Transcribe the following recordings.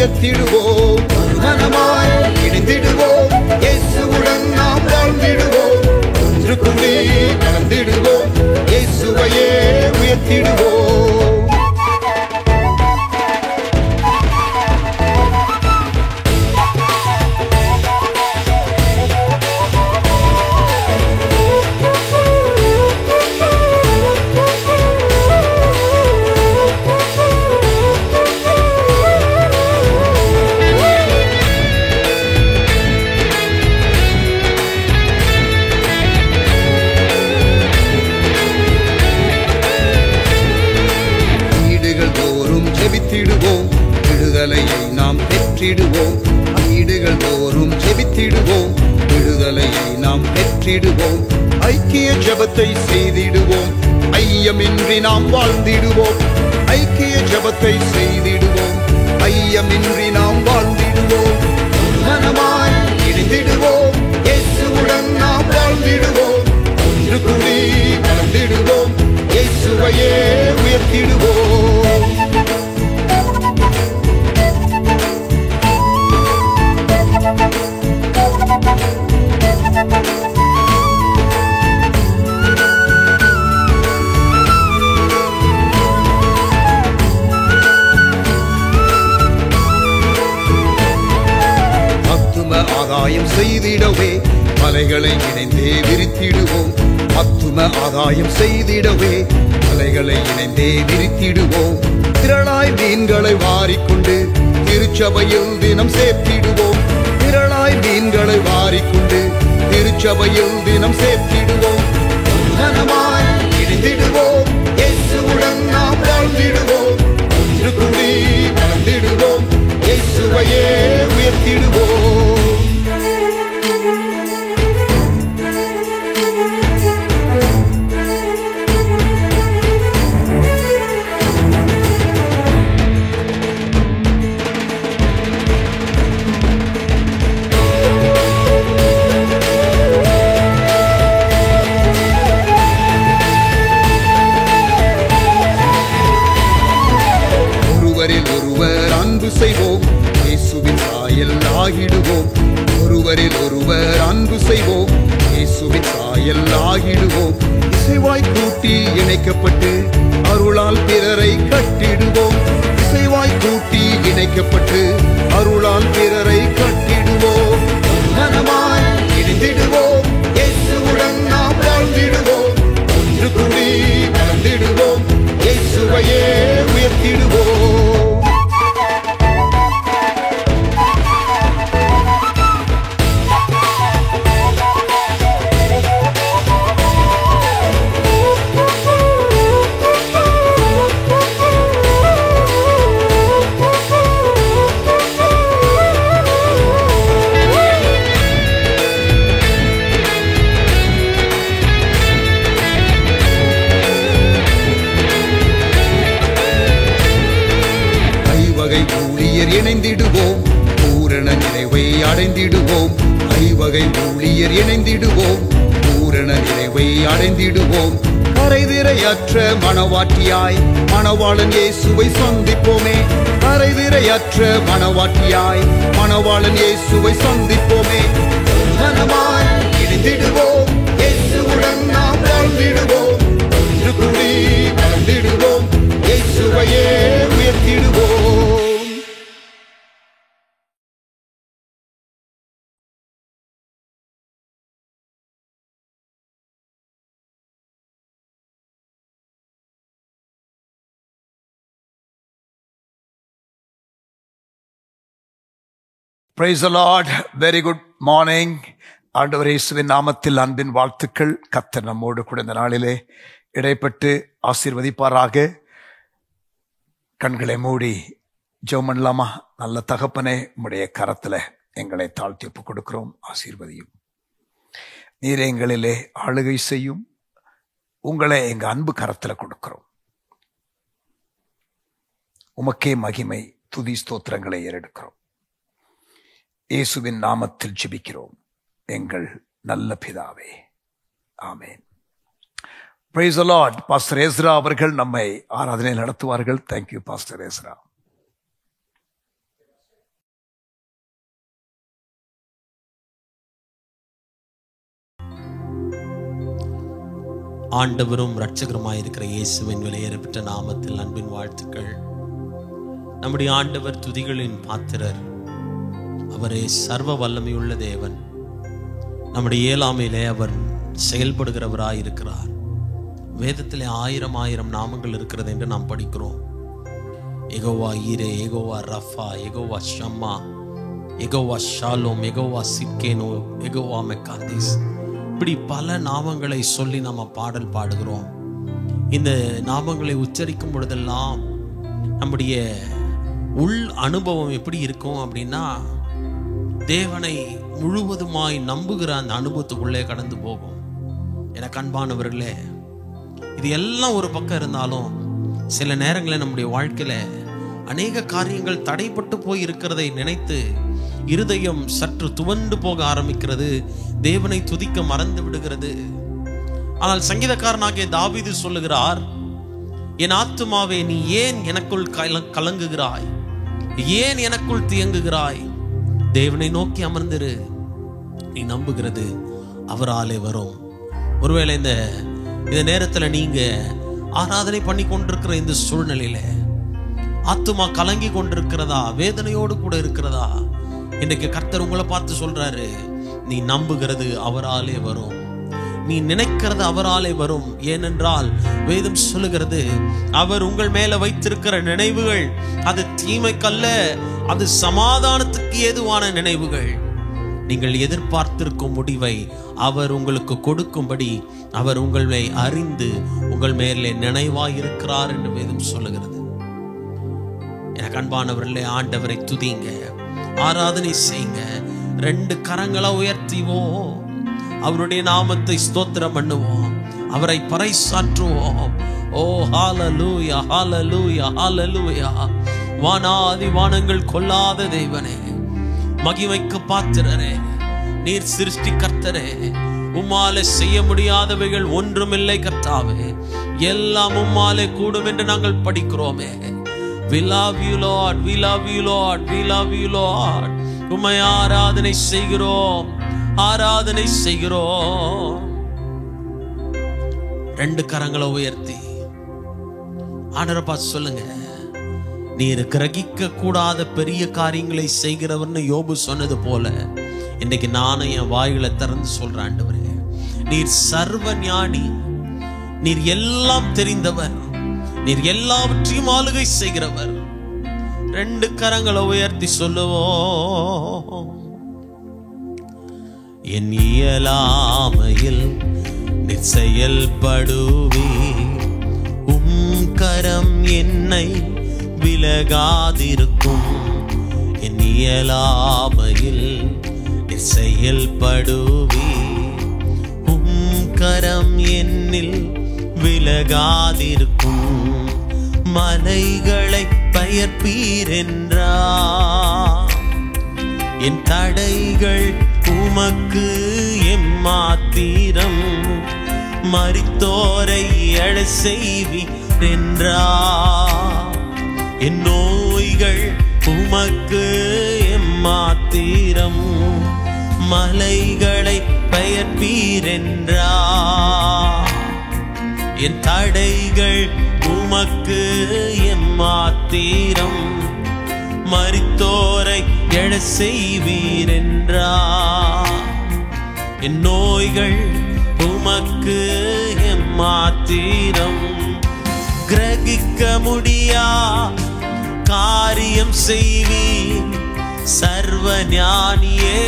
உயர்த்திடுவோம். மனமாய் இணைந்திடுவோம். இயேசுவுடன் நாம் வாழ்ந்திடுவோம். ஒன்று கூடி கலந்திடுவோம். இயேசுவையே உயர்த்திடுவோம். விடுதலையை நாம் பெற்றிடுவோம். வீடுகள் தோறும் ஜெபித்திடுவோம். விடுதலையை நாம் பெற்றிடுவோம். ஐக்கிய ஜெபத்தை செய்திடுவோம். ஐயமின்றி நாம் வாழ்ந்திடுவோம். ஐக்கிய ஜெபத்தை செய்திடுவோம். ஐயமின்றி நாம் வாழ்ந்திடுவோம். மனமாய் இணைந்திடுவோம். இயேசுவுடன் நாம் வாழ்ந்திடுவோம். ஒன்று கூடி கலந்திடுவோம். இயேசுவையே உயர்த்திடுவோம். ஆதாயம் செய்திடவே மலைகளை இணைந்தே விரித்திடுவோம். ஆத்தும ஆதாயம் செய்திடவே மலைகளை இணைந்தே விரித்திடுவோம். திரளாய் மீன்களை வாரிக்கொண்டு திருச்சபையில் தினம் சேர்த்திடுவோம். திரளாய் மீன்களை வாரிக்கொண்டு திருச்சபையில் தினம் சேர்த்திடுவோம். மனமாய் இணைந்திடுவோம். இயேசுவுடன் நாம் வாழ்ந்திடுவோம். ஒன்று கூடி கலந்திடுவோம். இயேசுவையே உயர்த்திடுவோம். ஒருவர் அன்பு செய்வோம். இயேசுவின் சாயல் ஆகிடுவோம். ஒருவரில் ஒருவர் அன்பு செய்வோம். இயேசுவின் சாயல் ஆகிடுவோம். இசைவாய் கூட்டி இணைக்கப்பட்டு அருளால் பிறரை கட்டிடுவோம். இசைவாய் கூட்டி இணைக்கப்பட்டு அருளால் பிறரை கட்டிடுவோம். மனமாய் இணைந்திடுவோம். இயேசுவுடன் நாம் வாழ்ந்திடுவோம். ஒன்று கூடி கலந்திடுவோம். இயேசுவையே உயர்த்திடுவோம். இணைந்திடுவோம். பூரண நிறைவை அடைந்திடுவோம். ஐவகை ஊழியர் இணைந்திடுவோம். பூரண நிறைவை அடைந்திடுவோம். கரைதிரையற்ற மணவாட்டியாய் மணவாளன் இயேசுவை சந்திப்போமே. கரைதிரையற்ற மணவாட்டியாய் மணவாளன் இயேசுவை சந்திப்போமே. மனமாய் இணைந்திடுவோம். இயேசுவுடன் நாம் வாழ்ந்திடுவோம். ஒன்று கூடி கலந்திடுவோம். இயேசுவையே உயர்த்திடுவோம். Praise the Lord. Very good morning. ஆண்டவர் இயேசுவின் நாமத்தில் அன்பின் வாழ்த்துக்கள். கர்த்தர் நம்மோடு கூட இந்த நாளிலே இடைப்பட்டு ஆசீர்வதிப்பாராக. கண்களை மூடி ஜெபம் பண்ணலாமா? நல்ல தகப்பனே, உம்முடைய கரத்துல எங்களை தாழ்த்தி ஒப்புக் கொடுக்கிறோம். ஆசீர்வதியும். நீர் எங்களிலே ஆளுகை செய்யும். உங்களை எங்க அன்பு கரத்துல கொடுக்கிறோம். உமக்கே மகிமை, துதி, ஸ்தோத்திரங்களை ஏறெடுக்கிறோம். இயேசுவின் நாமத்தில் ஜெபிக்கிறோம் எங்கள் நல்ல பிதாவே, amen. Praise the Lord. Pastor Ezra அவர்கள் நம்மை ஆராதனை நடத்துவார்கள். Thank you, pastor Ezra. ஆண்டவரும் இரட்சகருமாயிருக்கிற இயேசுவின் விலையேறப்பட்ட நாமத்தில் அன்பின் வாழ்த்துக்கள். நம்முடைய ஆண்டவர் துதிகளின் பாத்திரர். அவரே சர்வ வல்லமையுள்ள தேவன். நம்முடைய இயலாமையிலே அவர் செயல்படுகிறவராயிருக்கிறார். வேதத்திலே 1000 நாமங்கள் இருக்கிறது என்று நாம் படிக்கிறோம். யெகோவா ஈரே, யெகோவா ரஃபா, யெகோவா ஷம்மா, யெகோவா ஷாலோம், யெகோவா சிட்கேனோ, யெகோவா மெக்காதிஸ், இப்படி பல நாமங்களை சொல்லி நம்ம பாடல் பாடுகிறோம். இந்த நாமங்களை உச்சரிக்கும் பொழுதெல்லாம் நம்முடைய உள் அனுபவம் எப்படி இருக்கும் அப்படின்னா, தேவனை முழுவதுமாய் நம்புகிற அந்த அனுபவத்துக்குள்ளே கடந்து போகும். எனக்கு அன்பானவர்களே, இது எல்லாம் ஒரு பக்கம் இருந்தாலும் சில நேரங்களில் நம்முடைய வாழ்க்கையில அநேக காரியங்கள் தடைப்பட்டு போய் இருக்கிறதை நினைத்து இருதயம் சற்று துவண்டு போக ஆரம்பிக்கிறது. தேவனை துதிக்க மறந்து விடுகிறது. ஆனால் சங்கீதக்காரனாகிய தாவீது சொல்லுகிறார், என் ஆத்துமாவே நீ ஏன் எனக்குள் கலங்குகிறாய், ஏன் எனக்குள் தியங்குகிறாய்? தேவனை நோக்கி அமர்ந்திரு, நீ நம்புகிறது அவராலே வரும். ஒருவேளை இந்த நேரத்துல நீங்க ஆராதனை பண்ணி கொண்டிருக்கிற இந்த சூழ்நிலையில ஆத்துமா கலங்கி கொண்டிருக்கிறதா, வேதனையோடு கூட இருக்கிறதா, இன்னைக்கு கர்த்தர் உங்களை பார்த்து சொல்றாரு, நீ நம்புகிறது அவராலே வரும், நீ நினைக்கிறது அவராலே வரும். ஏனென்றால் வேதம் சொல்லுகிறது, அவர் உங்கள் மேல வைத்திருக்கிற நினைவுகள் அது தீமைக்கல்ல, அது சமாதானத்துக்கு ஏதுவான நினைவுகள். நீங்கள் எதிர்பார்த்திருக்கும் முடிவை அவர் உங்களுக்கு கொடுக்கும்படி அவர் உங்களை அறிந்து உங்கள் மேலே நினைவாயிருக்கிறார் என்று வேதம் சொல்லுகிறது. எனக்கு அன்பானவர்களே, ஆண்டவரை துதிங்க, ஆராதனை செய்யுங்க, 2 கரங்களை உயர்த்திவோம், அவருடைய நாமத்தை ஸ்தோத்திரம் பண்ணுவோம், அவரை பறைசாற்றுவோம். ஓ ஹalleluya, ஹalleluya, ஹalleluya. வானாதி வானங்கள் கொள்ளாத தேவனே, மகிமைக்கு பாத்திரரே, நீர் சிருஷ்டி கர்த்தரே, உம்மாலே செய்ய முடியாதவைகள் ஒன்றுமில்லை கர்த்தாவே, எல்லாம் உம்மாலே கூடும் என்று நாங்கள் படிக்கிறோமே. We love you Lord, we love you Lord, we love you Lord. உம்மை ஆராதனை செய்கிறோம், ஆராதனை செய்கிறோம். 2 கரங்களை உயர்த்தி ஆண்டவரை பார்த்து சொல்லுங்க, நீர் கிரகிக்க கூடாத பெரிய காரியங்களை செய்கிறவர்னு யோபு சொன்னது போல இன்னைக்கு நானும் என் வாய்களை திறந்து சொல்றேன். ஆண்டவரே, நீர் சர்வ ஞானி, நீர் எல்லாம் தெரிந்தவர், நீர் எல்லாவற்றையும் ஆளுகை செய்கிறவர். 2 கரங்களை உயர்த்தி சொல்லுவோம். என் இயலாமையில் நீர் செயல்படுவே, உம் கரம் என்னை விலகாதிருக்கும். என் இயலாமையில் நீர் செயல்படுவே, உம் கரம் என்னில் விலகாதிருக்கும். மலைகளை பெயர்ப்பீர் என்றார், என் தடைகள் உமக்கு எம்மாத்திரம். மரித்தோரை எழ செய்வீர் என்றார், என் நோய்கள் உமக்கு எம்மாத்திரம். மலைகளை பெயர்ப்பீர் என்றார், என் தடைகள் உமக்கு எம்மாத்திரம். மரித்தோரை எழ செய்வீர் என்றார், என் நோய்கள் உமக்கு எம்மாத்திரம். கிரகிக்க முடியா காரியம் செய்வீர், சர்வ ஞானியே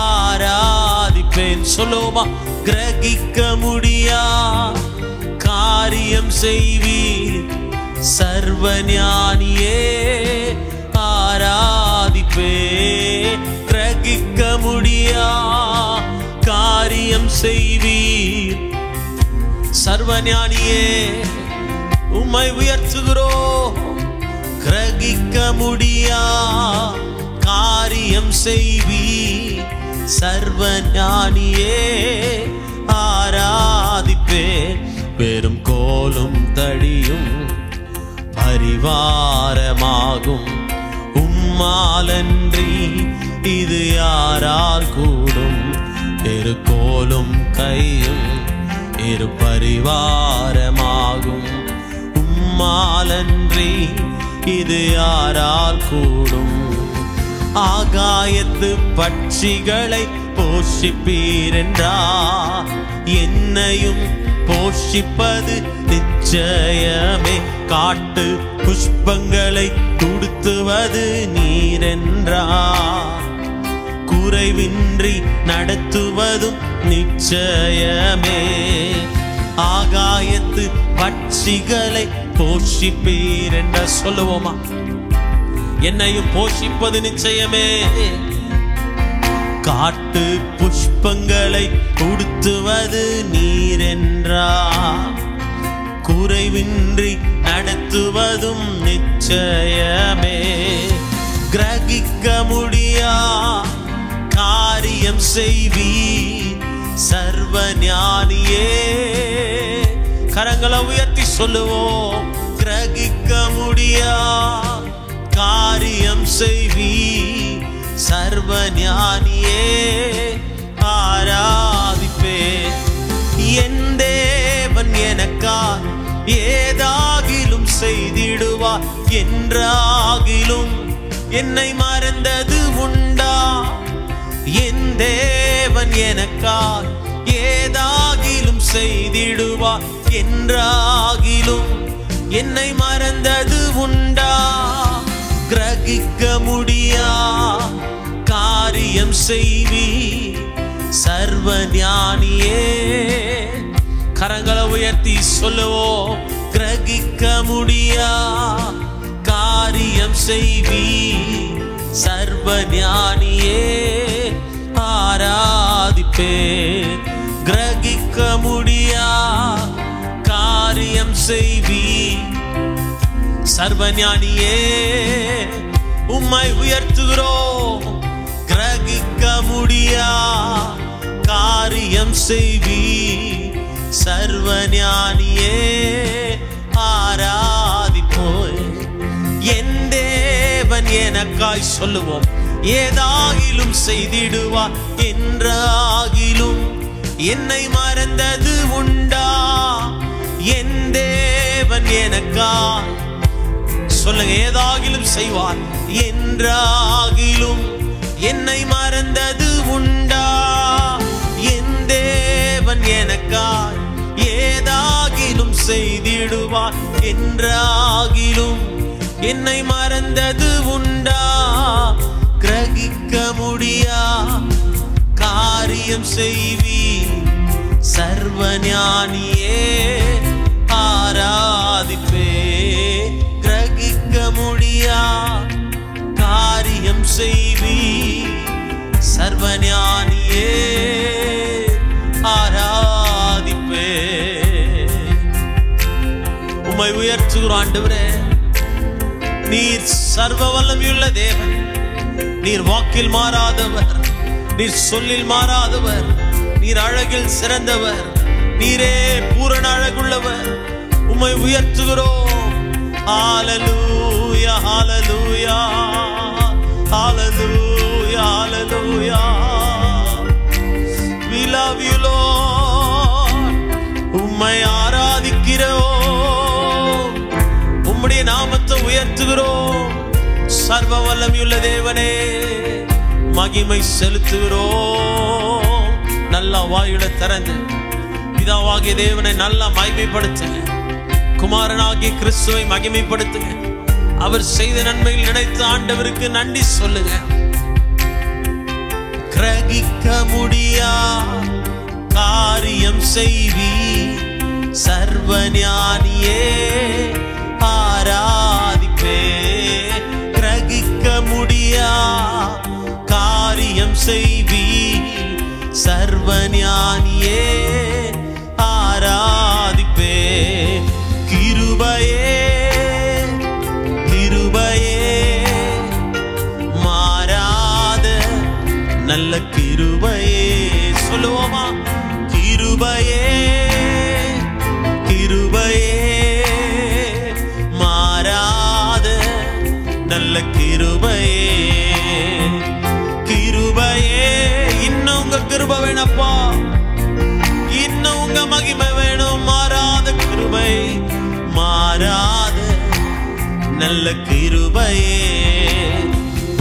ஆராதிப்பேன். சொல்லுமா, கிரகிக்க முடியா காரியம் செய்வீர், சர்வ ஞானியே ஆராதிப்பேன். கிரகிக்க முடியா காரியம் செய்வீர், சர்வ ஞானியே உம்மை உயர்த்துகிறோம். கிரகிக்க முடியா காரியம் செய்வீர், சர்வ ஞானியே ஆராதிப்பேன். பெரும் கோலும் தடியும் பரிவாரமாகும், உம்மாலன்றி இது யாரால் கூடும். பெருக்கோலும் கையும் இரு பரிவாரமாகும். உம்மாலன்றி இது யாரால் கூடும்? ஆகாயத்து பட்சிகளை போஷிப்பீரென்றா, என்னையும் போஷிப்பது நிச்சயமே. காட்டு புஷ்பங்களை துடுத்துவது நீரென்றா, குறைவின்றி நடத்துவதும் நிச்சயமே. ஆகாயத்து பட்சிகளை போஷிப்பீரென்ற சொல்லுவோமா? என்னையும் போஷிப்பது நிச்சயமே. காட்டு புஷ்பங்களை உடுத்துவது நீரென்றா, குறைவின்றி நடத்துவதும் நிச்சயமே. கிரகிக்க முடியா காரியம் செய்வீர் சர்வ ஞானியே. கரங்களை உயர்த்தி சொல்லுவோம். கிரகிக்க முடியா காரியம் செய்வீர் சர்வ ஞானியே. ஆராதிப்பே என் தேவன் எனக்காய் ஏதாகிலும் செய்திடுவார். என்றாகிலும் என்னை மறந்தது உண்டா? என் தேவன் எனக்காய் ஏதாகிலும் செய்திடுவார். என்றாகிலும் என்னை மறந்தது உண்டா? கிரகிக்க முடியா காரியம் செய்வி சர்வ ஞானியே. கரங்களை உயர்த்தி சொல்லுவோம். கிரகிக்க முடியா காரியம் செய்வி சர்வ ஞானியே. ஆராதிப்பே கிரகிக்க முடியா காரியம் செய்வி சர்வ ஞானியே. உம்மை உயர்த்துகிறோம். கிரகிக்க முடியா காரியம் செய்வி சர்வ ஞானியே. ஆராதிப்போய் என் தேவன் எனக்காய் சொல்லுவோம். ஏதாகிலும் செய்திடுவார். என்றாகிலும் என்னை மறந்தது உண்டா? என் தேவன் எனக்காய் சொல்லுங்க. ஏதாகிலும் செய்வார். என்றாகிலும் என்னை மறந்தது உண்டா? என் தேவன் எனக்காய் ஏதாகிலும் செய்திடுவார். என்றாகிலும் என்னை மறந்தது உண்டா? கிரகிக்க முடியா காரியம் செய்வி சர்வ ஞானியே. ஆராதிப்பே கிரகிக்க முடியா காரியம் செய்வி சர்வ ஞானியே. ஆராதிப்பே உம்மை உயர்த்துகிறோம் ஆண்டவரே. நீர் சர்வ வல்லமையுள்ள தேவன். நீர் வாக்கில் மாறாதவர். நீர் சொல்லில் மாறாதவர். நீர் அழகில் சிறந்தவர். நீரே பூரண அழகுள்ளவர். உம்மை உயர்த்துகிறோம். ஹalleluya ஹalleluya ஹalleluya ஹalleluya. we love you Lord. உம்மை ஆராதிக்கிறோம். உம்முடைய நாமத்தை உயர்த்துகிறோம். சர்வ வல்லமையுள்ள தேவனே மகிமை செலுத்துகிறோம். நல்ல வாயுட திறந்து பிதாவாகிய தேவனை நல்லா மகிமைப்படுத்துங்க. குமாரனாகிய கிறிஸ்துவை மகிமைப்படுத்துங்க. அவர் செய்த நன்மையில் நினைத்து ஆண்டவருக்கு நன்றி சொல்லுங்க. கிரகிக்க முடியா காரியம் செய்வி சர்வ ஞானியே. ஆராதிப்பே கிரகிக்க முடியா காரியம் செய்வி சர்வ ஞானியே. ஆராதிப்பே கிருபையே கிருபையே மாறாத நல்ல கிருபையே. சொல்லுவோமா? கிருபையே கிருபையே மாறாத நல்ல கிருபையே. கிருபையே இன்னும் உங்க கிருபை வேணப்பா. இன்னும் உங்க மகிமை கிருபையே,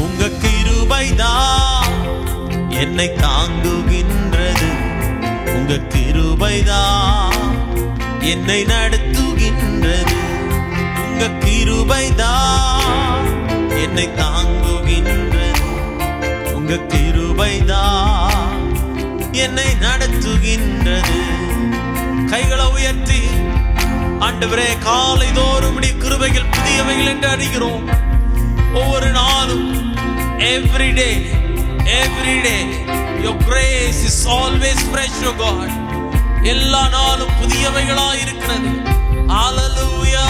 உங்க கிருபைதான் என்னை தாங்குகின்றது. உங்க கிருபைதான் என்னை நடத்துகின்றது. உங்க கிருபைதான் என்னை தாங்குகின்றது. உங்க கிருபைதான் என்னை நடத்துகின்றது. கைகளை உயர்த்தி ஆண்டவரே, காலை தோறும் கிருபைகள் புதியவைகள் என்று அறிகிறோம். ஒவ்வொரு நாளும் every day your grace is always fresh, oh God. எல்லா நாளும் புதியவைகளாய் இருக்கிறது. ஹalleluya.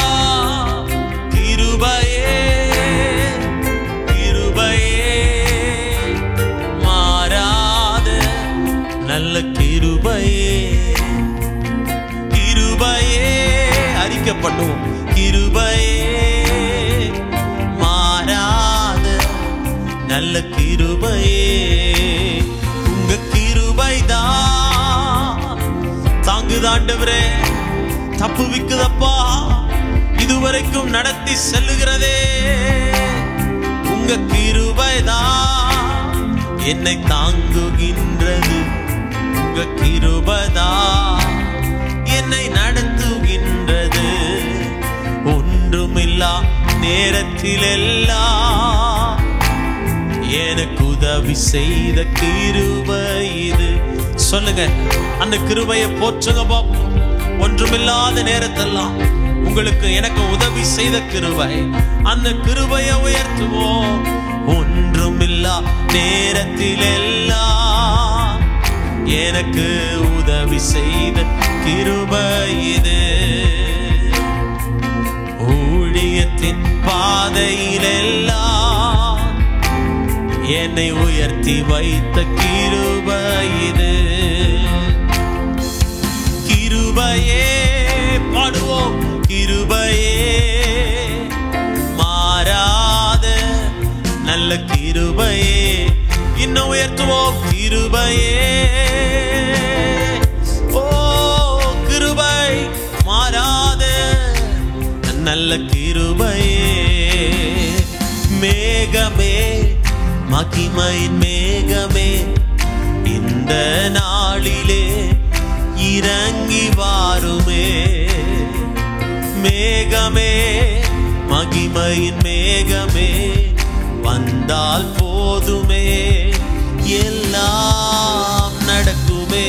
கிருபையே, கிருபையே, மாறாத நல்ல கிருபையே, கிருபையே, அறிக்கை பண்ணுவோம். கிருபையே, மாறாத நல்ல கிருபையே, உங்க கிருபைதான் தாங்குதாண்டவரே, தப்புவிக்குதப்பா, இதுவரைக்கும் நடத்தி செல்லுகிறதே. உங்க கிருபைதான் என்னை தாங்குகின்றது. உங்க கிருபைதான் என்னை நடத்துகின்றது. ஒன்றுமில்லா நேரத்தில் எல்லாம் எனக்கு உதவி செய்த கிருபை இது. சொல்லுங்க, அந்த கிருபையை போற்றுங்க பாப்போம். ஒன்றுமில்லாத நேரத்தெல்லாம் உங்களுக்கு எனக்கு உதவி செய்த கிருபை, அந்த கிருபையை உயர்த்துவோம். ஒன்றுமில்லா நேரத்தில் எல்லாம் எனக்கு உதவி செய்த கிருபை இது. ஊழியத்தின் பாதையிலெல்லாம் என்னை உயர்த்தி வைத்த கிருபை இது. கிருபையே, பாடுவோம். கிருபையே, மாறாத நல்ல கிருபையே, இன்னும் உயர்த்துவோம். கிருபையே, ஓ கிருபை, மாறாத நல்ல கிருபையே. மேகமே, மகிமையின் மேகமே, இந்த நாளிலே இறங்கி வாருமே. மேகமே, மகிமையின் மேகமே, வந்தால் போதுமே, எல்லாம் நடக்குமே.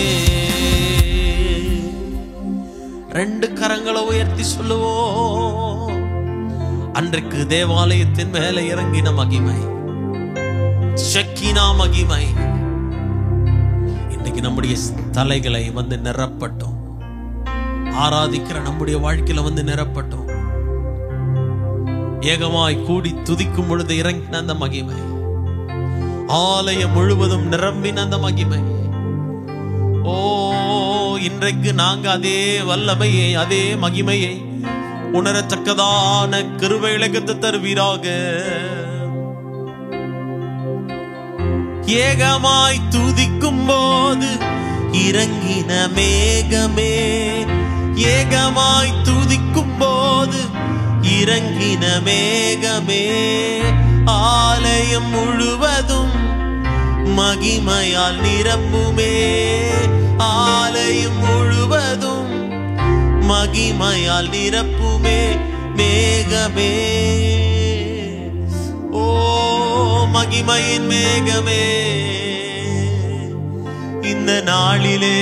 ரெண்டு கரங்களை உயர்த்தி சொல்லுவோம். அன்றைக்கு தேவாலயத்தின் மேல இறங்கின மகிமை, ஷக்கீனா மகிமை, இன்னைக்கு நம்முடைய தலைகளை வந்து நிரப்பட்டும். ஆராதிக்கிற நம்முடைய வாழ்க்கையில வந்து நிரப்பட்டும். ஏகமாய் கூடி துதிக்கும் பொழுது இறங்கின அந்த மகிமை, ஆலயம் முழுவதும் நிரம்பின அந்த மகிமை. ஓ, இன்றைக்கு நாங்க அதே வல்லமையை, அதே மகிமையை உணரத்தக்கதான கிருபைகளை கத்து தருவீராக. ஏகமாய் துதிக்கும் போது இறங்கின மேகமே, ஏகமாய் துதிக்கும் போது இறங்கின மேகமே, ஆலயம் முழுவதும் மகிமையால் நிரப்புமே. ஆலயம் முழுவதும் மகிமையால் நிரப்புமே. மேகமே, ஓ மகிமையின் மேகமே, இந்த நாளிலே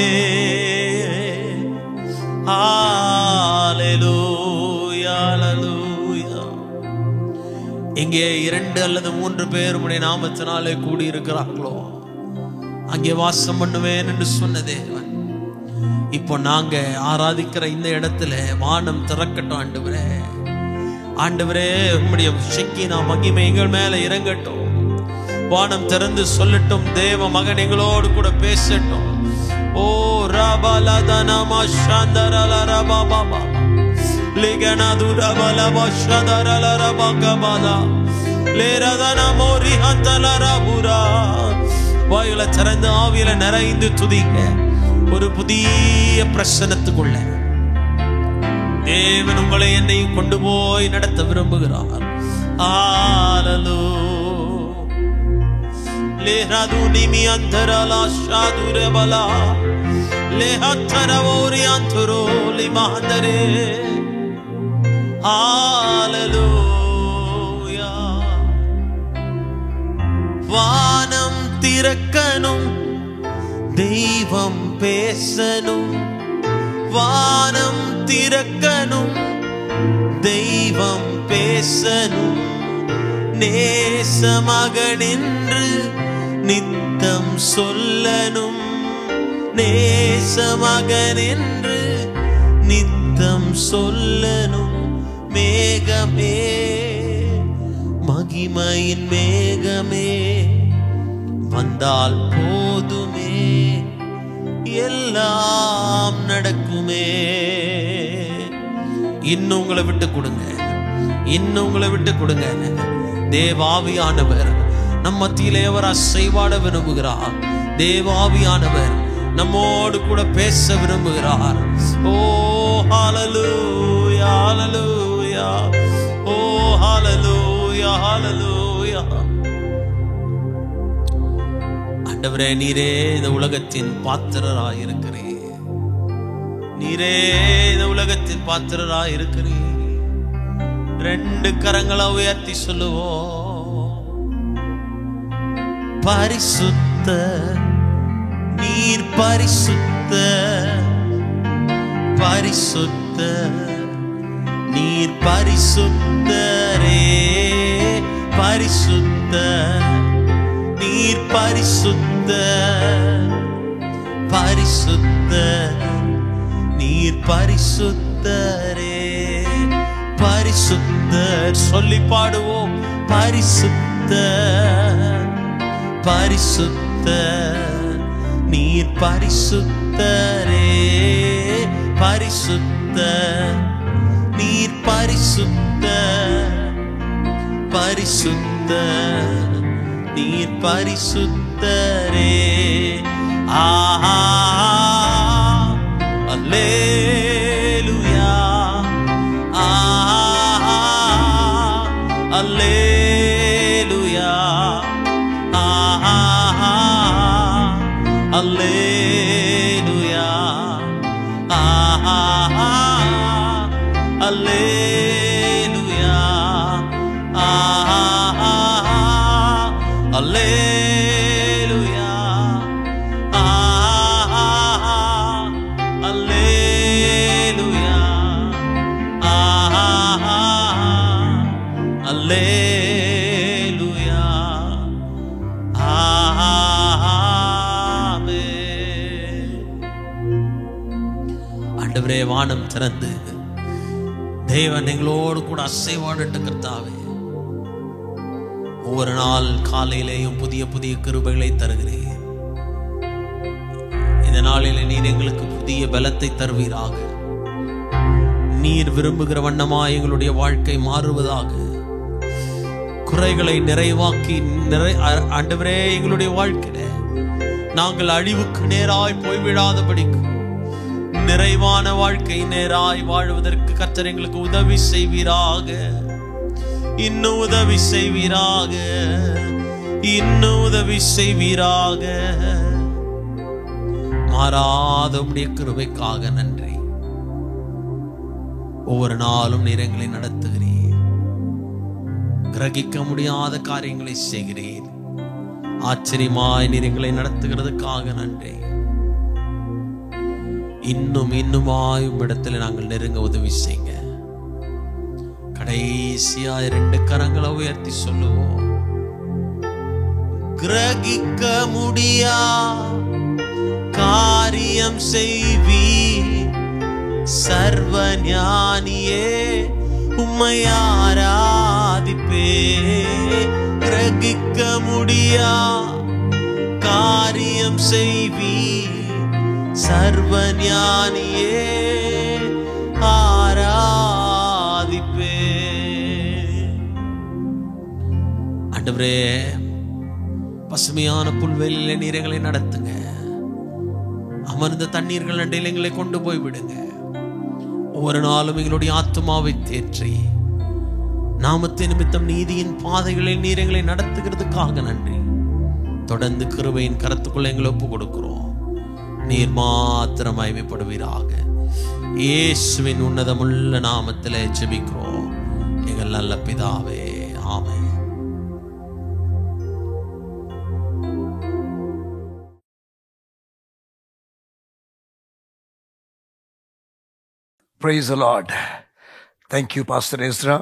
ஹல்லேலூயா, ஹல்லேலூயா. இங்கே 2 அல்லது 3 பேர் உம்முடைய நாமத்தினாலே கூடி இருக்கிறார்களோ அங்கே வாசம் பண்ணுவேன் என்று சொன்ன தேவன், இப்போ நாங்க ஆராதிக்கிற இந்த இடத்துல வானம் திறக்கட்டும். ஆண்டவரே, ஆண்டவரே, உம்முடைய ஷக்கீனா மகிமை எங்கள் மேல இறங்கட்டும். வானம் திறந்து சொல்லட்டும், தேவ மகன் எங்களோடு கூட பேசட்டும். ஓ ரபலதனமா ஷந்தரல ரபபபா லிகனதுர பலவஷதரல ரபகபலா லேரதன மோரி ஹந்தல ரபுரா. வாயுல திறந்து ஆவியில நிறைந்து துதிங்க. ஒரு புதிய பிரசன்னத்துக்குள்ள தேவன் உங்களை என்னையும் கொண்டு போய் நடத்த விரும்புகிறார். Lehraduni mi antara la shadure bala lehatara ori antoro limandare. Hallelujah. வானம் திறக்கணும், தெய்வம் பேசணும். வானம் திறக்கணும், தெய்வம் பேசணும். நேசமாக நின்று நித்தம் சொல்லணும். நேசமாக நின்று நித்தம் சொல்லணும். மேகமே, மகிமையின் மேகமே வந்தால் போதுமே, எல்லாம் நடக்குமே. இன்னும் உங்களை விட்டு கொடுங்க, இன்னும் உங்களை விட்டு கொடுங்க. தேவாவியானவர் நம் மத்தியிலே அவர் அசைவாட விரும்புகிறார். தேவாவியானவர் நம்மோடு கூட பேச விரும்புகிறார். ஓ ஹalleluya, ஹalleluya, ஓ ஹalleluya, ஹalleluya. ஆண்டவரே, நீரே இந்த உலகத்தின் பாத்திரராய் இருக்கிறீர். நீரே இந்த உலகத்தின் பாத்திரராய் இருக்கிறீர். ரெண்டு கரங்களை உயர்த்தி சொல்லுவோம். பரிசுத்த, நீர் பரிசுத்த, பரிசுத்த, நீர் பரிசுத்தரே. பரிசுத்த, நீர் பரிசுத்த, பரிசுத்த, நீர் பரிசுத்தரே. பரிசுத்தர் சொல்லி பாடுவோம். பரிசுத்த, பரிசுத்த, நீர் பரிசுத்தரே. பரிசுத்த, நீர் பரிசுத்த, பரிசுத்த, நீர் பரிசுத்தரே. ஆஹா, அல்லேலூயா, ஆஹா, அல்லேலூயா, ஆஹா, அல்லேலூயா, ஆஹா, அல்லேலூயா, ஆஹா, அல்லேலூயா, ஆஹா, அல்லேலூயா, ஆஹா, அல்லேலூயா, ஆமென். ஆண்டவரே, வானம் திறந்து தேவன் எங்களோடு கூட அசைவாடட்டு கர்த்தாவே. ஒவ்வொரு நாள் காலையிலேயும் புதிய புதிய கிருபைகளை தருகிறேன். இந்த நாளிலே நீர் எங்களுக்கு புதிய பலத்தை தருவீராக. நீர் விரும்புகிற வண்ணமாய் எங்களுடைய வாழ்க்கை மாறுவதாக. குறைகளை நிறைவாக்கி ஆண்டவரே, எங்களுடைய வாழ்க்கையில நாங்கள் அழிவுக்கு நேராய் போய்விடாதபடிக்கு நிறைவான வாழ்க்கை நேராய் வாழ்வதற்கு கர்த்தர் எங்களுக்கு உதவி செய்வீராக. இன்னும் உதவி செய்வீராக, இன்னும் உதவி செய்வீராக. மாறாத உம்முடைய கிருபைக்காக நன்றி. ஒவ்வொரு நாளும் நீர் எங்களை நடத்துகிறீர். கிரகிக்க முடியாத காரியங்களை செய்கிறீர். ஆச்சரியமாய் நீர் எங்களை நடத்துகிறதுக்காக நன்றி. இன்னும் இன்னுமாய் உம்மிடத்தில் நாங்கள் நெருங்க உதவி செய்யுங்க. கடைசியா ரெண்டு கரங்களை உயர்த்தி சொல்லுவோம். கிரகிக்க முடியா காரியம் செய்வி சர்வ ஞானியே, உம்மை ஆராதிப்பே. கிரகிக்க முடியா காரியம் செய்வி சர்வ ஞானியே, ஆராதிப்பே. ஆண்டவரே, பசுமையான புல்வெளியிலே நீர் எங்களை நடத்துங்க. அமர்ந்த தண்ணீர்கள் அண்டையில் எங்களை கொண்டு போய் விடுங்க. ஒவ்வொரு நாளும் எங்களுடைய ஆத்துமாவை தேற்றி நாமத்தை நிமித்தம் நீதியின் பாதைகளில் நீர் எங்களை நடத்துகிறதுக்காக நன்றி. தொடர்ந்து கிருபையின் கரத்துக்குள்ள எங்களை ஒப்பு கொடுக்கிறோம். நீர் மாத்திரம் மகிமைப்படுவீராக. இயேசுவின் உன்னதமுள்ள நாமத்திலே ஜெபிக்கிறோம் எங்கள் நல்ல பிதாவே, amen. Praise the Lord. Thank you, Pastor Ezra.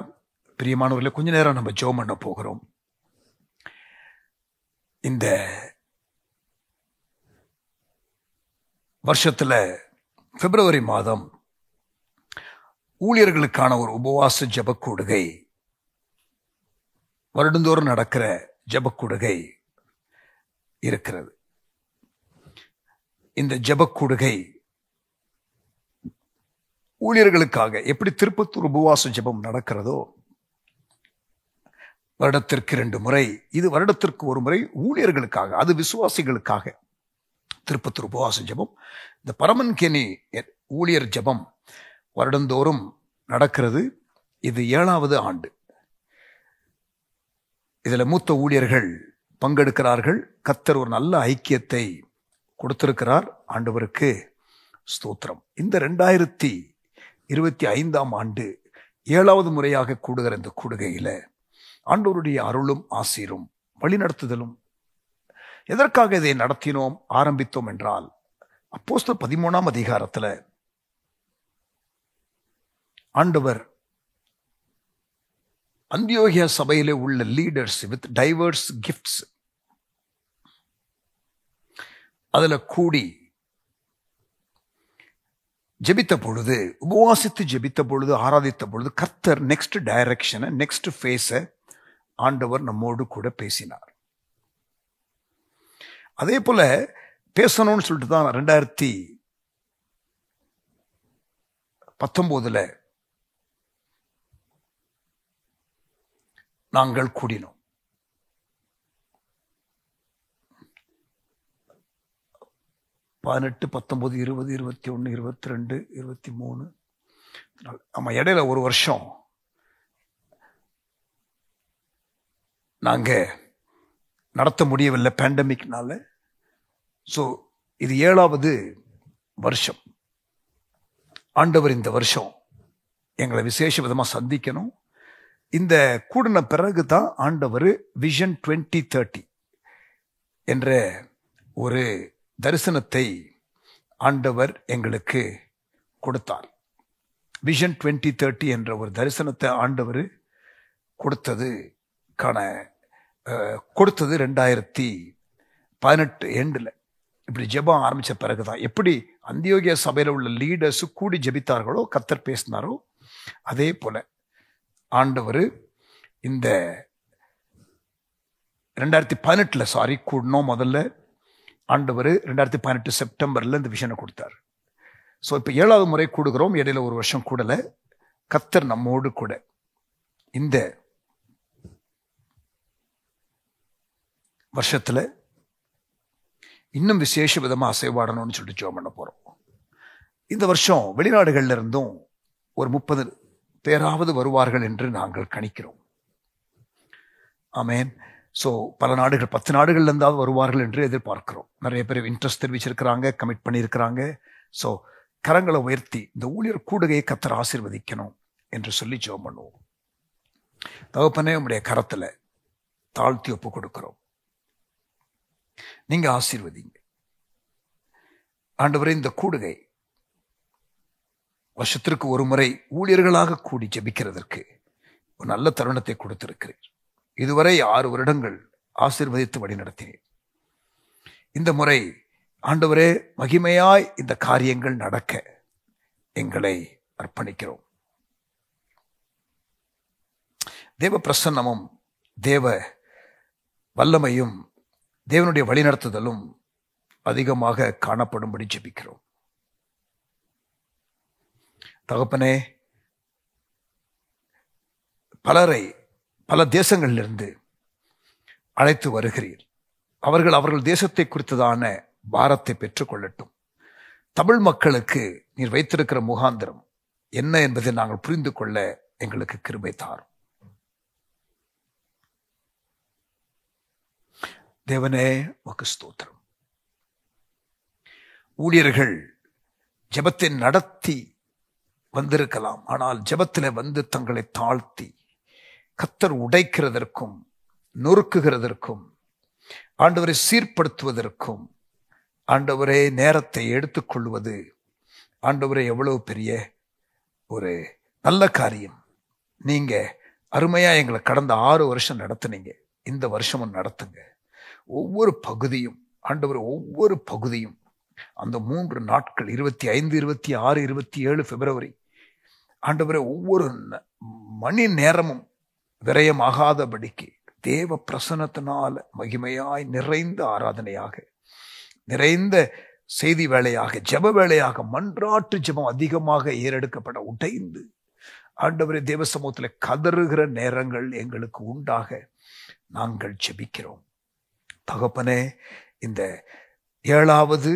பிரியமானவர்களே, கொஞ்ச நேரம் நம்ம ஜெபம் பண்ண போகிறோம். இந்த வருஷத்துல பிப்ரவரி மாதம் ஊழியர்களுக்கான ஒரு உபவாச ஜெபக்கூடுகை, வருடந்தோறும் நடக்கிற ஜெபக்கூடுகை இருக்கிறது. இந்த ஜெபக்கூடுகை ஊழியர்களுக்காக எப்படி திருப்பத்தூர் உபவாச ஜெபம் நடக்கிறதோ, வருடத்திற்கு 2 முறை, இது வருடத்திற்கு 1 முறை ஊழியர்களுக்காக, அது விசுவாசிகளுக்காக திருப்பத்தூர் உபவாச ஜெபம். இந்த பரமன்கேணி ஊழியர் ஜெபம் வருடந்தோறும் நடக்கிறது. இது 7வது ஆண்டு. இதுல மூத்த ஊழியர்கள் பங்கெடுக்கிறார்கள். கர்த்தர் ஒரு நல்ல ஐக்கியத்தை கொடுத்திருக்கிறார். ஆண்டவருக்கு ஸ்தோத்திரம். இந்த 2025ஆம் ஆண்டு 7வது முறையாக கூடுகிற இந்த கூடுகையில ஆண்டவருடைய அருளும் ஆசீரும் வழிநடத்துதலும். எதற்காக இதை நடத்தினோம், ஆரம்பித்தோம் என்றால், அப்போஸ்தலர் 13ஆம் அதிகாரத்துல ஆண்டவர் அந்தியோகியா சபையிலே உள்ள லீடர்ஸ் வித் டைவர்ஸ் கிஃப்ட்ஸ் அதுல கூடி ஜெபித்த பொழுது, உபவாசித்து ஜெபித்த பொழுது, ஆராதித்த பொழுது, கர்த்தர் நெக்ஸ்ட் டைரக்ஷனை, நெக்ஸ்ட் ஃபேஸை ஆண்டவர் நம்மோடு கூட பேசினார். அதே போல பேசணும்னு சொல்லிட்டு தான் 2019 நாங்கள் கூடினோம். பதினெட்டு, 19, 20, 21, 22, 23. ஆமா, இடையில ஒரு வருஷம் நாங்க நடத்த முடியவில்லை பேண்டமிக்னால. ஸோ இது 7வது வருஷம். ஆண்டவர் இந்த வருஷம் எங்களை விசேஷ விதமாக சந்திக்கணும். இந்த கூடின பிறகு தான் ஆண்டவர் விஷன் 2030 என்ற ஒரு தரிசனத்தை ஆண்டவர் எங்களுக்கு கொடுத்தார். விஷன் 2030 என்ற ஒரு தரிசனத்தை ஆண்டவர் கொடுத்தது 2018 எண்டில். இப்படி ஜெபம் ஆரம்பித்த பிறகுதான், எப்படி அந்தியோகியா சபையில் உள்ள லீடர்ஸு கூடி ஜெபித்தார்களோ, கர்த்தர் பேசினாரோ, அதே போல ஆண்டவர் இந்த 2018 கூடணும். முதல்ல ஆண்டவர் 2018 செப்டம்பர்ல இந்த விஷனை கொடுத்தார். ஸோ இப்போ 7வது முறை கூடுகிறோம். இடையில ஒரு வருஷம் கூடல. கர்த்தர் நம்மோடு கூட இந்த வருஷத்துல இன்னும் விசேஷ விதமாக அசைவாடணும்னு சொல்லிட்டு ஜெபம் பண்ண போறோம். இந்த வருஷம் வெளிநாடுகள்ல இருந்தும் ஒரு 30 பேராவது வருவார்கள் என்று நாங்கள் கணிக்கிறோம். ஆமேன். ஸோ பல நாடுகள், 10 நாடுகள்ல இருந்தாவது வருவார்கள் என்று எதிர்பார்க்கிறோம். நிறைய பேர் இன்ட்ரெஸ்ட் தெரிவிச்சிருக்கிறாங்க, கமிட் பண்ணியிருக்கிறாங்க. ஸோ கரங்களை உயர்த்தி இந்த ஊழியர் கூடுகையை கர்த்தர் ஆசீர்வதிக்கணும் என்று சொல்லி ஜெபம் பண்ணுவோம். தகப்பனே, உம்முடைய கரத்துல தாழ்த்தி ஒப்பு கொடுக்கிறோம். நீங்க ஆசீர்வதிங்க ஆண்டவரே. இந்த கூடுகை வருஷத்திற்கு ஒரு முறை ஊழியர்களாக கூடி ஜெபிக்கிறதற்கு ஒரு நல்ல தருணத்தை கொடுத்திருக்கிறீர். இதுவரை 6 வருடங்கள் ஆசீர்வதித்து வழி நடத்தினீர். இந்த முறை ஆண்டவரே, மகிமையாய் இந்த காரியங்கள் நடக்க எங்களை அர்ப்பணிக்கிறோம். தேவ பிரசன்னமும் தேவ வல்லமையும் தேவனுடைய வழிநடத்துதலும் அதிகமாக காணப்படும்படி ஜெபிக்கிறோம். தகப்பனே, பலரை பல தேசங்களிலிருந்து அழைத்து வருகிறீர். அவர்கள் தேசத்தை குறித்ததான பாரத்தை பெற்றுக்கொள்ளட்டும். தமிழ் மக்களுக்கு நீர் வைத்திருக்கிற முகாந்திரம் என்ன என்பதை நாங்கள் புரிந்து கொள்ள எங்களுக்கு கிருபை தாரும். தேவனே உமக்கு ஸ்தோத்திரம். ஊழியர்கள் ஜெபத்தை நடத்தி வந்திருக்கலாம், ஆனால் ஜெபத்தில் வந்து தங்களை தாழ்த்தி கர்த்தர் உடைக்கிறதற்கும் நொறுக்குகிறதற்கும் ஆண்டவரை சீர்படுத்துவதற்கும் ஆண்டவரே நேரத்தை எடுத்துக்கொள்வது ஆண்டவரே எவ்வளவு பெரிய ஒரு நல்ல காரியம். நீங்க அருமையா எங்களை கடந்த 6 வருஷம் நடத்துனீங்க, இந்த வருஷமும் நடத்துங்க. ஒவ்வொரு பகுதியும் ஆண்டவர், ஒவ்வொரு பகுதியும் அந்த 3 நாட்கள் 25, 26, 27 பிப்ரவரி ஆண்டவரே ஒவ்வொரு மணி நேரமும் விரயமாகாதபடிக்கு தேவ பிரசன்னத்தினால மகிமையாய் நிறைந்த ஆராதனையாக, நிறைந்த செய்தி வேளையாக, ஜெப வேளையாக, மன்றாட்டு ஜெபம் அதிகமாக ஏறெடுக்கப்பட உடைந்து ஆண்டவரே தேவ சமூகத்தில் கதறுகிற நேரங்கள் எங்களுக்கு உண்டாக நாங்கள் ஜெபிக்கிறோம். தகப்பனே, இந்த 7வது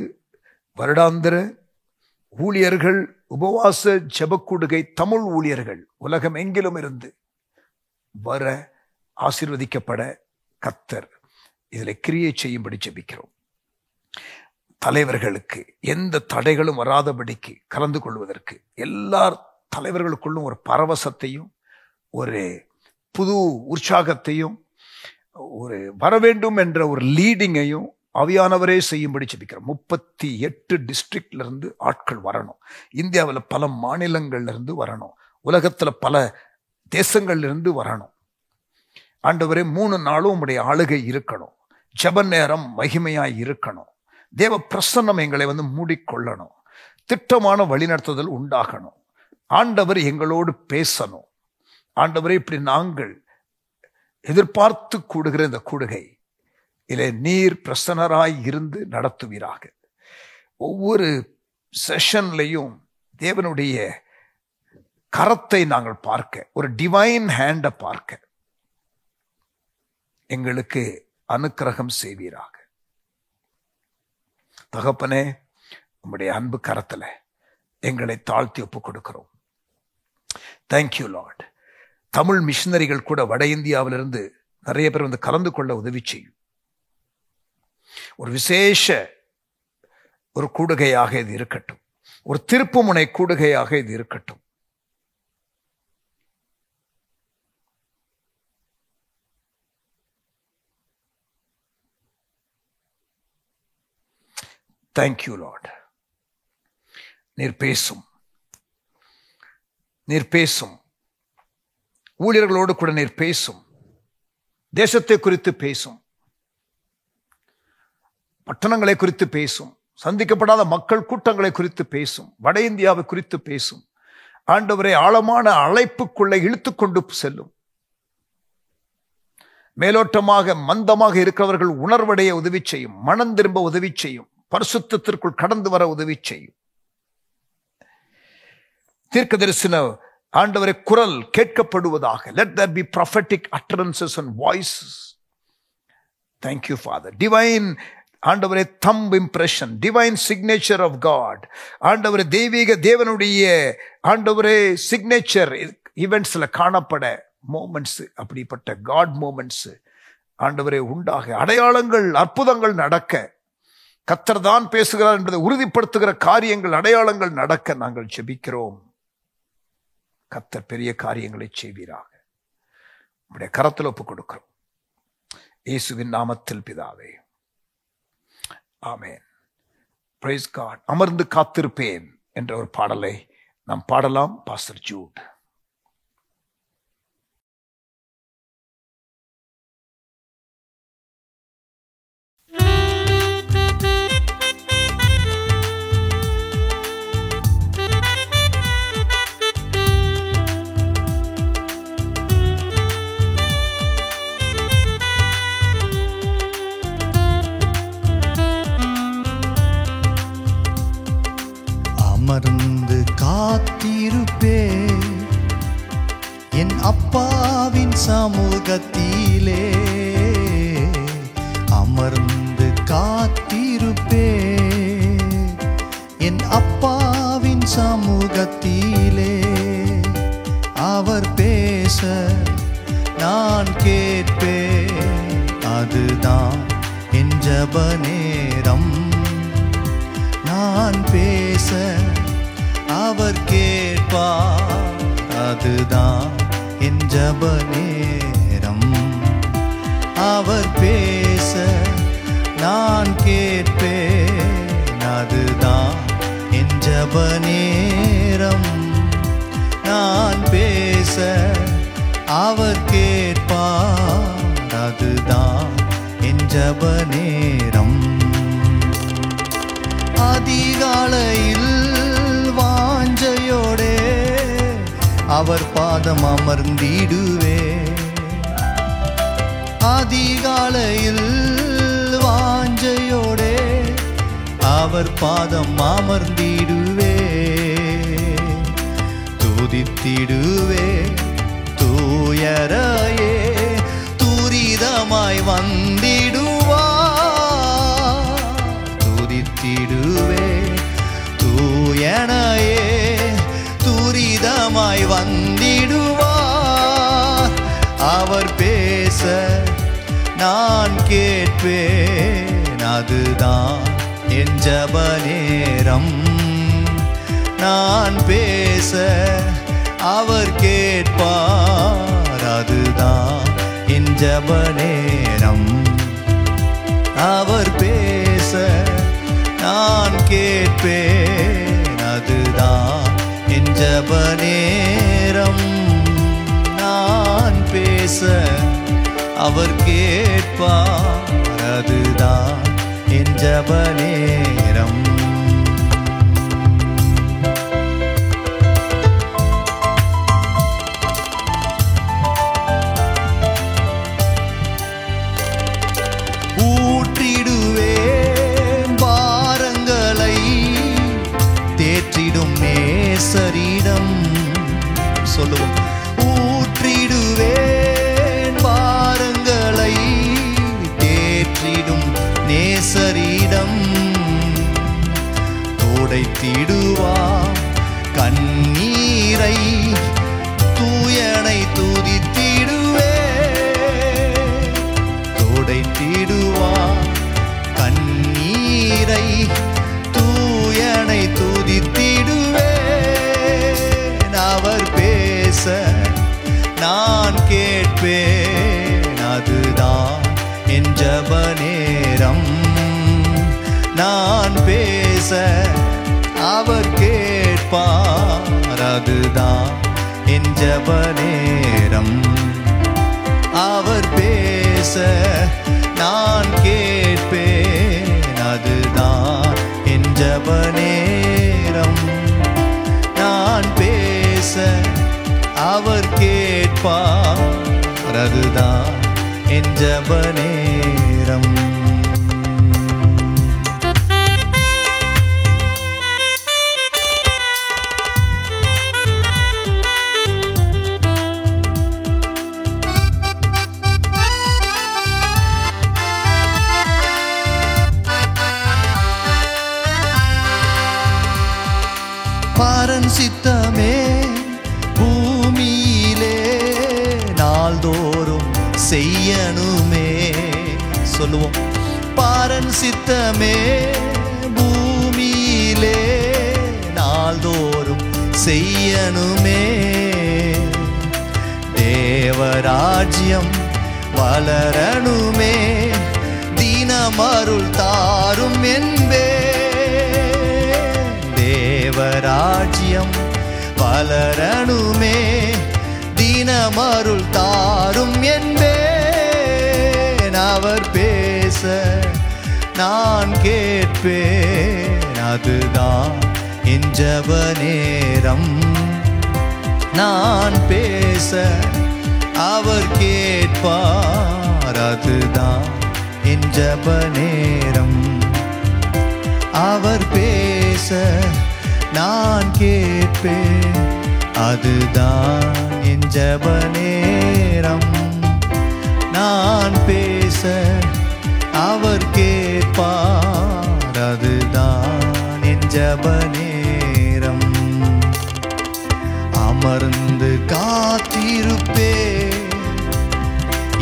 வருடாந்திர ஊழியர்கள் உபவாச ஜெபக்கூடுகை தமிழ் ஊழியர்கள் உலகம் எங்கிலும் இருந்து வர ஆசீர்வதிக்கப்பட கர்த்தர் இதில் கிரியை செய்யும்படி ஜெபிக்கிறோம். தலைவர்களுக்கு எந்த தடைகளும் வராதபடிக்கு கலந்து கொள்வதற்கு எல்லா தலைவர்களுக்குள்ளும் ஒரு பரவசத்தையும் ஒரு புது உற்சாகத்தையும் ஒரு வரவேண்டும் என்ற ஒரு லீடிங்கையும் ஆவியானவரே செய்யும்படி ஜெபிக்கிறோம். 38 டிஸ்ட்ரிக்ட்ல இருந்து ஆட்கள் வரணும், இந்தியாவில் பல மாநிலங்கள்ல இருந்து வரணும், உலகத்துல பல தேசங்கள்ல இருந்து வரணும். ஆண்டவரே 3 நாளும் உம்முடைய ஆளுகை இருக்கணும், ஜெப நேரம் மகிமையாய் இருக்கணும், தேவ பிரசன்னம் எங்களை வந்து மூடிக்கொள்ளணும், திட்டமான வழிநடத்துதல் உண்டாகணும். ஆண்டவர் எங்களோடு பேசணும். ஆண்டவரே, இப்படி நாங்கள் எதிர்பார்த்து கூடுகிற இந்த கூடுகை இதிலே நீர் பிரசன்னராய் இருந்து நடத்துவீராக. ஒவ்வொரு செஷன்லையும் தேவனுடைய கரத்தை நாங்கள் பார்க்க, ஒரு டிவைன் ஹேண்டை பார்க்க எங்களுக்கு அனுக்கிரகம் செய்வீராக. தகப்பனே, உம்முடைய அன்பு கரத்துல எங்களை தாழ்த்தி ஒப்பு கொடுக்கிறோம். Thank you Lord. தமிழ் மிஷனரிகள் கூட வட இந்தியாவிலிருந்து நிறைய பேர் வந்து கலந்து கொள்ள உதவி செய்யும். ஒரு விசேஷ ஒரு கூடுகையாக இது இருக்கட்டும், ஒரு திருப்புமுனை கூடுகையாக இது இருக்கட்டும். Thank you Lord. நீர் பேசும், நீர் பேசும், ஊழியர்களோடு கூட நீர் பேசும், தேசத்தை குறித்து பேசும், பட்டணங்களை குறித்து பேசும், சந்திக்கப்படாத மக்கள் கூட்டங்களை குறித்து பேசும், வட இந்தியாவை குறித்து பேசும். ஆண்டவரே, ஆழமான அழைப்புக்குள்ளே இழுத்துக்கொண்டு செல்லும். மேலோட்டமாக மந்தமாக இருக்கிறவர்கள் உணர்வடைய உதவி செய்யும், மனம் திரும்ப உதவி செய்யும், பரிசுத்தத்திற்குள் கடந்து வர உதவி செய்யும். தீர்க்க தரிசன ஆண்டவரே குரல் கேட்கப்படுவதாக. Let there be prophetic utterances and voices. Thank you, Father. Divine ஆண்டவரே thumb impression, divine signature of God. ஆண்டவரே, தெய்வீக தேவனுடைய ஆண்டவரே சிக்னேச்சர் ஈவென்ட்ஸ்ல காணப்பட மோமெண்ட்ஸ், அப்படிப்பட்ட காட் மோமெண்ட்ஸ் ஆண்டவரே உண்டாக, அடையாளங்கள் அற்புதங்கள் நடக்க, கர்த்தர் தான் பேசுகிறார் என்பதை உறுதிப்படுத்துகிற காரியங்கள் அடையாளங்கள் நடக்க நாங்கள் ஜெபிக்கிறோம். கர்த்தர் பெரிய காரியங்களை செய்வீராக. உம்முடைய கரத்தில் ஒப்புக் கொடுக்கிறோம், இயேசுவின் நாமத்தில் பிதாவே, ஆமென். Price God. அமர்ந்து காத்திருப்பேன் என்ற ஒரு பாடலை நாம் பாடலாம். Pastor Jude. அமர்ந்து காத்திருப்பே என் அப்பாவின் சமூகத்திலே, அமர்ந்து காத்திருப்பே என் அப்பாவின் சமூகத்திலே. அவர் பேச நான் கேட்பேன், அதுதான் ஜப நேரம். நான் பேச அவர் கேட்பார், அதுதான் என் ஜப நேரம். அவர் பேச நான் கேட்பேன், அதுதான் என் ஜப நேரம். நான் பேச அவர் கேட்பார், அதுதான் என் ஜப நேரம். அதிகாலையில் வாஞ்சையோடே அவர் பாதம் அமர்ந்திடுவே. அதிகாலையில் வாஞ்சையோடே அவர் பாதம் அமர்ந்திடுவே. துதித்திடுவே தூயரையே, துரிதமாய் வந்திடுவார். துதித்திடுவே தூயனையே, துரிதமாய் வந்திடுவார். அவர் பேச நான் கேட்பேன், அதுதான் என் ஜப நேரம். நான் பேச அவர் கேட்பார், அதுதான் என் ஜப நேரம். அவர் பேச நான் கேட்பேன், அதுதான் என் ஜப நேரம். நான் பேச அவர் கேட்பார், அதுதான் என் ஜப நேரம். ஊற்றிடுவேன் பாரங்களை, தேற்றிடும் நேசரிடம். சொல்லுவோம். ஊற்றிடுவேன் பாரங்களை, தேற்றிடும் நேசரிடம். துடைத்திடுவார் கண்ணீரை, தூயனை துதித்திடுவே. துடைத்திடுவார் கண்ணீரை, தூயனை துதித்திடுவே. அவர் பேச நான் கேட்பேன், அதுதான் என் ஜப நேரம். நான் பேச அவர் கேட்பார், அதுதான் என் ஜப நேரம். அவர் பேச நான் கேட்பேன், அதுதான் என் ஜப நேரம். நான் பேச அவர் கேட்பார், அதுதான் என் ஜப நேரம். பாரன் சித்தமே பூமியிலே நாள்தோறும் செய்யணுமே. சொல்லுவோம். பாரன் சித்தமே பூமியிலே நாள்தோறும் செய்யணுமே. தேவராஜ்யம் வளரணுமே, தினமருள் தாரும் என்பே. தேவராஜ்யம் வளரணுமே, தினமருள் தாரும் என்பேன். அவர் பேச நான் கேட்பேன், அதுதான் என் ஜப நேரம். நான் பேச அவர் கேட்பார், அதுதான் என் ஜப நேரம். அவர் பேச நான் கேட்பேன், அதுதான் என் ஜப நேரம். நான் பேச அவர் கேட்பார், அதுதான் என் ஜப நேரம். அமர்ந்து காத்திருப்பேன்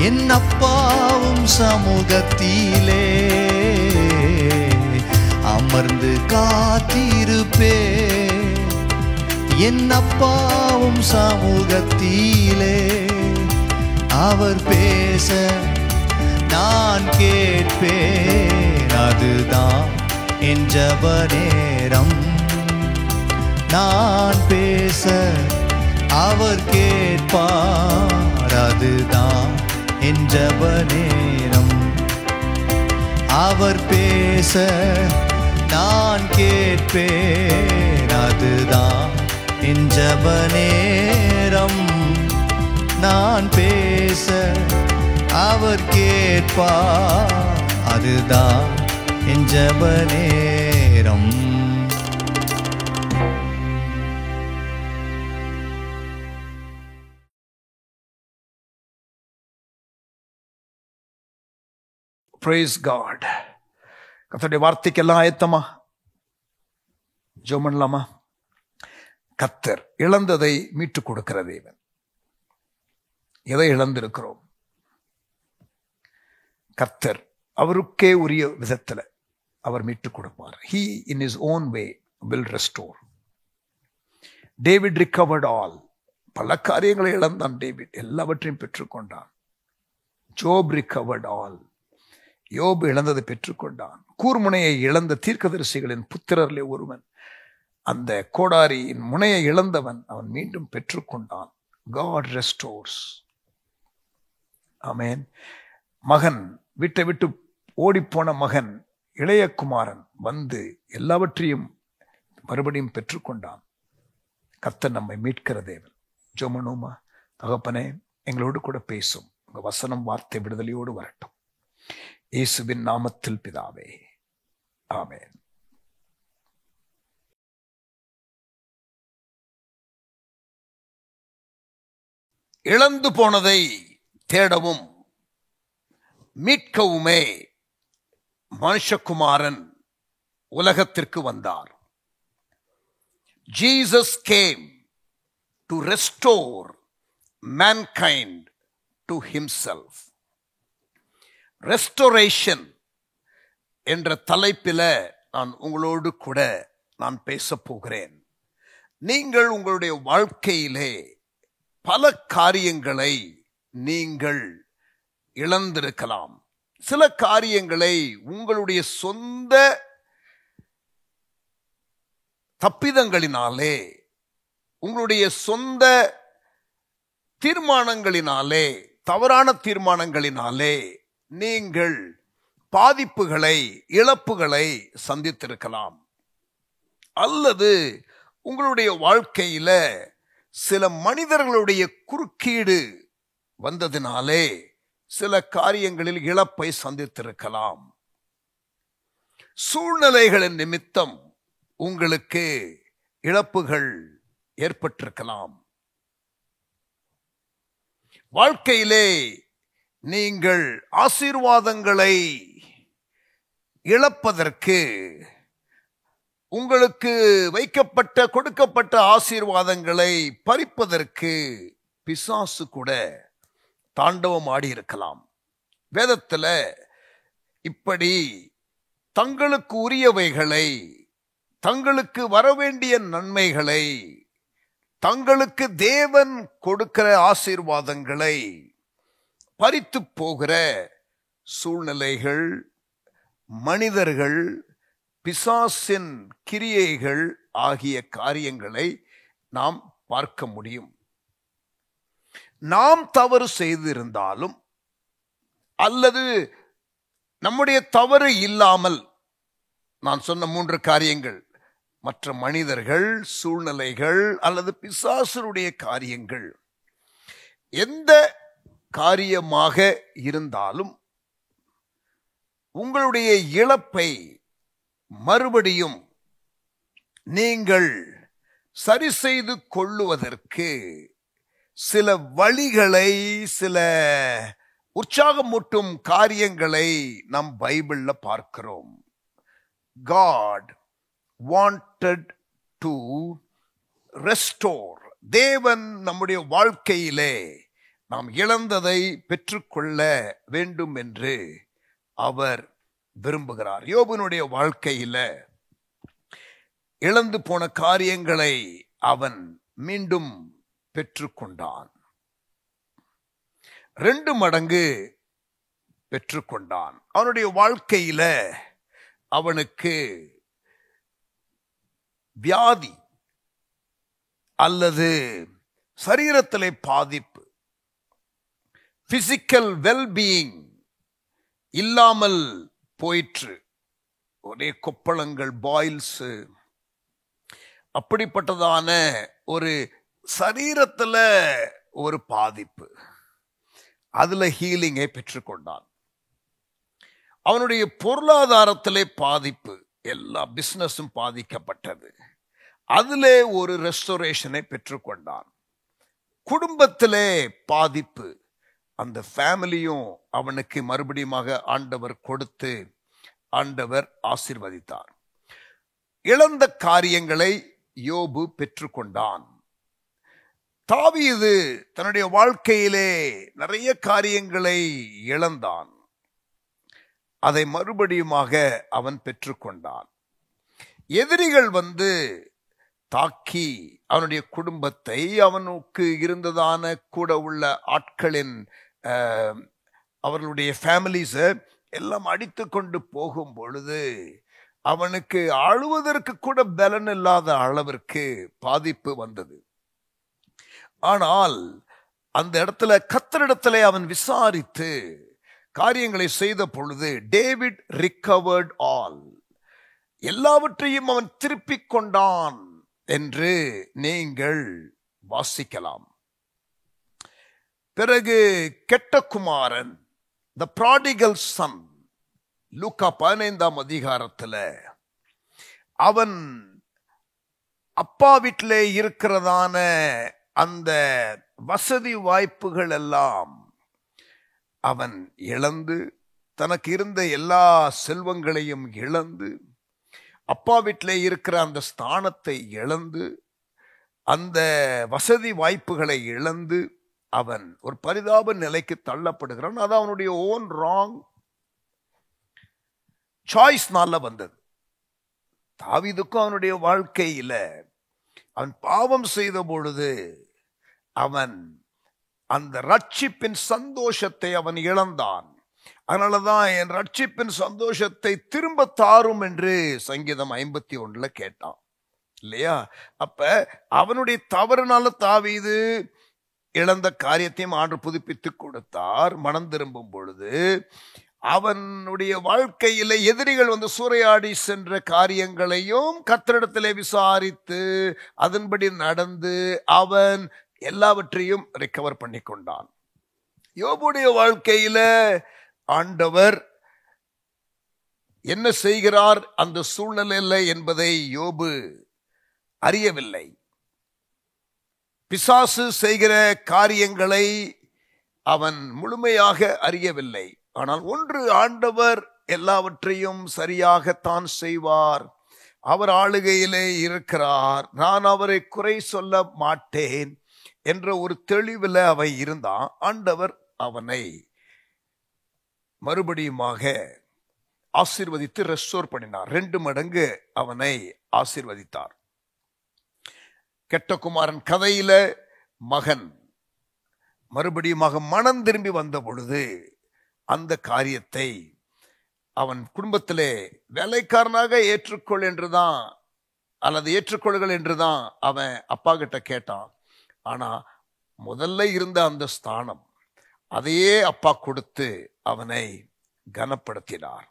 என் அப்பாவும் சமூகத்திலே. அமர்ந்து காத்திருப்பே என் அப்பாவும் சமூகத்திலே. அவர் பேச நான் கேட்பேன், அதுதான் என் ஜெப நேரம். நான் பேச அவர் கேட்பார், அதுதான் என் ஜெப நேரம். அவர் பேச நான் கேட்பேன், அதுதான் என் ஜெப நேரம். நான் பேச அவர் கேட்பார், அதுதான் என் ஜெப நேரம். Praise God. கர்த்தருடைய வார்த்தைக்கெல்லாம் ஆயத்தமா? ஜெபம் பண்ணலாமா? கர்த்தர் இழந்ததை மீட்டுக் கொடுக்கிற தேவன். எதை இழந்திருக்கிறோம்? கர்த்தர் அவருக்கே உரிய விதத்தில் அவர் மீட்டுக் கொடுப்பார். He in his own way will restore. David recovered all. பல காரியங்களை இழந்தான் டேவிட், எல்லாவற்றையும் பெற்றுக்கொண்டான். ஜோப் recovered all. யோபு இழந்ததை பெற்றுக்கொண்டான். கூர்முனையை இழந்த தீர்க்கதரிசிகளின் புத்திரர்லே ஒருவன், அந்த கோடாரியின் முனையை இழந்தவன், அவன் மீண்டும் பெற்றுக்கொண்டான். God restores. ஆமென். மகன், வீட்டை விட்டு ஓடிப்போன மகன் இளையகுமாரன் வந்து எல்லாவற்றையும் மறுபடியும் பெற்றுக்கொண்டான். கர்த்தர் நம்மை மீட்கிற தேவன். ஜெபமனுமா? தகப்பனே, எங்களோடு கூட பேசும். உங்க வசனம் வார்த்தை விடுதலையோடு வரட்டும். இயேசுவின் நாமத்தில் பிதாவே, ஆமென். இழந்து போனதை தேடவும் மீட்கவுமே மனுஷகுமாரன் உலகத்திற்கு வந்தார். Jesus came to restore mankind to himself. Restoration என்ற தலைப்பில் நான் உங்களோடு கூட நான் பேசப் போகிறேன். நீங்கள் உங்களுடைய வாழ்க்கையிலே பல காரியங்களை நீங்கள் இழந்திருக்கலாம். சில காரியங்களை உங்களுடைய சொந்த தப்பிதங்களினாலே, உங்களுடைய சொந்த தீர்மானங்களினாலே, தவறான தீர்மானங்களினாலே நீங்கள் பாதிப்புகளை, இழப்புகளை சந்தித்திருக்கலாம். அல்லது உங்களுடைய வாழ்க்கையில சில மனிதர்களுடைய குறுக்கீடு வந்ததினாலே சில காரியங்களில் இழப்பை சந்தித்திருக்கலாம். சூழ்நிலைகளின் நிமித்தம் உங்களுக்கு இழப்புகள் ஏற்பட்டிருக்கலாம். வாழ்க்கையிலே நீங்கள் ஆசீர்வாதங்களை இழப்பதற்கு, உங்களுக்கு வைக்கப்பட்ட கொடுக்கப்பட்ட ஆசீர்வாதங்களை பறிப்பதற்கு பிசாசு கூட தாண்டவம் ஆடி இருக்கலாம். வேதத்துல இப்படி தங்களுக்கு உரியவைகளை, தங்களுக்கு வரவேண்டிய நன்மைகளை, தங்களுக்கு தேவன் கொடுக்கிற ஆசீர்வாதங்களை பறித்து போகிற சூழ்நிலைகள், மனிதர்கள், பிசாசின் கிரியைகள் ஆகிய காரியங்களை நாம் பார்க்க முடியும். நாம் தவறு செய்திருந்தாலும் அல்லது நம்முடைய தவறு இல்லாமல், நான் சொன்ன 3 காரியங்கள், மற்ற மனிதர்கள், சூழ்நிலைகள் அல்லது பிசாசுடைய காரியங்கள், எந்த காரியமாக இருந்தாலும் உங்களுடைய இழப்பை மறுபடியும் நீங்கள் சரி செய்து கொள்ளுவதற்கு சில வழிகளை, சில உற்சாகமூட்டும் காரியங்களை நம் பைபிள்ல பார்க்கிறோம். God wanted to restore. தேவன் நம்முடைய வாழ்க்கையிலே நாம் இழந்ததை பெற்றுக்கொள்ள வேண்டும் என்று அவர் விரும்புகிறார். யோபுனுடைய வாழ்க்கையில இழந்து போன காரியங்களை அவன் மீண்டும் பெற்றுக்கொண்டான். 2 மடங்கு பெற்றுக்கொண்டான். அவனுடைய வாழ்க்கையில அவனுக்கு வியாதி அல்லது சரீரத்திலே பாதிப்பு, பிசிக்கல் வெல்பீயிங் இல்லாமல் போயிற்று. ஒரே கொப்பளங்கள், பாயில்ஸ், அப்படிப்பட்டதான ஒரு சரீரத்துல ஒரு பாதிப்பு. அதுல ஹீலிங்கை பெற்றுக்கொண்டான். அவனுடைய பொருளாதாரத்திலே பாதிப்பு, எல்லா பிசினஸும் பாதிக்கப்பட்டது. அதிலே ஒரு ரெஸ்டோரேஷனை பெற்றுக்கொண்டான். குடும்பத்திலே பாதிப்பு, அந்த ஃபேமிலியும் அவனுக்கு மறுபடியும் ஆண்டவர் கொடுத்து ஆண்டவர் ஆசீர்வதித்தார். இழந்த காரியங்களை யோபு பெற்றுக்கொண்டான். தாவீது தன்னுடைய வாழ்க்கையிலே நிறைய காரியங்களை இழந்தான். அதை மறுபடியும் அவன் பெற்றுக்கொண்டான். எதிரிகள் வந்து தாக்கி அவனுடைய குடும்பத்தை, அவனுக்கு இருந்ததான கூட உள்ள ஆட்களின் அவர்களுடைய ஃபேமிலிஸ எல்லாம் அடித்து கொண்டு போகும் பொழுது அவனுக்கு அழுவதற்கு கூட பலன் இல்லாத அளவிற்கு பாதிப்பு வந்தது. ஆனால் அந்த இடத்துல கர்த்தரிடத்திலே அவன் விசாரித்து காரியங்களை செய்த பொழுது டேவிட் ரிகவர்ட் ஆல், எல்லாவற்றையும் அவன் திருப்பிக் கொண்டான் என்று நீங்கள் வாசிக்கலாம். பிறகு கெட்ட குமாரன், த ப்ராடிகல் சன், லூக்கா 15ஆம் அதிகாரத்துல அவன் அப்பா வீட்டிலே இருக்கிறதான அந்த வசதி வாய்ப்புகள் எல்லாம் அவன் இழந்து, தனக்கு இருந்த எல்லா செல்வங்களையும் இழந்து, அப்பா வீட்டிலே இருக்கிற அந்த ஸ்தானத்தை இழந்து, அந்த வசதி வாய்ப்புகளை இழந்து அவன் ஒரு பரிதாப நிலைக்கு தள்ளப்படுகிறான். அது அவனுடைய ஓன் ராங் சாய்ஸ்னால வந்தது. தாவீதுக்கும் அவனுடைய வாழ்க்கையில அவன் பாவம் செய்த பொழுது அவன் அந்த ரட்சிப்பின் சந்தோஷத்தை அவன் இழந்தான். அதனாலதான் என் ரட்சிப்பின் சந்தோஷத்தை திரும்ப தாரும் என்று சங்கீதம் 51 கேட்டான் இல்லையா? அப்ப அவனுடைய தவறுனால தாவீது இழந்த காரியத்தையும் ஆண்டு புதுப்பித்து கொடுத்தார். மனம் திரும்பும் பொழுது அவனுடைய வாழ்க்கையில எதிரிகள் வந்து சூறையாடி சென்ற காரியங்களையும் கர்த்தரிடத்திலே விசாரித்து அதன்படி நடந்து அவன் எல்லாவற்றையும் ரிகவர் பண்ணி கொண்டான். யோபுடைய வாழ்க்கையில ஆண்டவர் என்ன செய்கிறார் அந்த சூழ்நிலையில என்பதை யோபு அறியவில்லை. பிசாசு செய்கிற காரியங்களை அவன் முழுமையாக அறியவில்லை. ஆனால் ஒன்று, ஆண்டவர் எல்லாவற்றையும் சரியாகத்தான் செய்வார். அவர் ஆளுகையிலே இருக்கிறார், நான் அவரை குறை சொல்ல மாட்டேன் என்ற ஒரு தெளிவில் அவன் இருந்தான். ஆண்டவர் அவனை மறுபடியும் ஆசீர்வதித்து ரெஸ்டோர் பண்ணினார். 2 மடங்கு அவனை ஆசீர்வதித்தார். கெட்ட குமாரன் கதையில மகன் மறுபடியும் மனம் திரும்பி வந்த பொழுது அந்த காரியத்தை அவன் குடும்பத்திலே வேலைக்காரனாக ஏற்றுக்கொள் என்றுதான் அல்லது ஏற்றுக்கொள்கள் என்றுதான் அவன் அப்பா கிட்ட கேட்டான். ஆனா முதல்ல இருந்த அந்த ஸ்தானம் அதையே அப்பா கொடுத்து அவனை கனப்படுத்தினார்.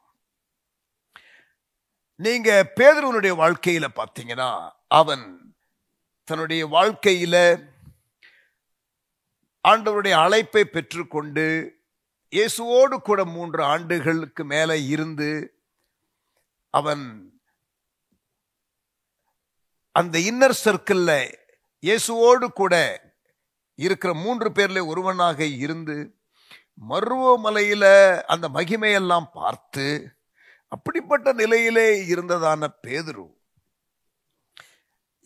நீங்க பேதுருவனுடைய வாழ்க்கையில பார்த்தீங்கன்னா அவன் தன்னுடைய வாழ்க்கையில ஆண்டவருடைய அழைப்பை பெற்றுக்கொண்டு இயேசுவோடு கூட 3 ஆண்டுகளுக்கு மேல இருந்து அவன் அந்த இன்னர் சர்க்கிள்ல இயேசுவோடு கூட இருக்கிற 3 பேர்ல ஒருவனாக இருந்து மருவமலையில அந்த மகிமையெல்லாம் பார்த்து அப்படிப்பட்ட நிலையிலே இருந்ததான பேதுரு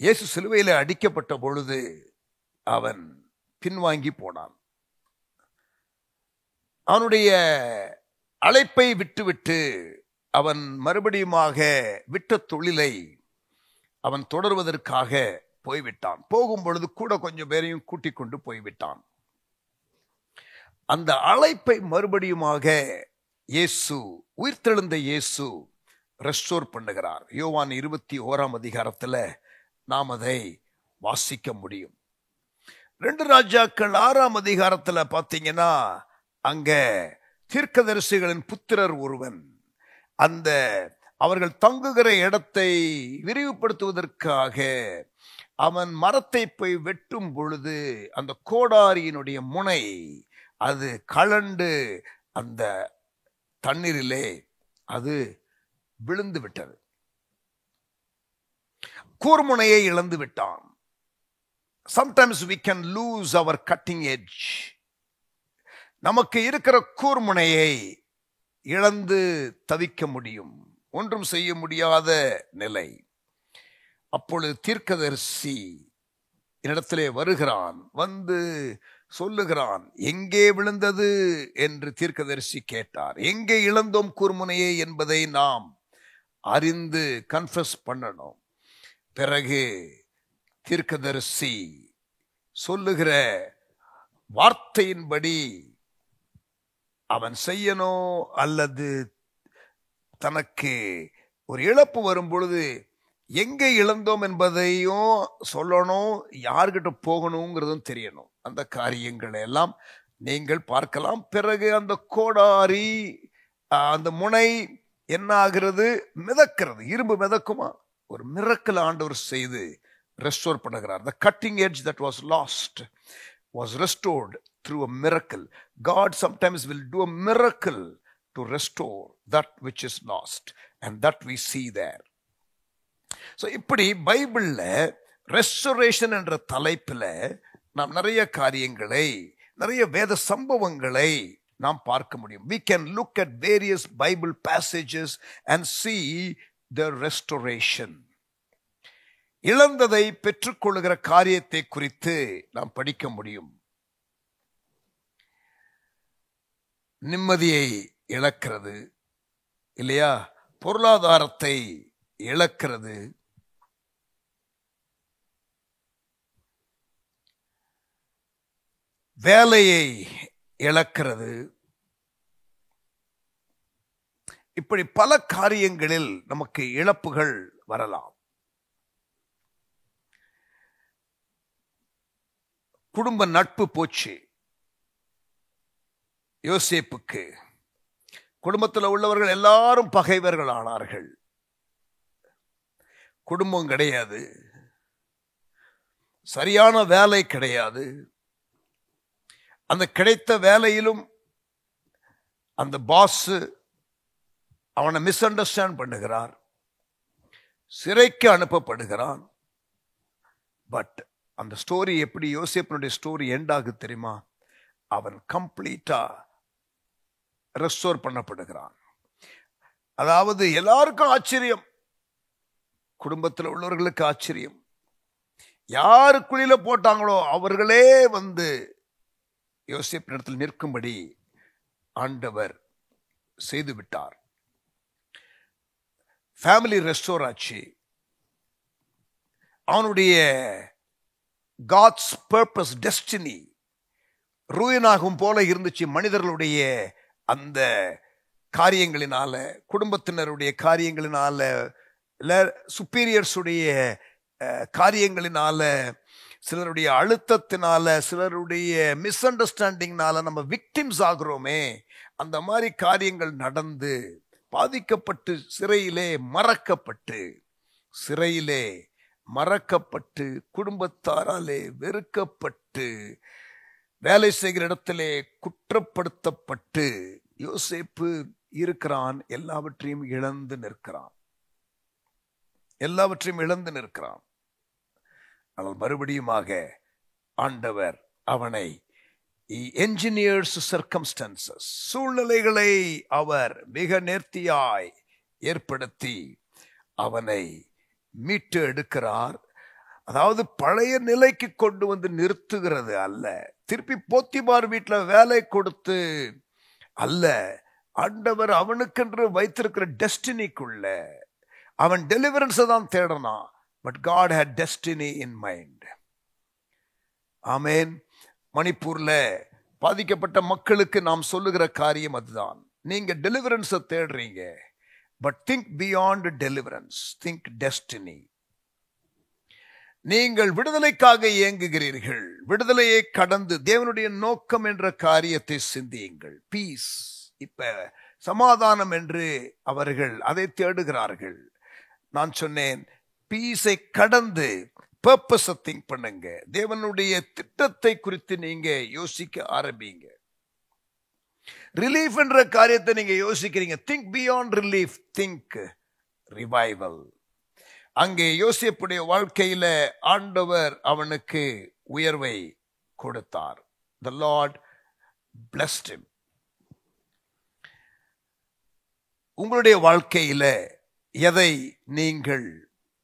இயேசு சிலுவையில அடிக்கப்பட்ட பொழுது அவன் பின்வாங்கி போனான். அவனுடைய அழைப்பை விட்டுவிட்டு அவன் மறுபடியும் விட்ட தொழிலை அவன் தொடர்வதற்காக போய்விட்டான். போகும் பொழுது கூட கொஞ்சம் பேரையும் கூட்டிக் கொண்டு போய்விட்டான். அந்த அழைப்பை மறுபடியுமாக இயேசு, உயிர்த்தெழுந்த இயேசு ரெஸ்டோர் பண்ணுகிறார். யோவான் 21ஆம் அதிகாரத்துல நாம் அதை வாசிக்க முடியும். 2 ராஜாக்கள் 6ஆம் அதிகாரத்துல பார்த்தீங்கன்னா, அங்க தீர்க்கதரிசிகளின் புத்திரர் ஒருவன் அந்த அவர்கள் தங்குகிற இடத்தை விரிவுபடுத்துவதற்காக அவன் மரத்தை போய் வெட்டும் பொழுது அந்த கோடாரியினுடைய முனை அது கலண்டு அந்த தண்ணீரிலே அது விழுந்து விட்டது. கூர்முனையை இழந்து விட்டான். Sometimes we can lose our cutting edge. நமக்கு இருக்கிற கூர்முனையை இழந்து தவிக்க முடியும், ஒன்றும் செய்ய முடியாத நிலை. அப்பொழுது தீர்க்கதரிசி இடத்திலே வருகிறான், வந்து சொல்லுகிறான், எங்கே விழுந்தது என்று தீர்க்கதரிசி கேட்டார். எங்கே இழந்தோம் கூர்முனையை என்பதை நாம் அறிந்து கன்ஃபஸ் பண்ணணும். பிறகு தீர்க்கதரிசி சொல்லுகிற வார்த்தையின்படி அவன் செய்யணும், அல்லது தனக்கு ஒரு இழப்பு வரும் பொழுது எங்கே இழந்தோம் என்பதையும் சொல்லணும், யார்கிட்ட போகணுங்கிறதும் தெரியணும். அந்த காரியங்களை எல்லாம் நீங்கள் பார்க்கலாம். பிறகு அந்த கோடாரி அந்த முனை என்ன ஆகிறது? மிதக்கிறது. இரும்பு மிதக்குமா? ஒரு மிரக்கல் ஆண்டவர் செய்து ரெஸ்டோர் பண்ணுகிறார். The cutting edge that was lost was restored through a miracle. God sometimes will do a miracle to restore that which is lost, and that we see there. So இப்படி பைபிள்ல restoration என்ற தலைப்பில் நாம் நிறைய காரியங்களை, நிறைய வேத சம்பவங்களை நாம் பார்க்க முடியும். We can look at various Bible passages and see the restoration. இழந்ததை பெற்றுக்கொள்ளுகிற காரியத்தை குறித்து நாம் படிக்க முடியும். நிம்மதியை இழக்கிறது இல்லையா? பொருளாதாரத்தை இழக்கிறது, வேலையை இழக்கிறது, இப்படி பல காரியங்களில் நமக்கு இழப்புகள் வரலாம். குடும்ப நட்பு போச்சு. யோசேப்புக்கு குடும்பத்தில் உள்ளவர்கள் எல்லாரும் பகைவர்கள் ஆனார்கள். குடும்பம் கிடையாது, சரியான வேலை கிடையாது. அந்த கிடைத்த வேலையிலும் அந்த பாஸ் அவனை மிஸ் அண்டர்ஸ்டாண்ட் பண்ணுகிறார், சிறைக்கு அனுப்பப்படுகிறான். பட் அந்த ஸ்டோரி எப்படி, யோசேப்பினுடைய ஸ்டோரி எண்ட் ஆகுது தெரியுமா? அவன் கம்ப்ளீட்டா ரெஸ்டோர் பண்ணப்படுகிறான். அதாவது எல்லாருக்கும் ஆச்சரியம், குடும்பத்தில் உள்ளவர்களுக்கு ஆச்சரியம். யாரு குழியில போட்டாங்களோ அவர்களே வந்து யோசேப்பினிடத்தில் நிற்கும்படி ஆண்டவர் செய்து விட்டார். ஃபேமிலி ரெஸ்டோர் ஆச்சு. அவனுடைய God's purpose, destiny ரூயனாகும் போல இருந்துச்சு. மனிதர்களுடைய அந்த காரியங்களினால, குடும்பத்தினருடைய காரியங்களினால, சுப்பீரியர்ஸுடைய காரியங்களினால, சிலருடைய அழுத்தத்தினால, சிலருடைய மிஸ் அண்டர்ஸ்டாண்டிங்னால நம்ம விக்டிம்ஸ் ஆகிறோமே. அந்த மாதிரி காரியங்கள் நடந்து பாதிக்கப்பட்டு சிறையிலே மறக்கப்பட்டு குடும்பத்தாராலே வெறுக்கப்பட்டு வேலை செய்கிற இடத்திலே குற்றப்படுத்தப்பட்டு யோசேப்பு இருக்கிறான். எல்லாவற்றையும் இழந்து நிற்கிறான். ஆனால் மறுபடியுமாக ஆண்டவர் அவனை engineers circumstances, சூழ்நிலைகளை அவர் மிக நேர்த்தியாய் ஏற்படுத்தி அவனை மீட்டு எடுக்கிறார். அதாவது பழைய நிலைக்கு கொண்டு வந்து நிறுத்துகிறது அல்ல, திருப்பி போத்திபார் வீட்டில் வேலை கொடுத்து அல்ல, ஆண்டவர் அவனுக்கென்று வைத்திருக்கிற டெஸ்டினிக்குள்ள அவன் டெலிவரன்ஸை தான் தேடனான். But God had destiny in mind. ஆமென். மணிப்பூர்ல பாதிக்கப்பட்ட மக்களுக்கு நாம் சொல்லுகிற காரியம் அதுதான். நீங்க டெலிவரன்ஸை தேடுறீங்க, but think beyond deliverance, think destiny. நீங்கள் விடுதலைக்காக இயங்குகிறீர்கள், விடுதலையை கடந்து தேவனுடைய நோக்கம் என்ற காரியத்தை சிந்தியுங்கள். பீஸ், இப்ப சமாதானம் என்று அவர்கள் அதை தேடுகிறார்கள். நான் சொன்னேன், பீஸை கடந்து பர்பஸை திங்க் பண்ணுங்க. தேவனுடைய திட்டத்தை குறித்து நீங்க யோசிக்க ஆரம்பிங்க. ரிலீஃப் என்ற காரியத்தை நீங்க யோசிக்கிறீங்க. Think beyond relief, think revival. அங்கே யோசேப்புடைய வாழ்க்கையில ஆண்டவர் அவனுக்கு உயர்வை கொடுத்தார். The Lord blessed him. உங்களுடைய வாழ்க்கையில எதை நீங்கள்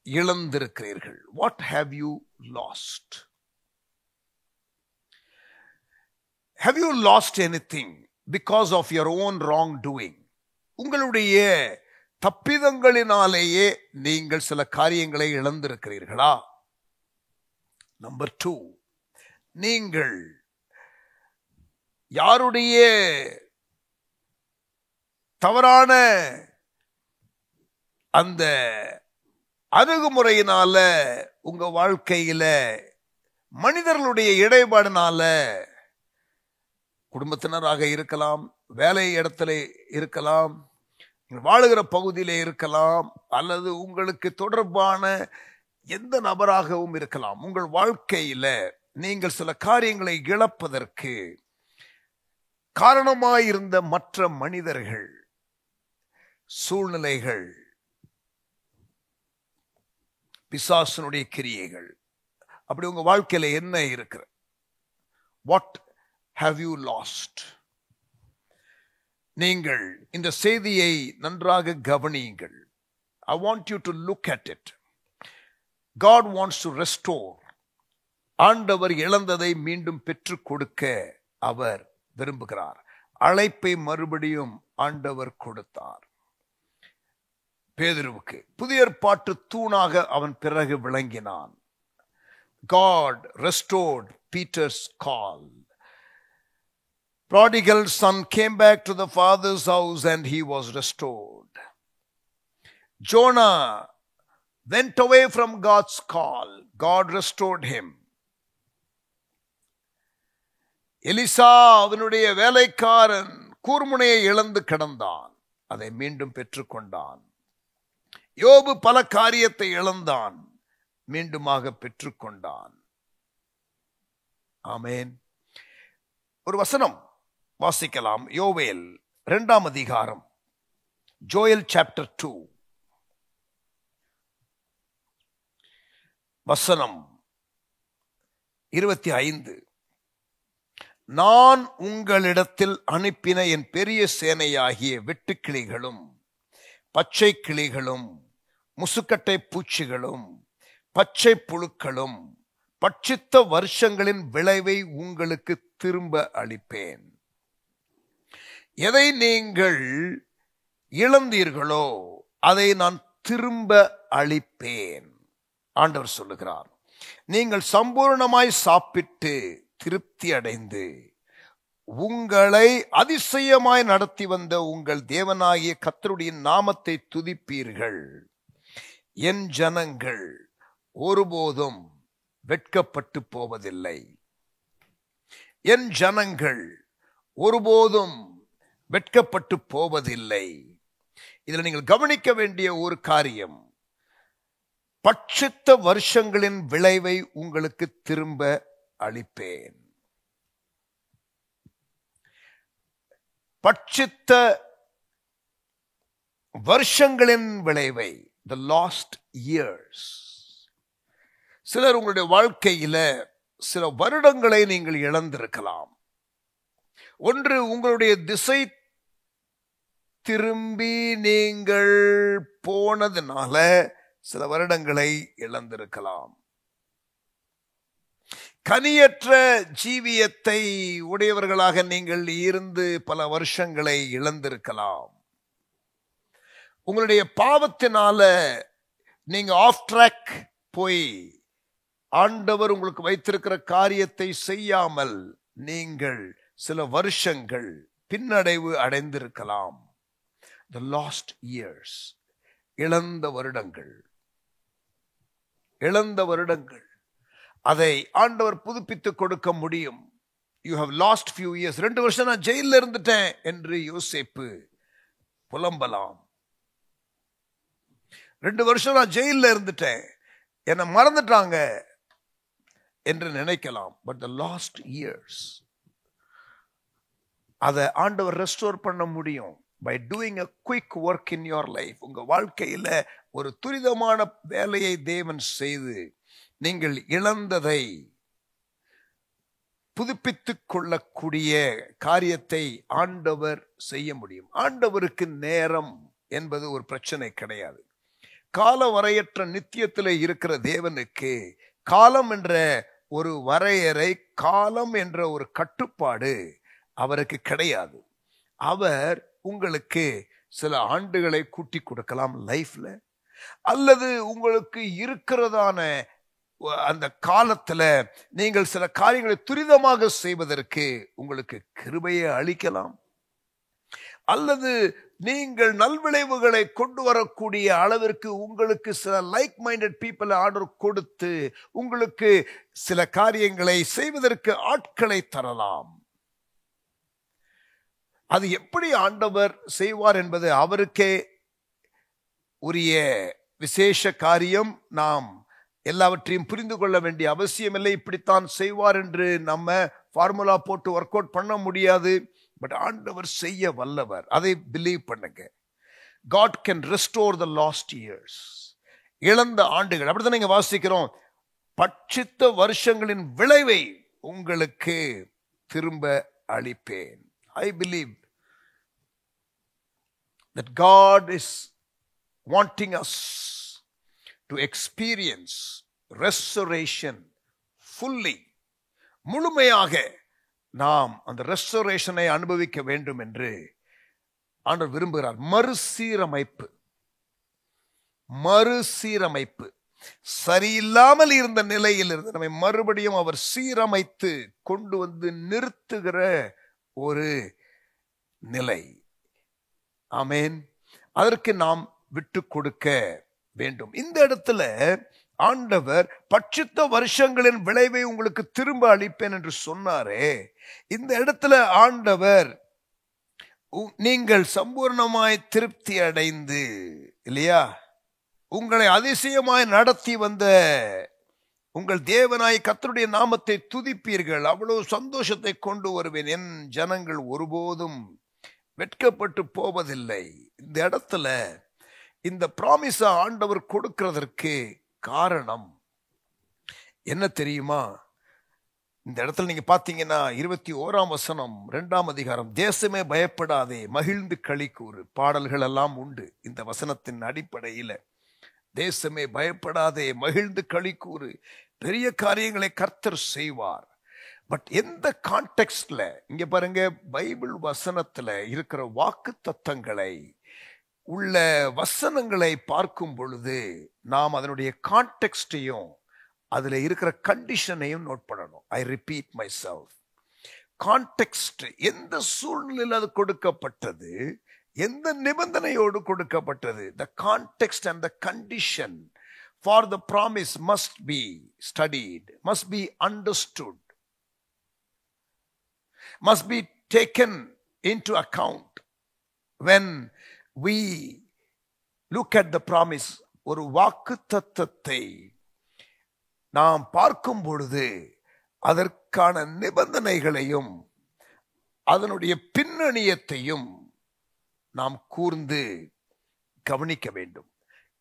இழந்திருக்கிறீர்கள்? What have you lost? Have you lost anything because of your own wrongdoing? உங்களுடைய தப்பிதங்களினாலேயே நீங்கள் சில காரியங்களை இழந்திருக்கிறீர்களா? நம்பர் 2, நீங்கள் யாருடைய தவறான அந்த அணுகுமுறையினால உங்க வாழ்க்கையில மனிதர்களுடைய இடைபாடுனால, குடும்பத்தினராக இருக்கலாம், வேலை இடத்துல இருக்கலாம், வாழுகிற பகுதியிலே இருக்கலாம், அல்லது உங்களுக்கு தொடர்பான எந்த நபராகவும் இருக்கலாம், உங்கள் வாழ்க்கையில நீங்கள் சில காரியங்களை இழப்பதற்கு காரணமாயிருந்த மற்ற மனிதர்கள், சூழ்நிலைகள், பிசாசனுடைய கிரியைகள், அப்படி உங்க வாழ்க்கையில என்ன இருக்கிற? What have you last? நீங்கள் இந்த செய்தியை நன்றாக கவனியுங்கள். I want you to look at it. God wants to restore. ஆண்டவர் இழந்ததை மீண்டும் பெற்றுக் கொடுக்க அவர் விரும்புகிறார். அழைப்பை மறுபடியும் ஆண்டவர் கொடுத்தார். பேதுருவுக்கு புதிய ஏற்பாட்டு தூணாக அவன் பிறகு விளங்கினான். God restored Peter's call. Prodigal son came back to the father's house and he was restored. Jonah went away from God's call. God restored him. Elisha அவனுடைய வேலைக்காரன் கூர்முனையை இழந்து கிடந்தான், அதை மீண்டும் பெற்றுக்கொண்டான். யோபு பல காரியத்தை இழந்தான், மீண்டுமாக பெற்றுக்கொண்டான். ஆமென். ஒரு வசனம் வாசிக்கலாம். யோவேல் 2ஆம் அதிகாரம், ஜோயல் சாப்டர் 2, வசனம் 25. நான் உங்களிடத்தில் அனுப்பின என் பெரிய சேனையாகிய வெட்டுக்கிளிகளும் பச்சை கிளிகளும் முசுக்கட்டை பூச்சிகளும் பச்சை புழுக்களும் பட்சித்த வருஷங்களின் விளைவை உங்களுக்கு திரும்ப அளிப்பேன். எதை நீங்கள் இழந்தீர்களோ அதை நான் திரும்ப அளிப்பேன். ஆண்டவர் சொல்லுகிறார், நீங்கள் சம்பூர்ணமாய் சாப்பிட்டு திருப்தி அடைந்து உங்களை அதிசயமாய் நடத்தி வந்த உங்கள் தேவனாகிய கர்த்தருடைய நாமத்தை துதிப்பீர்கள். என் ஜனங்கள் ஒருபோதும் வெட்கப்பட்டு போவதில்லை. என் ஜனங்கள் ஒருபோதும் வெட்கப்பட்டு போவதில்லை. இதில் நீங்கள் கவனிக்க வேண்டிய ஒரு காரியம், பட்சித்த வருஷங்களின் விளைவை உங்களுக்கு திரும்ப அளிப்பேன். பட்சித்த வருஷங்களின் விளைவை, the lost years. சிலர் உங்களுடைய வாழ்க்கையில சில வருடங்களை நீங்கள் இழந்திருக்கலாம். ஒன்று, உங்களுடைய திசை திரும்பி நீங்கள் போனதுனால சில வருடங்களை இழந்திருக்கலாம். கனியற்ற ஜீவியத்தை உடையவர்களாக நீங்கள் இருந்து பல வருஷங்களை இழந்திருக்கலாம். உங்களுடைய பாவத்தினால நீங்க ஆஃப் ட்ராக் போய் ஆண்டவர் உங்களுக்கு வைத்திருக்கிற காரியத்தை செய்யாமல் நீங்கள் சில வருஷங்கள் பின்னடைவு அடைந்திருக்கலாம். The lost years, இழந்த வருடங்கள். அதை ஆண்டவர் புதுப்பித்துக் கொடுக்க முடியும். You have lost few years. 2 வருஷம் நான் ஜெயில இருந்துட்டேன் என்று யோசேப்பு புலம்பலாம். 2 வருஷம் நான் ஜெயில இருந்துட்டேன், என்னை மறந்துட்டாங்க என்று நினைக்கலாம். பட் the lost years, அதை ஆண்டவர் ரெஸ்டோர் பண்ண முடியும் by doing a quick work in your life. உங்க வாழ்க்கையில ஒரு துரிதமான வேலையை தேவன் செய்து நீங்கள் இழந்ததை புதுப்பித்துக் கொள்ளக்கூடிய காரியத்தை ஆண்டவர் செய்ய முடியும். ஆண்டவருக்கு நேரம் என்பது ஒரு பிரச்சனை கிடையாது. கால வரையற்ற நித்தியத்தில் இருக்கிற தேவனுக்கு காலம் என்ற ஒரு வரையறை, காலம் என்ற ஒரு கட்டுப்பாடு அவருக்கு கிடையாது. அவர் உங்களுக்கு சில ஆண்டுகளை கூட்டி கொடுக்கலாம் லைஃப்ல, அல்லது உங்களுக்கு இருக்கிறதான அந்த காலத்துல நீங்கள் சில காரியங்களை துரிதமாக செய்வதற்கு உங்களுக்கு கிருபையை அளிக்கலாம், அல்லது நீங்கள் நல்விளைவுகளை கொண்டு வரக்கூடிய அளவிற்கு உங்களுக்கு சில லைக் மைண்டட் பீப்புளை ஆர்டர் கொடுத்து உங்களுக்கு சில காரியங்களை செய்வதற்கு ஆட்களை தரலாம். அது எப்படி ஆண்டவர் செய்வார் என்பது அவருக்கே உரிய விசேஷ காரியம். நாம் எல்லாவற்றையும் புரிந்து கொள்ள வேண்டிய அவசியம் இல்லை. இப்படித்தான் செய்வார் என்று நம்ம ஃபார்முலா போட்டு ஒர்க் அவுட் பண்ண முடியாது. பட் ஆண்டவர் செய்ய வல்லவர், அதை பிலீவ் பண்ணுங்க. God can restore the lost years, இழந்த ஆண்டுகள். அப்படித்தான் நீங்க வாசிக்கிறோம், பட்சித்த வருஷங்களின் விளைவை உங்களுக்கு திரும்ப அளிப்பேன். I believe that God is wanting us to experience restoration fully. முழுமையாக நாம் அந்த ரெஸ்டோரேஷனை அனுபவிக்க வேண்டும் என்று ஆண்டவர் விரும்புகிறார். மறுசீரமைப்பு சரியில்லாமல் இருந்த நிலையில் இருந்து நம்மை மறுபடியும் அவர் சீரமைத்து கொண்டு வந்து நிறுத்துகிற ஒரு நிலை. ஆமென். அதற்கு நாம் விட்டு கொடுக்க வேண்டும். இந்த இடத்துல ஆண்டவர் பட்சித்த வருஷங்களின் விளைவை உங்களுக்கு திரும்ப அளிப்பேன் என்று சொன்னாரே, இந்த இடத்துல ஆண்டவர் நீங்கள் சம்பூர்ணமாய் திருப்தி அடைந்து, இல்லையா, உங்களை அதிசயமாய் நடத்தி வந்த உங்கள் தேவனாய் கர்த்தருடைய நாமத்தை துதிப்பீர்கள், அவ்வளவு சந்தோஷத்தை கொண்டு வருவேன், என் ஜனங்கள் ஒருபோதும் வெட்கப்பட்டு போவதில்லை. இந்த இடத்துல இந்த ப்ராமிஸ ஆண்டவர் கொடுக்கிறதற்கு காரணம் என்ன தெரியுமா? இந்த இடத்துல நீங்க பாத்தீங்கன்னா 21ஆம் வசனம் 2ஆம் அதிகாரம், தேசமே பயப்படாதே மகிழ்ந்து களி கூறு, பாடல்கள் எல்லாம் உண்டு. இந்த வசனத்தின் அடிப்படையில தேசமே பயப்படாதே மகிழ்ந்து களி கூறு, பெரிய காரியங்களை கர்த்தர் செய்வார். பட் எந்த கான்டெக்ஸ்ட்ல, இங்க பாருங்க, பைபிள் வசனத்துல இருக்கிற வாக்கு தத்தங்களை உள்ள வசனங்களை பார்க்கும் பொழுது நாம் அதனுடைய கான்டெக்ஸ்டையும் அதுல இருக்கிற கண்டிஷனையும் நோட் பண்ணணும். I repeat my self, context, எந்த சூழ்நிலையில் அது கொடுக்கப்பட்டது, எந்த நிபந்தனையோடு கொடுக்கப்பட்டது. The context and the condition for the promise must be studied, must be understood, must be taken into account when we look at the promise. ஒரு வாக்கு தத்தத்தை நாம் பார்க்கும் பொழுது அதற்கான நிபந்தனைகளையும் அதனுடைய பின்னணியத்தையும் நாம் கூர்ந்து கவனிக்க வேண்டும்.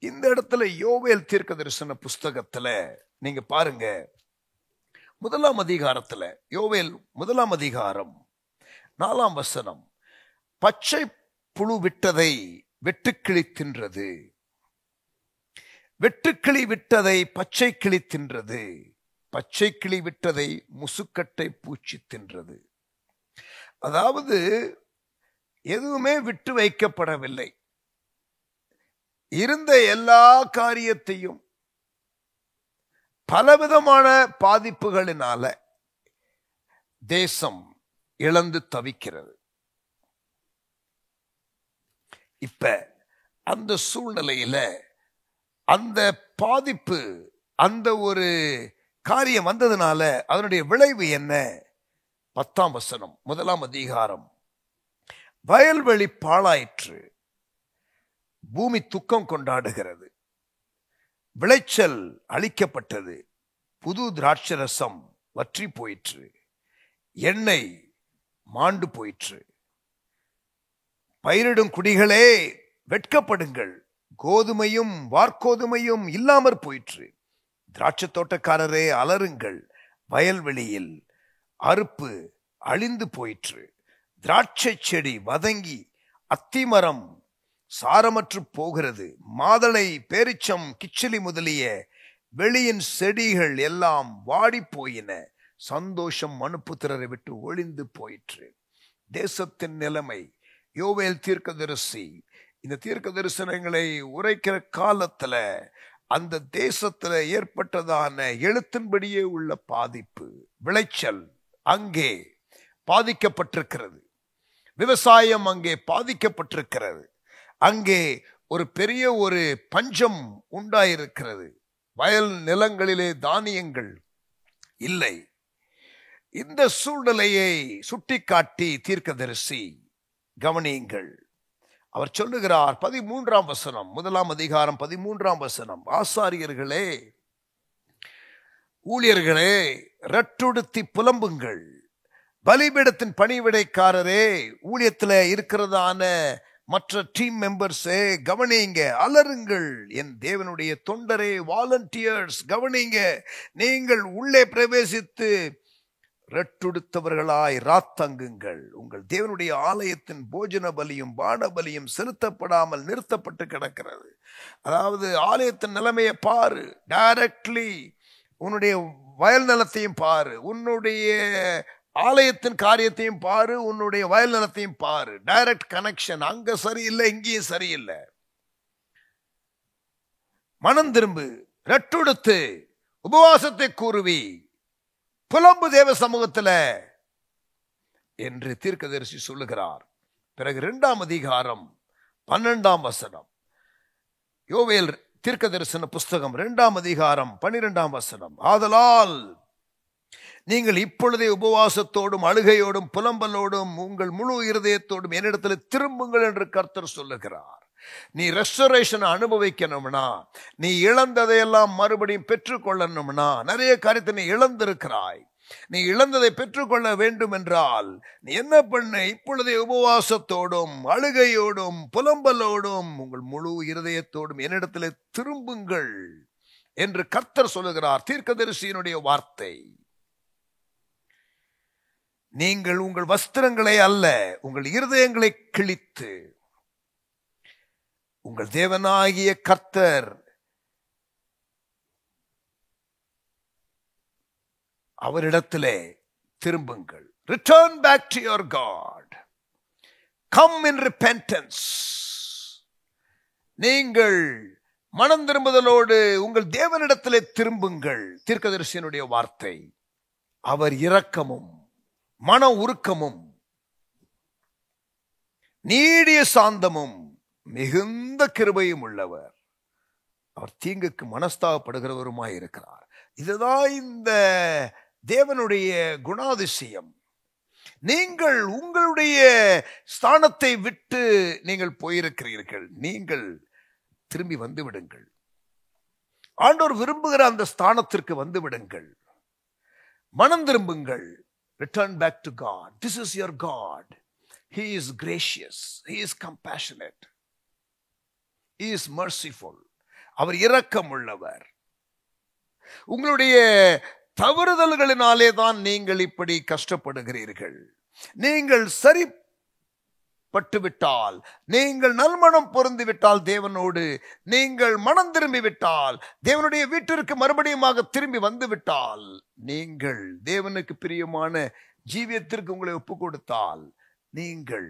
இந்த இடத்துல யோவேல் தீர்க்கதரிசன புஸ்தகத்துல நீங்க பாருங்க, 1ஆம் அதிகாரத்துல, யோவேல் 1ஆம் அதிகாரம் 4ஆம் வசனம், பச்சை புழு விட்டதை வெட்டுக்கிளி தின்றது, வெட்டுக்கிளி விட்டதை பச்சை கிளி தின்றது, பச்சை கிளி விட்டதை முசுக்கட்டை பூச்சி தின்றது. அதாவது எதுவுமே விட்டு வைக்கப்படவில்லை. இருந்த எல்லா காரியத்தையும் பலவிதமான பாதிப்புகளினால தேசம் இழந்து தவிக்கிறது. இப்ப அந்த சூழ்நிலையில அந்த பாதிப்பு, அந்த ஒரு காரியம் வந்ததுனால அதனுடைய விளைவு என்ன? 10ஆம் வசனம், 1ஆம் அதிகாரம். வயல்வெளி பாழாயிற்று, பூமி துக்கம் கொண்டாடுகிறது, விளைச்சல் அழிக்கப்பட்டது, புது திராட்சரசம் வற்றி போயிற்று, எண்ணெய் மாண்டு போயிற்று. பயிரிடும் குடிகளே வெட்கப்படுங்கள், கோதுமையும் வார்கோதுமையும் இல்லாமற் போயிற்று. திராட்சை தோட்டக்காரரே அலறுங்கள், வயல்வெளியில் அறுப்பு அழிந்து போயிற்று. திராட்சை செடி வதங்கி அத்திமரம் சாரமற்று போகிறது. மாதளை, பேரிச்சம், கிச்சிலி முதலிய வெளியின் செடிகள் எல்லாம் வாடி போயின. சந்தோஷம் மனுப்புத்திரரை விட்டு ஒளிந்து போயிற்று. தேசத்தின் நிலைமை. யோவேல் தீர்க்கதரிசி இந்த தீர்க்க தரிசனங்களை உரைக்கிற காலத்துல அந்த தேசத்துல ஏற்பட்டதான எழுத்தின்படியே உள்ள பாதிப்பு, விளைச்சல் அங்கே பாதிக்கப்பட்டிருக்கிறது, விவசாயம் அங்கே பாதிக்கப்பட்டிருக்கிறது, அங்கே ஒரு பெரிய ஒரு பஞ்சம் உண்டாயிருக்கிறது. வயல் நிலங்களிலே தானியங்கள் இல்லை. இந்த சூழ்நிலையை சுட்டிக்காட்டி தீர்க்கதரிசி கவனியுங்கள். அவர் சொல்லுகிறார் 13ஆம் வசனம், 1ஆம் அதிகாரம் 13ஆம் வசனம். ஆசாரியர்களே, ஊழியர்களே, ரட்டுடுத்தி புலம்புங்கள். பலிபீடத்தின் பணிவிடைக்காரரே, ஊழியத்தில் இருக்கிறதான மற்ற டீம் மெம்பர்ஸே கவனிங்க, அலருங்கள். என் தேவனுடைய தொண்டரே, வாலண்டியர்ஸ் கவனிங்க. நீங்கள் உள்ளே பிரவேசித்து ரட்டுடுத்தவர்களாய் ராத்தங்குங்கள். உங்கள் தேவனுடைய ஆலயத்தின் போஜன பலியும் பான பலியும் செலுத்தப்படாமல் நிறுத்தப்பட்டு கிடக்கிறது. அதாவது ஆலயத்தின் நிலைமையை பாரு, டைரக்ட்லி உன்னுடைய வயல் நிலத்தையும் பாரு, உன்னுடைய ஆலயத்தின் காரியத்தையும் பாரு, உன்னுடைய வயல் நிலத்தையும் பாரு. Direct connection. அங்க சரியில்லை, இங்கேயும் சரியில்லை. மனம் திரும்பு, ரட்டுடுத்து உபவாசத்தை கூறுவி, புலம்பு தேவ சமூகத்தில் என்று தீர்க்கதரிசி சொல்லுகிறார். பிறகு 2ஆம் அதிகாரம் 12ஆம் வசனம். யோவேல் தீர்க்க தரிசன புஸ்தகம் 2ஆம் அதிகாரம் 12ஆம் வசனம். ஆதலால் நீங்கள் இப்பொழுதே உபவாசத்தோடும் அழுகையோடும் புலம்பலோடும் உங்கள் முழு இருதயத்தோடும் என்னிடத்தில் திரும்புங்கள் என்று கர்த்தர் சொல்லுகிறார். நீ ரெஸ்டரேஷன் அனுபவிக்கணும்னா, நீ இழந்ததையெல்லாம் மறுபடியும் பெற்றுக்கொள்ளணும்னா, நிறைய காரியத்தை நீ இழந்திருக்கிறாய். நீ இழந்ததை பெற்றுக்கொள்ள வேண்டும் என்றால் நீ என்ன பண்ண? இப்பொழுதே உபவாசத்தோடும் அழுகையோடும் புலம்பலோடும் உங்கள் முழு இருதயத்தோடும் என்னிடத்தில் திரும்புங்கள் என்று கர்த்தர் சொல்லுகிறார். தீர்க்கதரிசியினுடைய வார்த்தை. நீங்கள் உங்கள் வஸ்திரங்களை அல்ல, உங்கள் இருதயங்களை கிழித்து உங்கள் தேவனாகிய கர்த்தர் அவரிடத்திலே திரும்புங்கள். Return back to your God. Come in repentance. நீங்கள் மனம் திரும்புதலோடு உங்கள் தேவனிடத்திலே திரும்புங்கள். தீர்க்கதரிசியினுடைய வார்த்தை. அவர் இரக்கமும் மன உருக்கமும் நீடிய சாந்தமும் மிகுந்த கிருபையும் உள்ளவர். அவர் தீங்குக்கு மனஸ்தாபப்படுகிறவருமாய் இருக்கிறார். இதுதான் இந்த தேவனுடைய குணாதிசயம். நீங்கள் உங்களுடைய ஸ்தானத்தை விட்டு நீங்கள் போயிருக்கிறீர்கள், நீங்கள் திரும்பி வந்து விடுங்கள். ஆண்டவர் விரும்புகிற அந்த ஸ்தானத்திற்கு வந்து விடுங்கள். மனம் திரும்புங்கள். Return back to God. This is your God. He is gracious. He is compassionate. He is merciful. அவர் இரக்கம் உள்ளவர். உங்களுடைய தவறுதல்களினாலே தான் நீங்கள் இப்படி கஷ்டப்படுகிறீர்கள். நீங்கள் சரிப்பட்டுவிட்டால், நீங்கள் நல்மனம் பொருந்திவிட்டால், தேவனோடு நீங்கள் மனம் திரும்பிவிட்டால், தேவனுடைய வீட்டிற்கு மறுபடியுமாக திரும்பி வந்துவிட்டால், நீங்கள் தேவனுக்கு பிரியமான ஜீவியத்திற்கு உங்களை ஒப்பு கொடுத்தால், நீங்கள்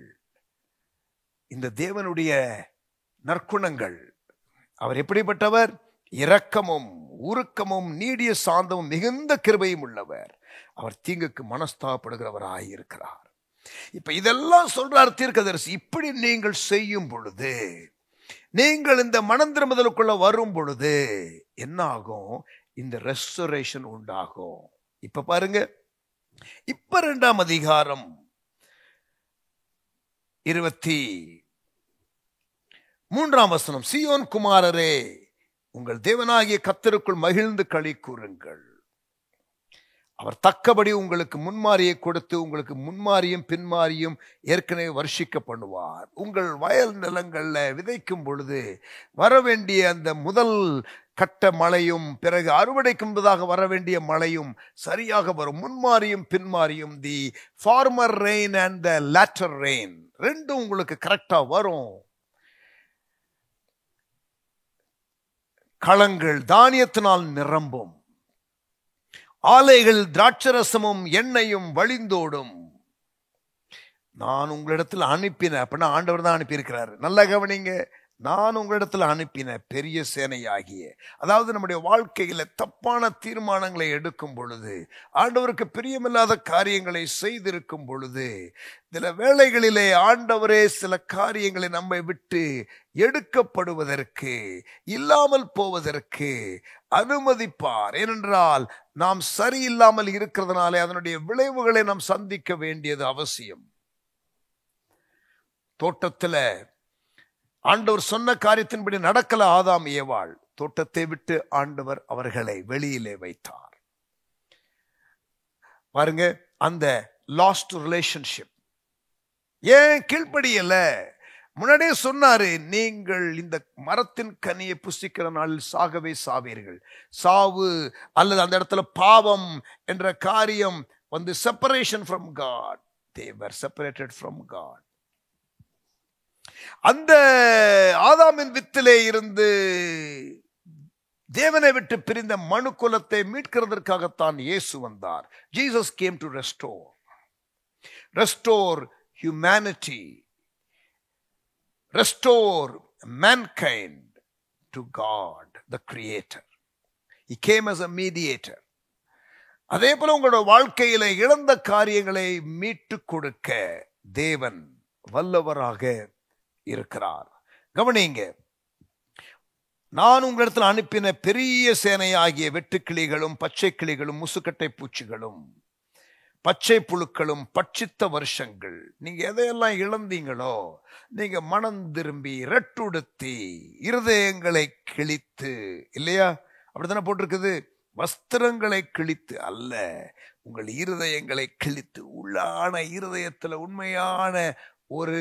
இந்த தேவனுடைய நற்குணங்கள், அவர் எப்படிப்பட்டவர்? இரக்கமும் உருக்கமும் நீடிய சாந்தமும் மிகுந்த கிருபையும் உள்ளவர். அவர் தீங்குக்கு மனஸ்தாபப்படுகிறவராய் இருக்கிறார். இப்ப இதெல்லாம் சொல்றார் தீர்க்கதரிசி. இப்படி நீங்கள் செய்யும் பொழுது, நீங்கள் இந்த மனம் திரும்புதலுக்குள்ள வரும் பொழுது என்ன ஆகும்? இந்த ரெஸ்டோரேஷன் உண்டாகும். இப்ப பாருங்க, இப்ப 2ஆம் அதிகாரம் 23ஆம் வசனம். சீயோன் குமாரரே, உங்கள் தேவனாகிய கர்த்தருக்குள் மகிழ்ந்து களி கூறுங்கள். அவர் தக்கபடி உங்களுக்கு முன்மாரியை கொடுத்து உங்களுக்கு முன்மாரியும் பின்மாரியும் ஏற்கனவே வருஷிக்க பண்ணுவார். உங்கள் வயல் நிலங்கள்ல விதைக்கும் பொழுது வரவேண்டிய அந்த முதல் கட்ட மழையும் பிறகு அறுவடைக்கு முன்பதாக வர வேண்டிய மழையும் சரியாக வரும். முன்மாரியும் பின்மாரியும், the former rain and the latter rain, ரெண்டும் உங்களுக்கு கரெக்டா வரும். களங்கள் தானியத்தினால் நிரம்பும், ஆலைகள் திராட்சரசமும் எண்ணெயும் வழிந்தோடும். நான் உங்களிடத்தில் அனுப்பின, அப்படின்னா ஆண்டவர் தான் அனுப்பியிருக்கிறாரு. நல்லா கவனிங்க. நான் உங்களிடத்தில் அனுப்பின பெரிய சேனையாகிய, அதாவது நம்முடைய வாழ்க்கையில தப்பான தீர்மானங்களை எடுக்கும் பொழுது, ஆண்டவருக்கு பிரியமில்லாத காரியங்களை செய்திருக்கும் பொழுது, சில வேளைகளிலே ஆண்டவரே சில காரியங்களை நம்மை விட்டு எடுக்கப்படுவதற்கு, இல்லாமல் போவதற்கு அனுமதிப்பார். ஏனென்றால் நாம் சரியில்லாமல் இருக்கிறதுனாலே அதனுடைய விளைவுகளை நாம் சந்திக்க வேண்டியது அவசியம். தோட்டத்துல ஆண்டவர் சொன்ன காரியத்தின்படி நடக்கல ஆதாம் ஏவாள். தோட்டத்தை விட்டு ஆண்டவர் அவர்களை வெளியிலே வைத்தார். பாருங்க, அந்த லாஸ்ட் ரிலேஷன்ஷிப். ஏன் கீழ்ப்படியல? முன்னாடியே சொன்னாரு, நீங்கள் இந்த மரத்தின் கனியை புசிக்கிற நாளில் சாகவே சாவீர்கள். சாவு அல்லது அந்த இடத்துல பாவம் என்ற காரியம் வந்து separation from God. they were separated from God. அந்த ஆதாமின் வித்திலே இருந்து தேவனை விட்டு பிரிந்த மனு குலத்தை மீட்கிறதற்காகத்தான் இயேசு வந்தார். Jesus came to restore humanity, restore mankind to God, the Creator. He came as a mediator. அதே போல உங்களோட வாழ்க்கையில இழந்த காரியங்களை மீட்டு கொடுக்க தேவன் வல்லவராக இருக்கிறார். கவனிங்க, நான் உங்களிடத்தில் அனுப்பின பெரிய சேனையாகிய வெட்டுக்கிளிகளும் பச்சை கிளிகளும் முசுக்கட்டை பூச்சிகளும் பச்சை புழுக்களும் பட்சித்த வருஷங்கள். நீங்க எதையெல்லாம் இழந்தீங்களோ, நீங்க மனம் திரும்பி ரெட்டுடுத்தி இருதயங்களை கிழித்து, இல்லையா? அப்படித்தானே போட்டிருக்குது. வஸ்திரங்களை கிழித்து அல்ல, உங்கள் இருதயங்களை கிழித்து, உள்ளான இருதயத்துல உண்மையான ஒரு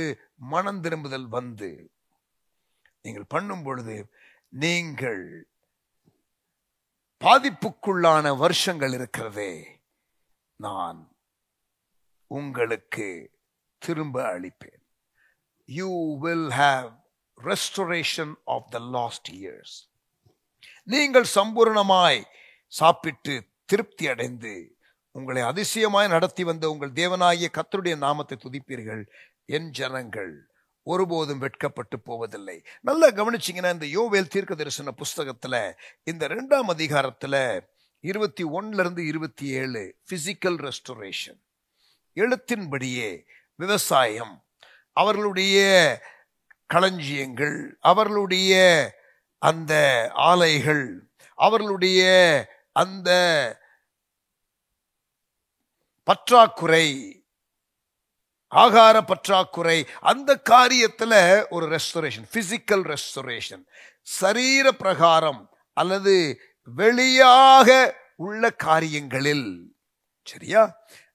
மனம் திரும்புதல் வந்து நீங்கள் பண்ணும் பொழுது நீங்கள் பாதிப்புக்குள்ளான வருஷங்கள் இருக்கிறதே, நான் உங்களுக்கு திரும்ப அளிப்பேன். You will have restoration of the lost years. நீங்கள் சம்பூர்ணமாய் சாப்பிட்டு திருப்தி அடைந்து உங்களை அதிசயமாய் நடத்தி வந்த உங்கள் தேவனாகிய கர்த்தருடைய நாமத்தை துதிப்பீர்கள். என் ஜனங்கள் ஒருபோதும் வெட்கப்பட்டு போவதில்லை. நல்லா கவனிச்சிங்கன்னா, இந்த யோவேல் தீர்க்க தரிசன புஸ்தகத்துல இந்த 2ஆம் அதிகாரத்துல 21 27 பிசிக்கல் ரெஸ்டோரேஷன், எழுத்தின்படியே விவசாயம், அவர்களுடைய களஞ்சியங்கள், அவர்களுடைய அந்த ஆலைகள், அவர்களுடைய அந்த பற்றாக்குறை, ஆகார பற்றாக்குறை, அந்த காரியத்துல ஒரு ரெஸ்டோரேஷன், பிசிக்கல் ரெஸ்டோரேஷன், சரீர பிரகாரம் அல்லது வெளியாக உள்ள காரியங்களில். சரியா?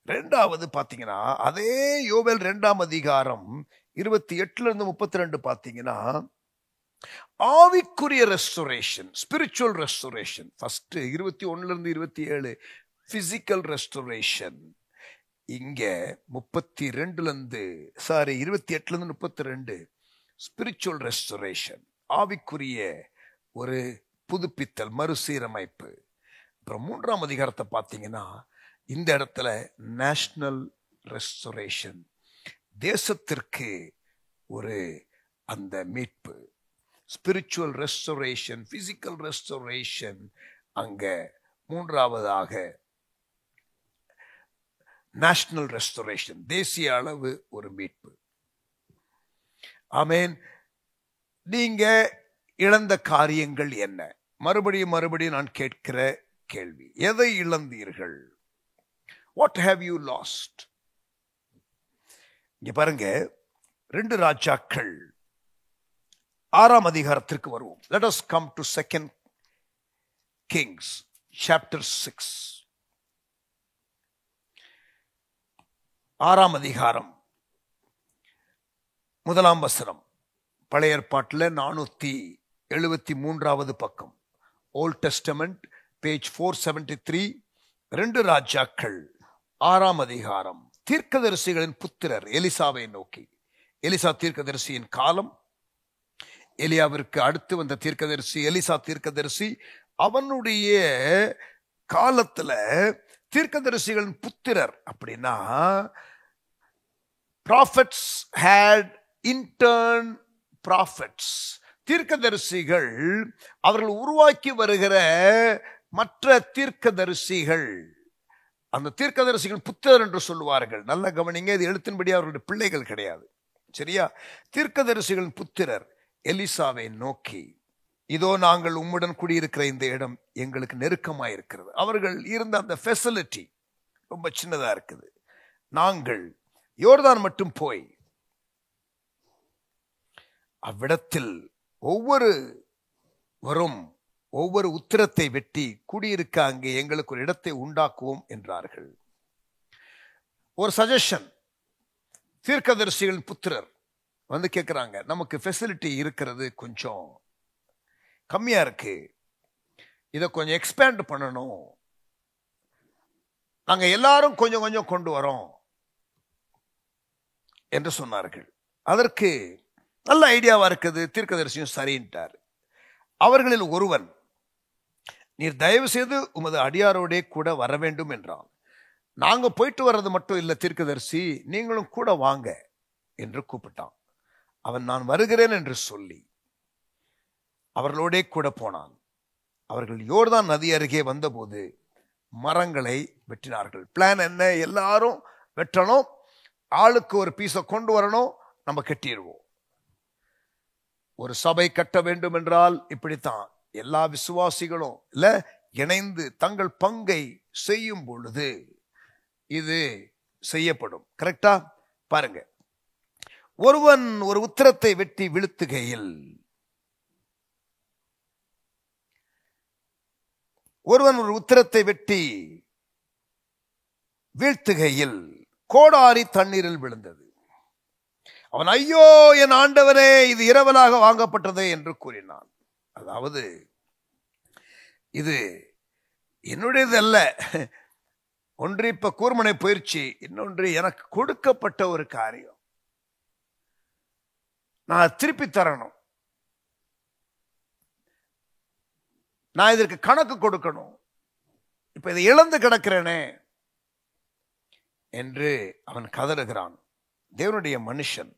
2வது பாத்தீங்கன்னா, அதே யோவேல் 2ஆம் அதிகாரம் 28 32 பாத்தீங்கன்னா, ஆவிக்குரிய restoration, spiritual restoration. First 21 27 physical restoration. இங்க 28 32 ஸ்பிரிச்சுவல் ரெஸ்டோரேஷன், ஆவிக்குரிய ஒரு புதுப்பித்தல், மறுசீரமைப்பு. அப்புறம் 3ஆம் அதிகாரத்தை பார்த்தீங்கன்னா, இந்த இடத்துல நேஷனல் ரெஸ்டோரேஷன், தேசத்திற்கு ஒரு அந்த மீட்பு. ஸ்பிரிச்சுவல் ரெஸ்டோரேஷன், பிசிக்கல் ரெஸ்டோரேஷன், அங்க மூன்றாவதாக நேஷனல் ரெஸ்டோரேஷன், தேசிய அளவு ஒரு மீட்பு. ஆமென். நீங்க இழந்த காரியங்கள் என்ன? மறுபடியும் நான் கேட்கிற கேள்வி, எதை இழந்தீர்கள்? What have you lost? இங்க பாருங்க, 2 ராஜாக்கள் 6ஆம் அதிகாரத்திற்கு வருவோம். Let us come to 2 Kings chapter 6. 6ஆம் அதிகாரம் 1ஆம் வசனம். பழைய ஏற்பாட்டில் 473வது பக்கம், ஓல்ட் டெஸ்டமெண்ட், பேஜ் 473. 2 ராஜாக்கள் 6ஆம் அதிகாரம். தீர்க்கதரிசிகளின் புத்திரர் எலிசாவை நோக்கி, எலிசா தீர்க்கதரிசியின் காலம், எலியாவிற்கு அடுத்து வந்த தீர்க்கதரிசி எலிசா தீர்க்கதரிசி, அவனுடைய காலத்துல தீர்க்கதரிசிகளின் புத்திரர் அப்படின்னா prophets had intern prophets. தீர்க்கதரிசிகள் அவர்கள் உருவாக்கி வருகிற மற்ற தீர்க்கதரிசிகள், அந்த தீர்க்கதரிசிகள் புத்திரர் என்று சொல்லுவார்கள். நல்ல கவனிங்க, இது எழுத்தின்படி அவர்களுடைய பிள்ளைகள் கிடையாது, சரியா? தீர்க்கதரிசிகளின் புத்திரர் எலிசாவை நோக்கி, இதோ நாங்கள் உம்முடன் குடியிருக்கிற இந்த இடம் எங்களுக்கு நெருக்கமாயிருக்கிறது. அவர்கள் இருந்த அந்த ஃபெசிலிட்டி ரொம்ப சின்னதா இருக்குது. நாங்கள் யோர்தான் மட்டும் போய் அவ்விடத்தில் ஒவ்வொரு உத்திரத்தை வெட்டி குடியிருக்க அங்கே எங்களுக்கு ஒரு இடத்தை உண்டாக்குவோம் என்றார்கள். ஒரு சஜஷன், தீர்க்கதரிசிகளின் புத்திரர் வந்து கேட்கிறாங்க, நமக்கு ஃபெசிலிட்டி இருக்கிறது கொஞ்சம் கம்மியா இருக்கு, இதை கொஞ்சம் எக்ஸ்பேண்ட் பண்ணணும், நாங்க எல்லாரும் கொஞ்சம் கொஞ்சம் கொண்டு வரோம் என்று சொன்னார்கள். அதற்கு நல்ல ஐடியாவா இருக்குது. தீர்க்கதரிசியும் சரின்ட்டார். அவர்களில் ஒருவன், நீர் தயவு செய்து உமது அடியாரோடே கூட வர வேண்டும் என்றான். நாங்க போயிட்டு வர்றது மட்டும் இல்ல தீர்க்கதரிசி, நீங்களும் கூட வாங்க என்று கூப்பிட்டான். அவன் நான் வருகிறேன் என்று சொல்லி அவர்களோடே கூட போனான். அவர்கள் யோர்தான் நதி அருகே வந்தபோது மரங்களை வெட்டினார்கள். பிளான் என்ன? எல்லாரும் வெட்டணும், ஆளுக்கு ஒரு பீஸை கொண்டு வரணும், நம்ம கட்டிடுவோம். ஒரு சபை கட்ட வேண்டும் என்றால் இப்படித்தான், எல்லா விசுவாசிகளும் இல்ல இணைந்து தங்கள் பங்கை செய்யும் பொழுது இது செய்யப்படும். கரெக்டா? பாருங்க, ஒருவன் ஒரு உத்திரத்தை வெட்டி வீழ்த்துகையில், கோடாரி தண்ணீரில் விழுந்தது. அவன், ஐயோ என் ஆண்டவரே, இது இரவலாக வாங்கப்பட்டதே என்று கூறினான். அதாவது இது என்னுடையது அல்ல, ஒன்று இப்ப கூர்மனை போயிடுச்சு, இன்னொன்று எனக்கு கொடுக்கப்பட்ட ஒரு காரியம், நான் திருப்பி தரணும், நான் இதற்கு கணக்கு கொடுக்கணும், இப்ப இதை இழந்து கிடக்கிறேனே என்று அவன் கதறுகிறான். தேவனுடைய மனுஷன்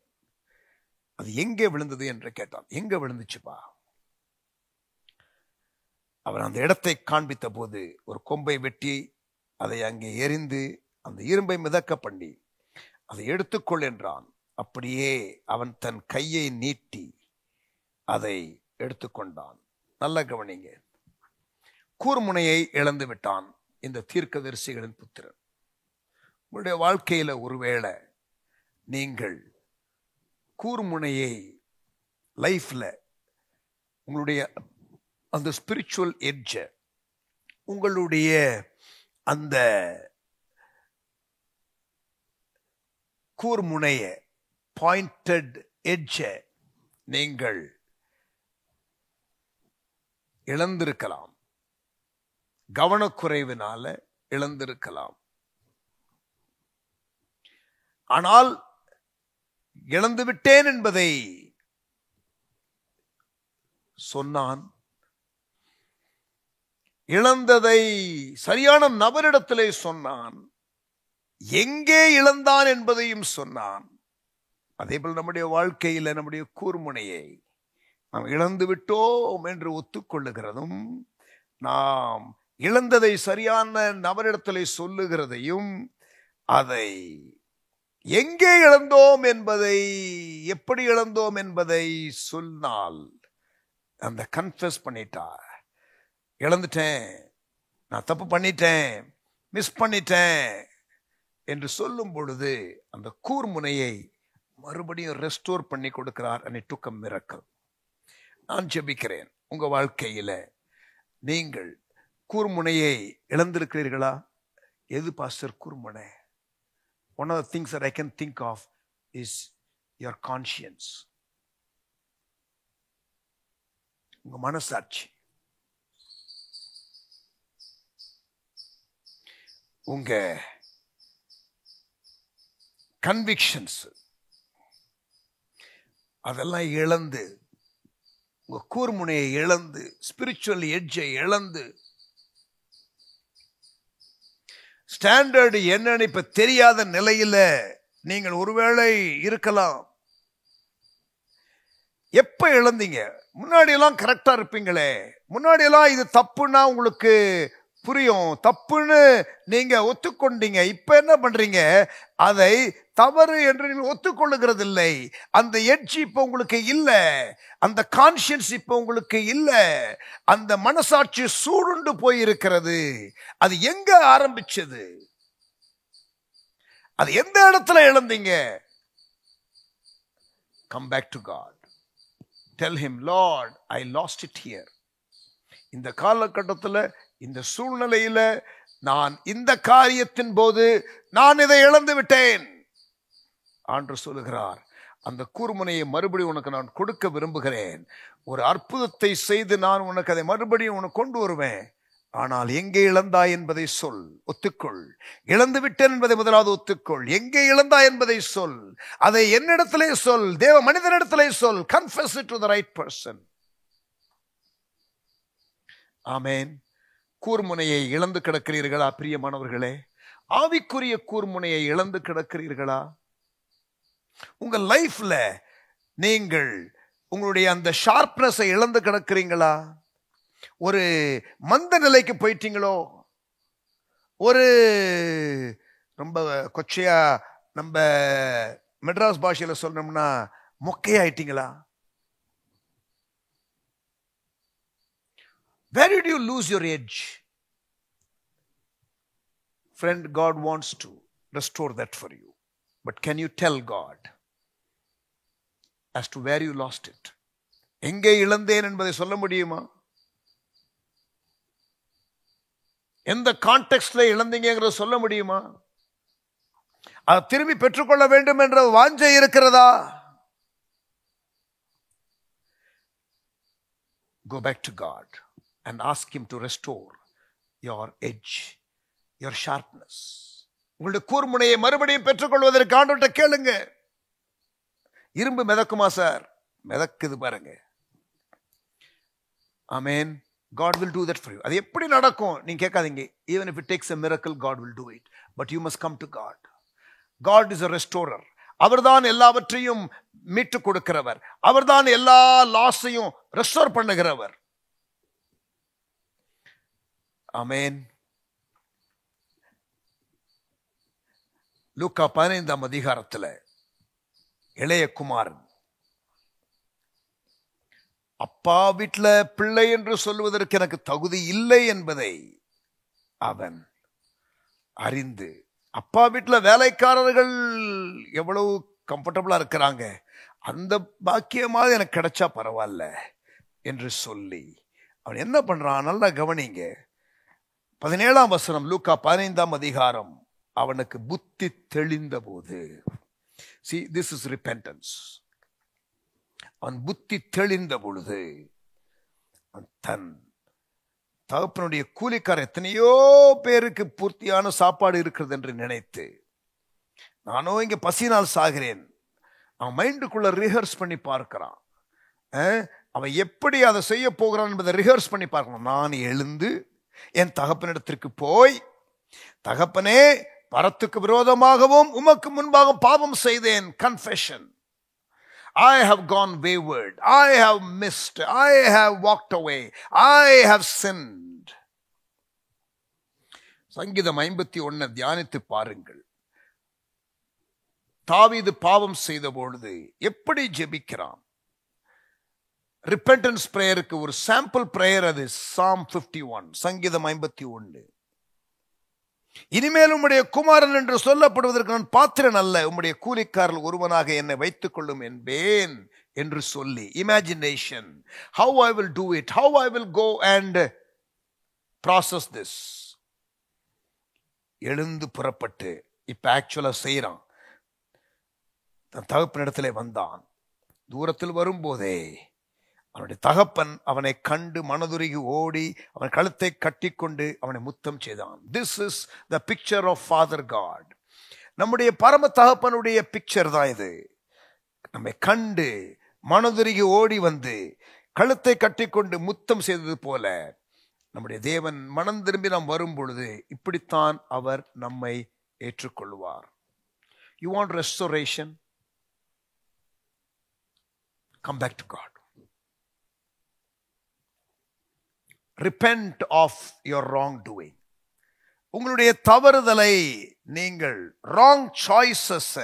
அது எங்கே விழுந்தது என்று கேட்டான். எங்க விழுந்துச்சுப்பா? அவன் அந்த இடத்தை காண்பித்த போது ஒரு கொம்பை வெட்டி அதை அங்கே எரிந்து அந்த இரும்பை மிதக்க பண்ணி அதை எடுத்துக்கொள் என்றான். அப்படியே அவன் தன் கையை நீட்டி அதை எடுத்துக்கொண்டான். நல்ல கவனிங்க, கூர்முனையை இழந்து விட்டான் இந்த தீர்க்கதரிசிகளின் புத்திரன். உங்களுடைய வாழ்க்கையில ஒருவேளை நீங்கள் கூர்முனையை லைஃப்ல, உங்களுடைய அந்த ஸ்பிரிச்சுவல் எட்ஜ, உங்களுடைய அந்த கூர்முனைய பாயிண்டட் எட்ஜ நீங்கள் இழந்திருக்கலாம், கவனக்குறைவினால இழந்திருக்கலாம். ஆனால் இழந்துவிட்டேன் என்பதை சொன்னான். இழந்ததை சரியான நபரிடத்திலே சொன்னான். எங்கே இழந்தான் என்பதையும் சொன்னான். அதே போல் நம்முடைய வாழ்க்கையில் நம்முடைய கூர்முனையை நாம் இழந்து விட்டோம் என்று ஒத்துக்கொள்ளுகிறதும், நாம் இழந்ததை சரியான நபரிடத்திலே சொல்லுகிறதையும், அதை எங்கே இழந்தோம் என்பதை, எப்படி இழந்தோம் என்பதை சொன்னால், அந்த கன்ஃபஸ் பண்ணிட்டா, இழந்துட்டேன், நான் தப்பு பண்ணிட்டேன், மிஸ் பண்ணிட்டேன் என்று சொல்லும் பொழுது அந்த கூர்முனையை மறுபடியும் ரெஸ்டோர் பண்ணி கொடுக்கிறார். and it took a miracle. நான் ஜெபிக்கிறேன், உங்க வாழ்க்கையில நீங்கள் கூர்முனையை இழந்திருக்கிறீர்களா? எது pastor கூர்முனை? One of the things that I can think of is your conscience. உங்க மனசாட்சி, உங்க கன்விக்ஷன்ஸ், அதெல்லாம் இழந்து, உங்க கூர்முனையை இழந்து, ஸ்பிரிச்சுவல் எட்ஜை இழந்து, ஸ்டாண்டர்டு என்னன்னு இப்ப தெரியாத நிலையில நீங்கள் ஒருவேளை இருக்கலாம். எப்ப இழந்தீங்க? முன்னாடி எல்லாம் கரெக்டா இருப்பீங்களே, முன்னாடி எல்லாம் இது தப்புன்னா உங்களுக்கு புரியும், தப்புன்னு நீங்க ஒத்துக்கொண்டீங்க. இப்ப என்ன பண்றீங்க? அதை தவறு என்று நீங்கள் ஒத்துக்கொள்ளுகிறது இல்லை. அந்த எட்ஜ் இப்ப உங்களுக்கு இல்ல, அந்த கான்சியன்ஸ் இப்ப உங்களுக்கு இல்ல, அந்த மனசாட்சி சூடுண்டு போயிருக்கிறது. அது எங்க ஆரம்பிச்சது? அது எந்த இடத்துல இழந்தீங்க? Come back to God. Tell him, Lord, I lost it here. இந்த காலகட்டத்தில், இந்த சூழ்நிலையில, நான் இந்த காரியத்தின் போது நான் இதை இழந்து விட்டேன். ஆண்டு சொல்லுகிறார், அந்த கூர்முனையை மறுபடியும் உனக்கு நான் கொடுக்க விரும்புகிறேன். ஒரு அற்புதத்தை செய்து நான் உனக்கு அதை மறுபடியும் உனக்கு கொண்டு வருவேன். ஆனால் எங்கே இழந்தாய் என்பதை சொல், ஒத்துக்கொள். இழந்து விட்டேன் என்பதை முதலாவது ஒத்துக்கொள். எங்கே இழந்தாய் என்பதை சொல், அதை என்னிடத்திலே சொல், தேவ மனிதனிடத்திலே சொல். Confess it to the right person. ஆமென். கூர்முனையை இழந்து கிடக்கிறீர்களா பிரியமானவர்களே? ஆவிக்குரிய கூர்முனையை இழந்து கிடக்கிறீர்களா? உங்க லைஃப்ல நீங்கள் உங்களுடைய அந்த ஷார்ப்னஸை இழந்து கிடக்கிறீங்களா? ஒரு மந்த நிலைக்கு போயிட்டீங்களோ? ஒரு ரொம்ப கொச்சையா நம்ம மெட்ராஸ் பாஷையில சொல்லணும்னா மொக்கையாயிட்டீங்களா? Where did you lose your edge? Friend, God wants to restore that for you. But can you tell God as to where you lost it? எங்கே இழந்தேன் என்பதை சொல்ல முடியுமா? எந்த கான்டெக்ஸ்ட்ல இழந்தீங்கிறத சொல்ல முடியுமா? அதை திரும்பி பெற்றுக்கொள்ள வேண்டும் என்ற வாஞ்சை இருக்கிறதா? Go back to God and ask him to restore your edge, your sharpness. உங்களுடைய கூர்முனையை மறுபடியும் பெற்றுக்கொள்வதற்கு ஆண்டவர்கிட்ட கேளுங்க. இரும்பு மிதக்குமா சார்? மிதக்குது பாருங்க. ஆமென். God will do that for you. அது எப்படி நடக்கும் நீங்க கேட்காதீங்க. Even if it takes a miracle, God will do it. But you must come to God. God is a restorer. அவர்தான் எல்லாவற்றையும் மீட்டு கொடுக்கிறவர். அவர்தான் எல்லா லாஸையும் ரெஸ்டோர் பண்ணுகிறவர். ஆமென். லூக்கா 15ஆம் அதிகாரத்தில் இளைய குமாரன் அப்பா வீட்டில் பிள்ளை என்று சொல்வதற்கு எனக்கு தகுதி இல்லை என்பதை அவன் அறிந்து, அப்பா வீட்டில் வேலைக்காரர்கள் எவ்வளவு கம்ஃபர்டபுளா இருக்கிறாங்க, அந்த பாக்கியமாக எனக்கு கிடைச்சா பரவாயில்ல என்று சொல்லி அவன் என்ன பண்றான்? நல்லா கவனிங்க. 17ஆம் வசனம், லூக்கா 15ஆம் அதிகாரம். அவனுக்கு புத்தி தெளிந்த போது, see, this is repentance. அவன் புத்தி தெளிந்த பொழுது தன் தகப்பனுடைய கூலிக்கார எத்தனையோ பேருக்கு பூர்த்தியான சாப்பாடு இருக்கிறது என்று நினைத்து, நானோ இங்க பசினால் சாகிறேன், அவன் மைண்டுக்குள்ள ரிஹர்ஸ் பண்ணி பார்க்கிறான். அவன் எப்படி அதை செய்ய போகிறான் என்பதை ரிஹர்ஸ் பண்ணி பார்க்கணும். நான் எழுந்து என் தகப்பனிடத்திற்கு போய், தகப்பனே, பரத்துக்கு விரோதமாகவும் உமக்கு முன்பாக பாவம் செய்தேன். Confession. I have gone wayward. I have missed. I have walked away. I have sinned. சங்கீதம் 51 தியானித்து பாருங்கள். தாவீது பாவம் செய்த பொழுது எப்படி ஜெபிக்கிறான். ரிப்பெண்டன்ஸ் பிரேயருக்கு ஒரு சாம்பிள் பிரேயர் அது சாம் 51, சங்கீதம் 51. இனிமேல் உம்முடைய குமாரன் என்று சொல்லப்படுவதற்கு நான் பாத்திரன் அல்ல, உம்முடைய கூலிக்காரர்கள் ஒருவனாக என்னை வைத்துக் கொள்ளும் என்பேன் என்று சொல்லி, imagination, how I will do it, how I will go and process this. எழுந்து புறப்பட்டு இப்ப ஆக்சுவலா செய்யறான். தன் தகப்பனிடத்திலே வந்தான். தூரத்தில் வரும்போதே அவனுடைய தகப்பன் அவனை கண்டு மனதுருகி ஓடி அவன் கழுத்தை கட்டிக்கொண்டு அவனை முத்தம் செய்தான். This is the picture of father God. நம்முடைய பரம தகப்பனுடைய பிக்சர் தான் இது. நம்மை கண்டு மனதுருகி ஓடி வந்து கழுத்தை கட்டிக்கொண்டு முத்தம் செய்தது போல நம்முடைய தேவன் மனம் திரும்பி நாம் வரும் பொழுது இப்படித்தான் அவர் நம்மை ஏற்றுக்கொள்வார். You want restoration? Come back to God. Repent of your wrongdoing. உங்களுடைய தவறுதலை நீங்கள் wrong choices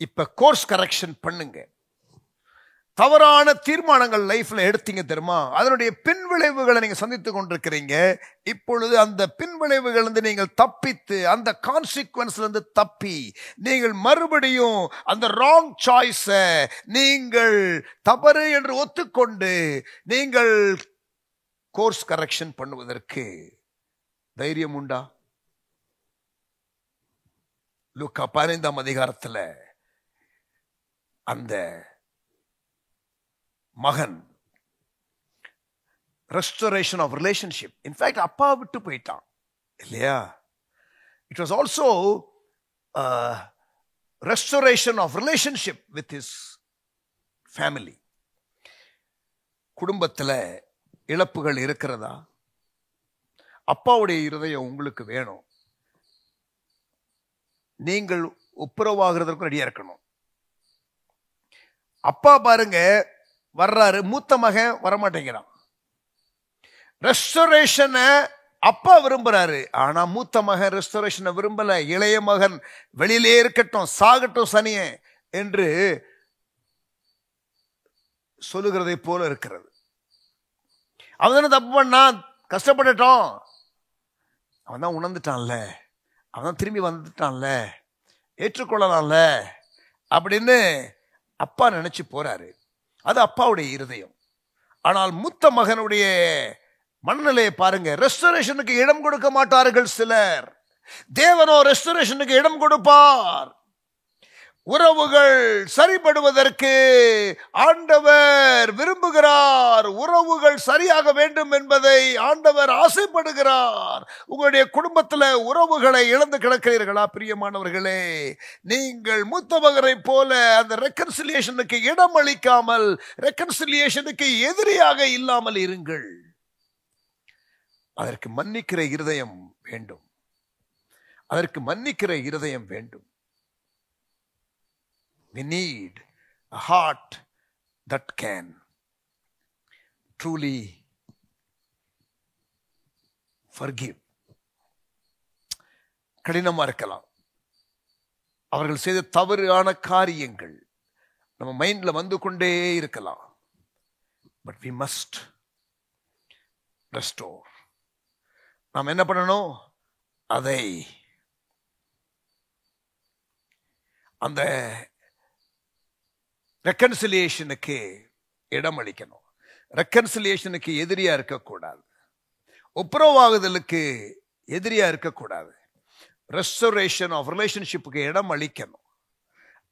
இப்ப கோர்ஸ் கரெக்ஷன் பண்ணுங்க. தவறான தீர்மானங்கள் லைஃப்ல எடுத்தீங்க தெரியுமா, அதனுடைய பின்விளைவுகளை நீங்க சந்தித்துக் கொண்டிருக்கிறீங்க. இப்பொழுது அந்த பின்விளைவுகள் இருந்து நீங்கள் தப்பித்து, அந்த கான்சிக்வன்ஸ்ல இருந்து தப்பி நீங்கள் மறுபடியும் அந்த ராங் சாய்ஸ நீங்கள் தவறு என்று ஒத்துக்கொண்டு நீங்கள் கோர்ஸ் கரெக்ஷன் பண்ணுவதற்கு தைரியம் உண்டா? லூக்கா 15ஆம் அதிகாரத்துல அந்த மகன் ரெஸ்டோரேஷன் ஆஃப் ரிலேஷன்ஷிப், இன்ஃபேக்ட் அப்பா விட்டு போயிட்டான் இல்லையா? It was also restoration of relationship with his family. குடும்பத்தில் இழப்புகள் இருக்கிறதா? அப்பாவுடைய இருதயம் உங்களுக்கு வேணும். நீங்கள் ஒப்புரவாகிறதுக்கு ரெடியா இருக்கணும். அப்பா பாருங்க வர்றாரு, மூத்த மகன் வரமாட்டேங்கிறான். ரெஸ்டோரேஷனை அப்பா விரும்புறாரு, ஆனா மூத்த மகன் ரெஸ்டோரேஷனை விரும்பல. இளைய மகன் வெளியிலே இருக்கட்டும், சாகட்டும் சனியே என்று சொல்லுகிறதை போல இருக்கிறது. அவன் தானே தப்பு பண்ணான், கஷ்டப்பட்டுட்டோம், அவன் தான் உணர்ந்துட்டான்ல, அவன் தான் திரும்பி வந்துட்டான்ல, ஏற்றுக்கொள்ளலாம்ல அப்படின்னு அப்பா நினைச்சு போறாரு. அது அப்பாவுடைய இருதயம். ஆனால் மூத்த மகனுடைய மனநிலையை பாருங்க. ரெஸ்டோரேஷனுக்கு இடம் கொடுக்க மாட்டார்கள் சிலர். தேவனோ ரெஸ்டோரேஷனுக்கு இடம் கொடுப்பார். உறவுகள் சரிபடுவதற்கு ஆண்டவர் விரும்புகிறார். உறவுகள் சரியாக வேண்டும் என்பதை ஆண்டவர் ஆசைப்படுகிறார். உங்களுடைய குடும்பத்தில் உறவுகளை இழந்து கிடக்கிறீர்களா பிரியமானவர்களே? நீங்கள் மூத்த மகனை போல அந்த ரெக்கன்சிலியேஷனுக்கு இடம் அளிக்காமல், ரெக்கன்சிலியேஷனுக்கு எதிரியாக இல்லாமல் இருங்கள். அதற்கு மன்னிக்கிற இருதயம் வேண்டும். அதற்கு மன்னிக்கிற இருதயம் வேண்டும். We need a heart that can truly forgive. கடினமா இருக்கலாம். அவர்கள் செய்த தவறான காரியங்கள் நம்ம மைண்ட்ல வந்து கொண்டே இருக்கலாம். But we must restore. நாம் என்ன பண்ணணும்? அதை அந்த ரெக்கன்சிலியேஷனுக்கு இடம் அளிக்கணும். ரெக்கன்சிலியேஷனுக்கு எதிரியா இருக்கக்கூடாது. ஒப்புரவாகுதலுக்கு எதிரியா இருக்கக்கூடாது. ரெஸ்டோரேஷன் ஆஃப் ரிலேஷன்ஷிப்புக்கு இடம் அளிக்கணும்.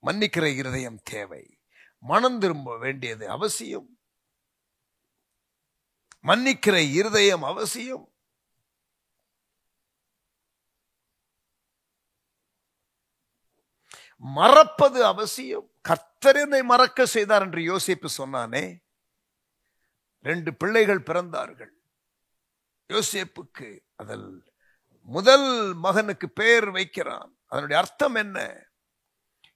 மன்னிக்கிற இருதயம் தேவை. மனம் திரும்ப வேண்டியது அவசியம். மன்னிக்கிற இருதயம் அவசியம். மறப்பது அவசியம். கர்த்தர் என்னை மறக்க செய்தார் என்று யோசேப்பு சொன்னானே. 2 பிள்ளைகள் பிறந்தார்கள் யோசேப்புக்கு. அதில் முதல் மகனுக்கு பெயர் வைக்கிறான். அதனுடைய அர்த்தம் என்ன?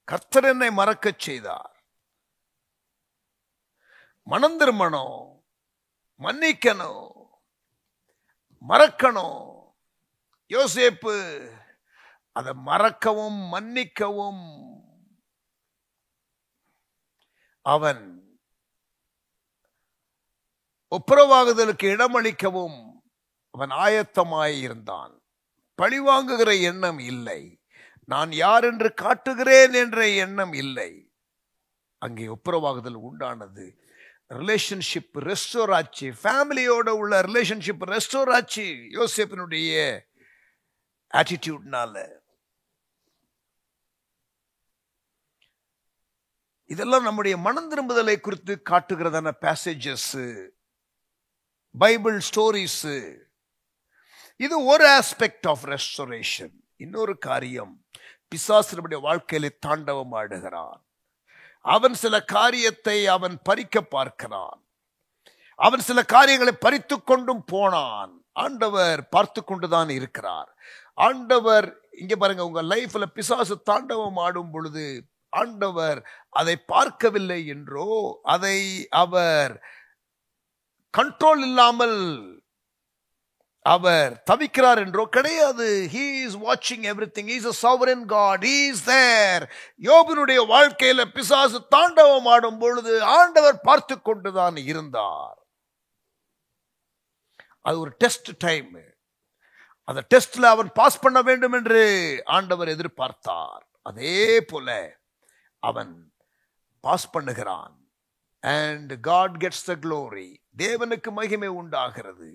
கர்த்தர் என்னை மறக்க செய்தார். மனம் திரும்பணும், மன்னிக்கணும், மறக்கணும். யோசேப்பு அதை மறக்கவும் மன்னிக்கவும் அவன் ஒப்புரவாகுதலுக்கு இடமளிக்கவும் அவன் ஆயத்தமாய் இருந்தான். பழிவாங்குகிற எண்ணம் இல்லை, நான் யார் என்று காட்டுகிறேன் என்ற எண்ணம் இல்லை. அங்கே ஒப்புரவாகுதல் உண்டானது. ரிலேஷன்ஷிப் ரெஸ்டோர் ஆச்சு. ஃபேமிலியோட உள்ள ரிலேஷன்ஷிப் ரெஸ்டோர் ஆச்சு யோசேப்பினுடைய ஆட்டிடியூட்னால. இதெல்லாம் நம்முடைய மனம் திரும்புதலை குறித்து காட்டுகிறதான பேசேஜஸ், பைபிள் ஸ்டோரிஸ். இது ஒரு ஆஸ்பெக்ட் ஆஃப் ரெஸ்டோரேஷன். இன்னொரு காரியம், பிசாசு நம்முடைய வாழ்க்கையில தாண்டவம் ஆடுகிறான். அவன் சில காரியத்தை அவன் பறிக்க பார்க்கிறான். அவன் சில காரியங்களை பறித்து கொண்டும் போனான். ஆண்டவர் பார்த்து கொண்டுதான் இருக்கிறார். ஆண்டவர் இங்க பாருங்க, உங்க லைஃப்ல பிசாசு தாண்டவம் ஆடும் பொழுது ஆண்டவர் அதை பார்க்கவில்லை என்றோ, அதை அவர் கண்ட்ரோல் இல்லாமல் அவர் தவிக்கிறார் என்றோ கிடையாது. He is watching everything. He is a sovereign God. He is there. யோபினுடைய வாழ்க்கையில பிசாசு தாண்டவம் ஆடும் பொழுது ஆண்டவர் பார்த்து கொண்டுதான் இருந்தார். அது ஒரு டெஸ்ட் டைம். அந்த டெஸ்ட்ல அவன் பாஸ் பண்ண வேண்டும் என்று ஆண்டவர் எதிர்பார்த்தார். அதே போல அவன் பாஸ் பண்ணுகிறான். And God gets the glory. தேவனுக்கு மகிமை உண்டாகிறது.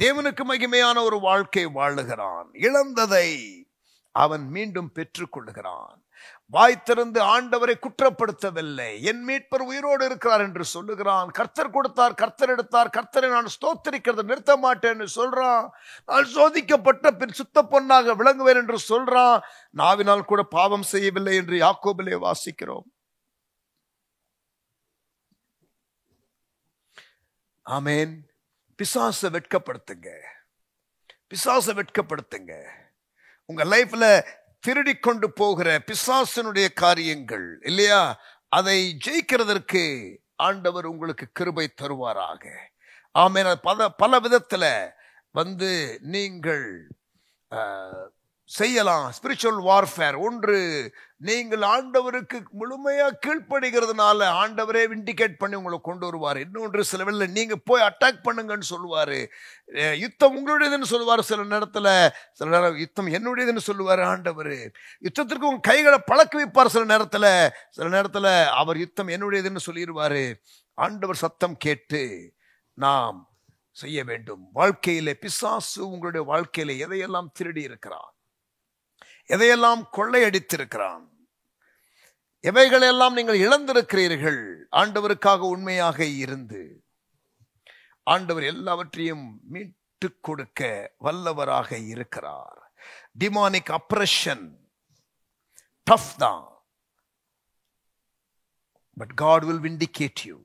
தேவனுக்கு மகிமையான ஒரு வாழ்க்கை வாழுகிறான். இழந்ததை அவன் மீண்டும் பெற்றுக் கொள்ளுகிறான். வாய் திறந்து ஆண்டவரை குற்றப்படுத்தவில்லை. என் மீட்பர் உயிரோடு இருக்கிறார் என்று சொல்லுகிறான். கர்த்தர் கொடுத்தார், கர்த்தர் எடுத்தார், கர்த்தரை நான் ஸ்தோத்திரிக்கிறதை நிறுத்த மாட்டேன்னு சொல்றான். நான் சோதிக்கப்பட்ட பின் சுத்த பொன்னாக விளங்குவேன் என்று சொல்றான். நாவினால் கூட பாவம் செய்யவில்லை என்று யாக்கோபிலே வாசிக்கிறோம். ஆமேன். பிசாசை வெட்கப்படுத்துங்க, பிசாசை வெட்கப்படுத்துங்க. உங்க லைஃப்ல திருடி கொண்டு போகிற பிசாசனுடைய காரியங்கள் இல்லையா, அதை ஜெயிக்கிறதற்கு ஆண்டவர் உங்களுக்கு கிருபை தருவாராக. ஆமேன். பல விதத்துல நீங்கள் செய்யலாம். Spiritual warfare. ஒன்று, நீங்கள் ஆண்டவருக்கு முழுமையா கீழ்ப்படுகிறதுனால ஆண்டவரே விண்டிகேட் பண்ணி உங்களை கொண்டு வருவார். இன்னொன்று, சில வேளை நீங்க போய் அட்டாக் பண்ணுங்கன்னு சொல்லுவாரு. யுத்தம் உங்களுடையதுன்னு சொல்லுவார். சில நேரம் யுத்தம் என்னுடையதுன்னு சொல்லுவாரு ஆண்டவர். யுத்தத்திற்கு உங்க கைகளை பழக்க வைப்பார். சில நேரத்துல அவர் யுத்தம் என்னுடையதுன்னு சொல்லிடுவாரு. ஆண்டவர் சத்தம் கேட்டு நாம் செய்ய வேண்டும். வாழ்க்கையிலே பிசாசு உங்களுடைய வாழ்க்கையில எதையெல்லாம் திருடி இருக்கிறான், எதையெல்லாம் கொள்ளையடித்திருக்கிறான், எவைகளெல்லாம் நீங்கள் இழந்திருக்கிறீர்கள். ஆண்டவருக்காக உண்மையாக இருந்து ஆண்டவர் எல்லாவற்றையும் மீட்டு கொடுக்க வல்லவராக இருக்கிறார். டிமானிக் அப்ரஷன் டஃப் தான், but God will vindicate you.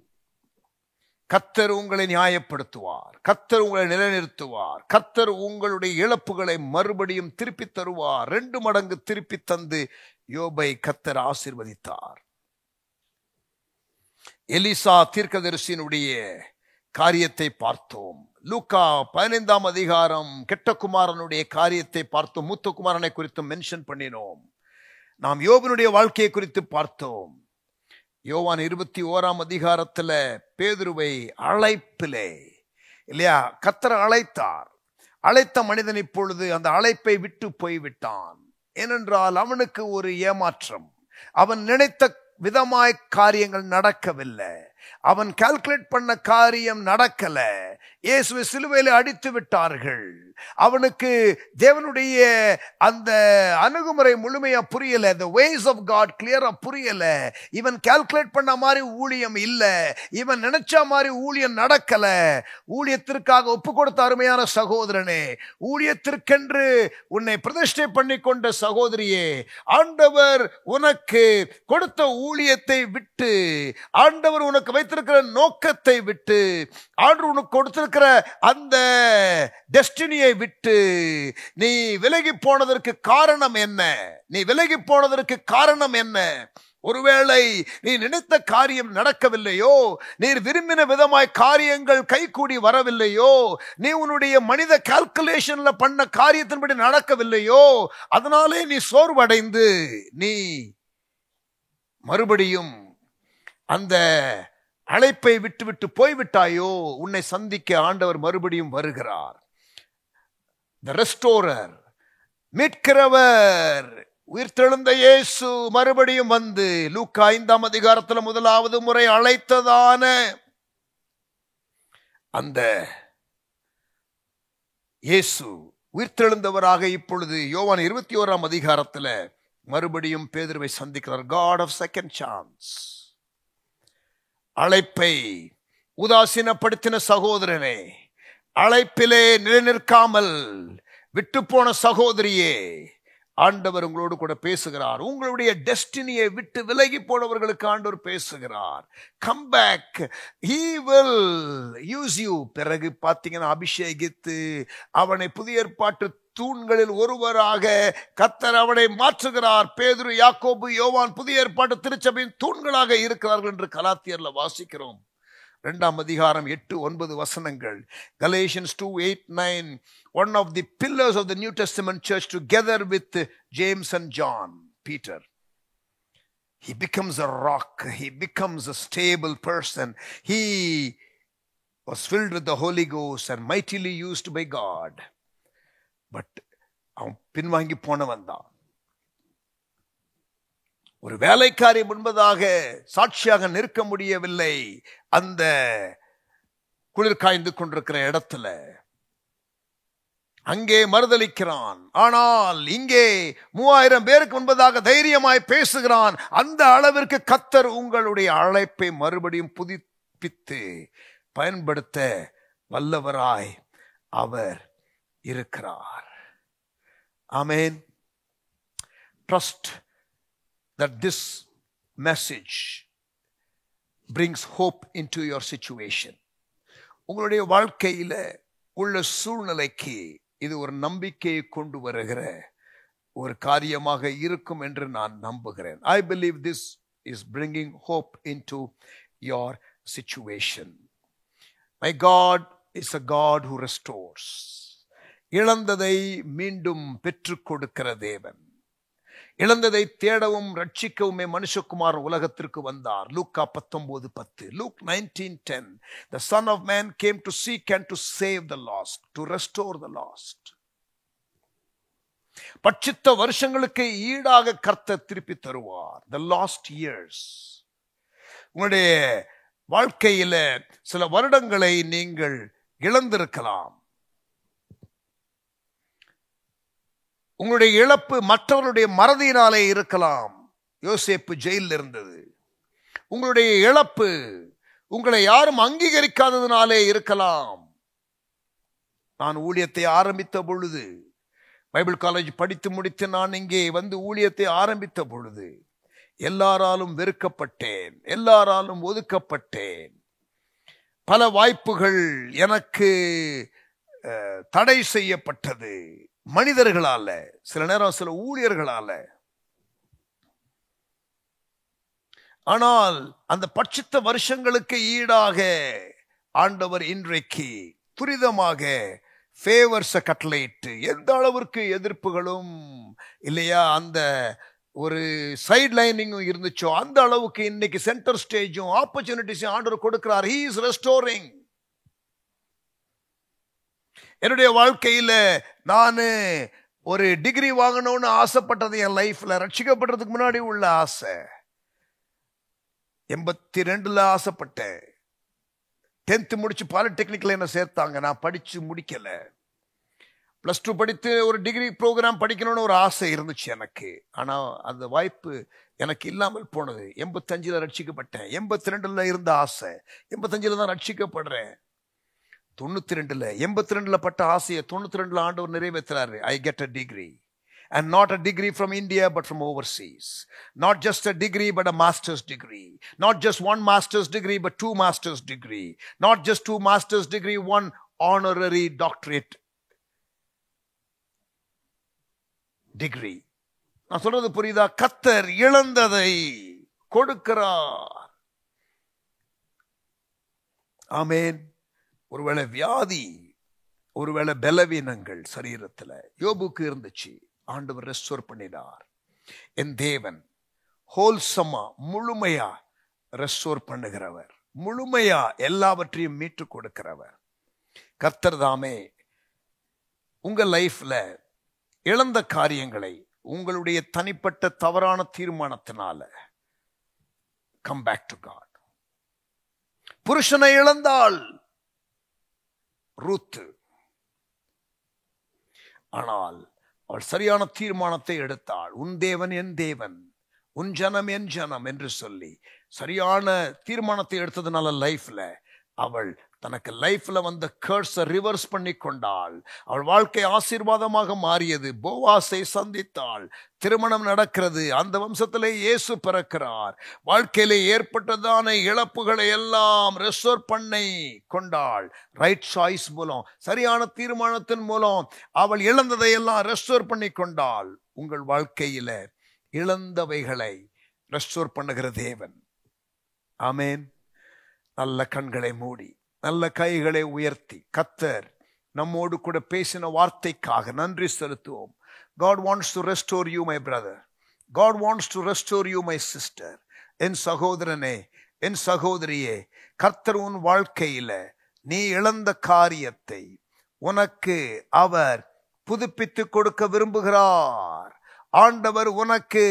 கர்த்தர் உங்களை நியாயப்படுத்துவார், கர்த்தர் உங்களை நிலைநிறுத்துவார், கர்த்தர் உங்களுடைய இழப்புகளை மறுபடியும் திருப்பி தருவார். 2 மடங்கு திருப்பி தந்து யோபை கர்த்தர் ஆசீர்வதித்தார். எலிசா தீர்க்கதரிசியினுடைய காரியத்தை பார்த்தோம். லூக்கா 15ஆம் அதிகாரம் கெட்ட குமாரனுடைய காரியத்தை பார்த்தோம். மூத்த குமாரனை குறித்து மென்ஷன் பண்ணினோம். நாம் யோபினுடைய வாழ்க்கையை குறித்து பார்த்தோம். யோவான் 21ஆம் அதிகாரத்துல பேதுருவை அழைப்பிலே இல்லையா கர்த்தர் அழைத்தார். அழைத்த மனிதன் இப்பொழுது அந்த அழைப்பை விட்டு போய்விட்டான். ஏனென்றால் அவனுக்கு ஒரு ஏமாற்றம். அவன் நினைத்த விதமாய் காரியங்கள் நடக்கவில்லை. அவன் கால்குலேட் பண்ண காரியம் நடக்கல. இயேசுவை சிலுவையில அடித்து விட்டார்கள். அவனுக்கு தேவனுடைய அந்த அணுகுமுறை முழுமையா புரியல. the ways of God clear புரியல. இவன் கால்குலேட் பண்ண மாதிரி ஊழியம் இல்ல. இவன் நினைச்ச மாதிரி ஊழியம் நடக்கல. ஊழியத்திற்காக ஒப்பு கொடுத்த அருமையான சகோதரனே, ஊழியத்திற்கென்று உன்னை பிரதிஷ்டை பண்ணி கொண்ட சகோதரியே, ஆண்டவர் உனக்கு கொடுத்த ஊழியத்தை விட்டு, ஆண்டவர் உனக்கு வைத்திருக்கிற நோக்கத்தை விட்டு, ஆண்டவர் உனக்கு கொடுத்திருக்கிற அந்த டெஸ்டினியை விட்டு நீ விலகி போனதற்கு காரணம் என்ன? நீ விலகி போனதற்கு காரணம் என்ன? ஒருவேளை நீ நினைத்த காரியம் நடக்கவில்லையோ, நீர் விரும்பின விதமாய் காரியங்கள் கைகூடி வரவில்லையோ, நீ உன்னுடைய மனித கால்குலேஷன்ல பண்ண காரியத்தின்படி நடக்கவில்லையோ, அதனாலே நீ சோர்வடைந்து நீ மறுபடியும் அந்த அழைப்பை விட்டு போய்விட்டாயோ, உன்னை சந்திக்க ஆண்டவர் மறுபடியும் வருகிறார். The restorer, மீட்கிறவர், உயிர்த்தெழுந்த இயேசு மறுபடியும் வந்து லூக்கா 5ஆம் அதிகாரத்தில் முதலாவது முறை அழைத்ததான அந்த இயேசு உயிர்த்தெழுந்தவராக இப்பொழுது யோவான் 21ஆம் அதிகாரத்தில் மறுபடியும் பேதுருவை சந்திக்கிறார். God of second chance. அழைப்பை உதாசீனப்படுத்தின சகோதரனே, அழைப்பிலே நிலைநிற்காமல் விட்டு போன சகோதரியே, ஆண்டவர் உங்களோடு கூட பேசுகிறார். உங்களுடைய டெஸ்டினியை விட்டு விலகி போனவர்களுக்கு ஆண்டவர் பேசுகிறார். Come back, he will use you. பிறகு பார்த்தீங்கன்னா அபிஷேகித்து அவனை புதிய ஏற்பாட்டு தூண்களில் ஒருவராக கர்த்தர் அவனை மாற்றுகிறார். பேதுரு, யாக்கோபு, யோவான் புதிய ஏற்பாட்டு திருச்சபையின் தூண்களாக இருக்கிறார்கள் என்று கலாத்தியர்ல வாசிக்கிறோம். 2ஆம் அதிகாரம் 8-9 வசனங்கள். Galatians 2:8-9, one of the pillars of the New Testament church, together with James and John, Peter. He becomes a rock. He becomes a stable person. He was filled with the Holy Ghost and mightily used by God. But அவன் பின்வாங்கி போனவன் தான். ஒரு வேலைக்காரி முன்பதாக சாட்சியாக நிற்க முடியவில்லை. அந்த குளிர் காய்ந்து கொண்டிருக்கிற இடத்துல அங்கே மறுதலிக்கிறான். ஆனால் இங்கே 3000 பேருக்கு முன்பதாக தைரியமாய் பேசுகிறான். அந்த அளவிற்கு கர்த்தர் உங்களுடைய அழைப்பை மறுபடியும் புதுப்பித்து பயன்படுத்த வல்லவராய் அவர் இருக்கிறார். ஆமென். Trust that this message brings hope into your situation. உங்களுடைய வாழ்க்கையில உள்ள சூழ்நிலைக்கு இது ஒரு நம்பிக்கையை கொண்டு வருகிற ஒரு காரியமாக இருக்கும் என்று நான் நம்புகிறேன். I believe this is bringing hope into your situation. My God is a God who restores. இழந்ததை மீண்டும் பெற்றுக் கொடுக்கிற தேவன். இழந்ததை தேடவும் ரட்சிக்கவுமே மனுஷகுமார் உலகத்திற்கு வந்தார். லூக்கா 19:10. Luke 19:10. The Son of Man came to seek and to save the lost, to restore the lost. பட்சித்த வருஷங்களுக்கு ஈடாக கர்த்தர் திருப்பி தருவார். The lost years. உங்களுடைய வாழ்க்கையில சில வருடங்களை நீங்கள் இழந்திருக்கலாம். உங்களுடைய இழப்பு மற்றவருடைய மறதியினாலே இருக்கலாம். யோசேப்பு ஜெயிலில் இருந்தது. உங்களுடைய இழப்பு உங்களை யாரும் அங்கீகரிக்காததினாலே இருக்கலாம். நான் ஊழியத்தை ஆரம்பித்த பொழுது, பைபிள் காலேஜ் படித்து முடித்து நான் இங்கே வந்து ஊழியத்தை ஆரம்பித்த பொழுது எல்லாராலும் வெறுக்கப்பட்டேன், எல்லாராலும் ஒதுக்கப்பட்டேன். பல வாய்ப்புகள் எனக்கு தடை செய்யப்பட்டது, மனிதர்களால, சில நேரம் சில ஊழியர்களால. ஆனால் அந்த பட்சித்த வருஷங்களுக்கு ஈடாக ஆண்டவர் இன்றைக்கு துரிதமாக ஃபேவர்ஸை கட்டளையிட்டு, எந்த அளவிற்கு எதிர்ப்புகளும் இல்லையா, அந்த ஒரு சைட் லைனிங்கும் இருந்துச்சோ அந்த அளவுக்கு இன்னைக்கு சென்டர் ஸ்டேஜும் ஆப்பர்ச்சுனிட்டிஸும் ஆண்டவர் கொடுக்கிறார். He is restoring. என்னுடைய வாழ்க்கையில நான் ஒரு டிகிரி வாங்கணும்னு ஆசைப்பட்டது என் லைஃப்ல, ரட்சிக்கப்படுறதுக்கு முன்னாடி உள்ள ஆசை. 82ல் ஆசைப்பட்டேன். 10th முடிச்சு பாலிடெக்னிக்ல என்ன சேர்த்தாங்க, நான் படிச்சு முடிக்கல. +2 படித்து ஒரு டிகிரி ப்ரோக்ராம் படிக்கணும்னு ஒரு ஆசை இருந்துச்சு எனக்கு. ஆனா அந்த வாய்ப்பு எனக்கு இல்லாமல் போனது. 85ல் ரட்சிக்கப்பட்டேன். 82ல் இருந்த ஆசை 85ல் தான் ரட்சிக்கப்படுறேன். 92ல் 82ல் பட்ட ஆசையை 92ல் ஆண்டவர் நிறைவேற்றுறாரு. I get a degree, and not a degree from India but from overseas. Not just a degree but a master's degree. Not just one master's degree but 2 master's degree. Not just 2 master's degree, 1 honorary doctorate degree. நான் சொல்றது புரியுதா? கர்த்தர் இழந்ததை கொடுக்கிறார். ஆமென். ஒருவேளை வியாதி, ஒருவேளை பலவீனங்கள் சரீரத்துல யோபுக்கு இருந்துச்சு, ஆண்டவர் ரெஸ்டோர் பண்ணினார். என் தேவன் ஹோல்சமா முழுமையா ரெஸ்டோர் பண்ணுகிறவர், முழுமையா எல்லாவற்றையும் மீட்டு கொடுக்கிறவர். கர்த்தர் தாமே உங்க லைஃப்ல இழந்த காரியங்களை உங்களுடைய தனிப்பட்ட தவறான தீர்மானத்தினால கம் பேக் டு காட். புருஷனை இழந்தாள் ரூத்து, ஆனால் அவள் சரியான தீர்மானத்தை எடுத்தாள். உன் தேவன் என் தேவன், உன் ஜனம் என் ஜனம் என்று சொல்லி சரியான தீர்மானத்தை எடுத்ததுனால லைஃப்ல அவள் தனக்கு லைஃப்ல வந்த கர்ஸை ரிவர்ஸ் பண்ணி கொண்டாள். அவள் வாழ்க்கை ஆசீர்வாதமாக மாறியது. போவாசை சந்தித்தாள், திருமணம் நடக்கிறது, அந்த வம்சத்திலே இயேசு பிறக்கிறார். வாழ்க்கையிலே ஏற்பட்டதான இழப்புகளை எல்லாம் ரெஸ்டோர் பண்ணி கொண்டாள். ரைட் சாய்ஸ் மூலம், சரியான தீர்மானத்தின் மூலம் அவள் இழந்ததை எல்லாம் ரெஸ்டோர் பண்ணி கொண்டாள். உங்கள் வாழ்க்கையில இழந்தவைகளை ரெஸ்டோர் பண்ணுகிற தேவன். ஆமென். நல்ல கண்களை மூடி, நல்ல கைகளை உயர்த்தி கர்த்தர் நம்மோடு கூட பேசின வார்த்தைக்காக நன்றி செலுத்துவோம். God wants to restore you, my brother. God wants to restore you, my sister. என் சகோதரனே, என் சகோதரியே, கர்த்தர் உன் வாழ்க்கையில நீ இழந்த காரியத்தை உனக்கு அவர் புதுப்பித்து கொடுக்க விரும்புகிறார். ஆண்டவர் உனக்கு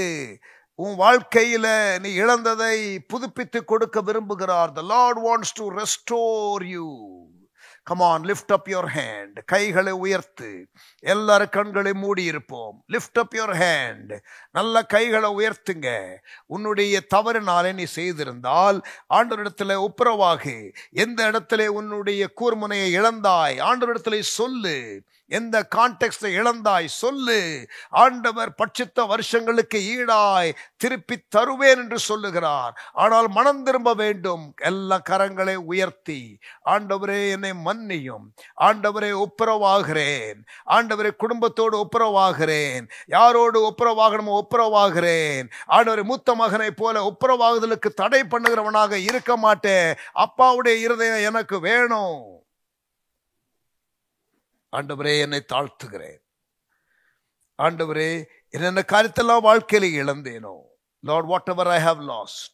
உன் வாழ்க்கையில நீ இழந்ததை புதுப்பித்து கொடுக்க விரும்புகிறார். The Lord wants to restore you. Come on, lift up your hand. கைகளை உயர்த்து. எல்லாரும் கண்களை மூடி இருப்போம். Lift up your hand. நல்ல கைகளை உயர்த்துங்க. உன்னுடைய தவறினாலே நீ செய்திருந்தால் ஆண்டவரிடத்திலே ஒப்புரவாகு. எந்த இடத்திலே உன்னுடைய கூர்முனையை இழந்தாய் ஆண்டவரிடத்திலே சொல்லு. எந்த கான்டெக்ஸ்ட இழந்தாய் சொல்லு. ஆண்டவர் பட்சித்த வருஷங்களுக்கு ஈடாய் திருப்பி தருவேன் என்று சொல்லுகிறார். ஆனால் மனம் திரும்ப வேண்டும். எல்லா கரங்களை உயர்த்தி, ஆண்டவரே என்னை மன்னியும், ஆண்டவரே ஒப்புரவாகிறேன், ஆண்டவரே குடும்பத்தோடு ஒப்புரவாகிறேன், யாரோடு ஒப்புரவாகணுமோ ஒப்புரவாகிறேன், ஆண்டவரே மூத்த மகனை போல ஒப்புரவாகுதலுக்கு தடை பண்ணுகிறவனாக இருக்க மாட்டேன். அப்பாவுடைய இருதயம் எனக்கு வேணும். ஆண்டவரே என்னை தாழ்த்துகிறேன். ஆண்டவரே என்னென்ன காரியத்தெல்லாம் வாழ்க்கையில இழந்தேனோ, Lord, whatever I have lost,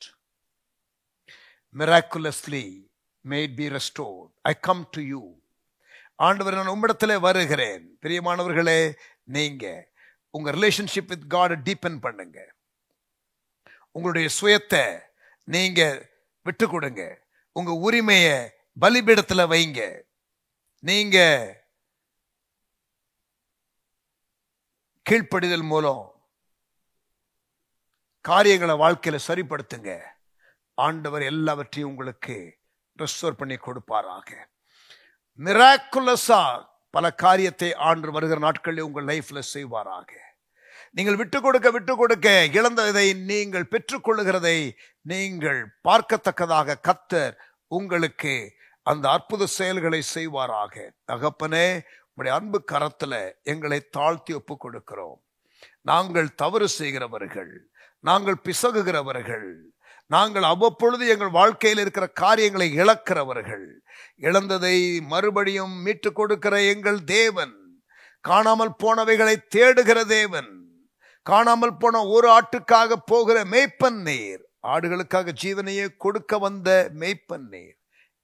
miraculously may it be restored. I come to you. ஆண்டவரே நான் உம்மிடத்திலே வருகிறேன். பிரியமானவர்களே, நீங்க உங்க ரிலேஷன்ஷிப் வித் காட் டீப்பன் பண்ணுங்க. உங்களுடைய சுயத்தை நீங்க விட்டு கொடுங்க. உங்க உரிமையை பலிபீடத்துல வைங்க. நீங்க கீழ்ப்படிதல் மூலம் காரியங்களை வாழ்க்கையில சரிப்படுத்துங்க. ஆண்டவர் எல்லாவற்றையும் உங்களுக்கு ரெஸ்டோர் பண்ணி கொடுப்பாராக. மிராக்குலஸா பல காரியத்தை ஆண்டு வருகிற நாட்களில் உங்கள் லைஃப்ல செய்வாராக. நீங்கள் விட்டு கொடுக்க இழந்ததை நீங்கள் பெற்றுக்கொள்ளுகிறதை நீங்கள் பார்க்கத்தக்கதாக கர்த்தர் உங்களுக்கு அந்த அற்புத செயல்களை செய்வாராக. தகப்பனே, உடைய அன்பு கரத்துல எங்களை தாழ்த்தி ஒப்பு கொடுக்கிறோம். நாங்கள் தவறு செய்கிறவர்கள், நாங்கள் பிசகுகிறவர்கள், நாங்கள் அவ்வப்பொழுது எங்கள் வாழ்க்கையில் இருக்கிற காரியங்களை இழக்கிறவர்கள். இழந்ததை மறுபடியும் மீட்டு கொடுக்கிற எங்கள் தேவன், காணாமல் போனவைகளை தேடுகிற தேவன், காணாமல் போன ஒரு ஆட்டுக்காக போகிற மேய்ப்பன் நீர், ஆடுகளுக்காக ஜீவனையே கொடுக்க வந்த மேய்ப்பன் நீர்,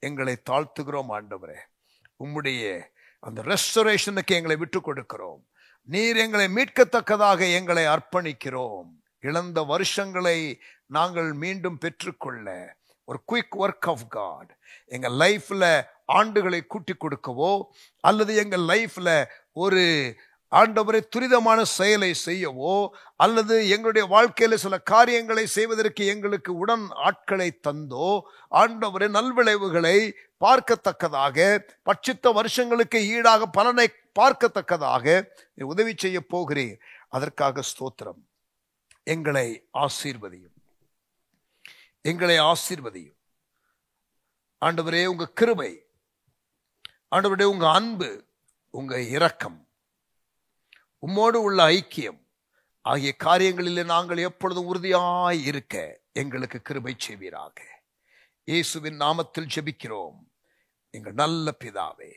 எங்களை தாழ்த்துகிறோம். ஆண்டவரே, உம்முடைய அந்த ரெஸ்டோரேஷனுக்கு எங்களை விட்டு கொடுக்கிறோம். நீர் எங்களை மீட்கத்தக்கதாக எங்களை அர்ப்பணிக்கிறோம். இழந்த வருஷங்களை நாங்கள் மீண்டும் பெற்றுக்கொள்ள ஒரு குயிக் ஒர்க் ஆஃப் காட் எங்கள் லைஃப்ல ஆண்டுகளை கூட்டி கொடுக்கவோ அல்லது எங்கள் லைஃப்ல ஒரு ஆண்டவரை துரிதமான செயலை செய்யவோ அல்லது எங்களுடைய வாழ்க்கையில சில காரியங்களை செய்வதற்கு எங்களுக்கு உடன் ஆட்களை தந்தோ ஆண்டவரை நல்விளைவுகளை பார்க்கத்தக்கதாக பட்சித்த வருஷங்களுக்கு ஈடாக பலனை பார்க்கத்தக்கதாக உதவி செய்ய போகிறீர். அதற்காக ஸ்தோத்திரம். எங்களை ஆசீர்வதியும், எங்களை ஆசீர்வதியும். ஆண்டவரே, உங்க கிருபை, ஆண்டவரே உங்க அன்பு, உங்க இரக்கம், உம்மோடு உள்ள ஐக்கியம் ஆகிய காரியங்களிலே நாங்கள் எப்பொழுதும் உறுதியாய் இருக்க எங்களுக்கு கிருபை செய்வீராக. இயேசுவின் நாமத்தில் ஜெபிக்கிறோம் எங்கள் நல்ல பிதாவே.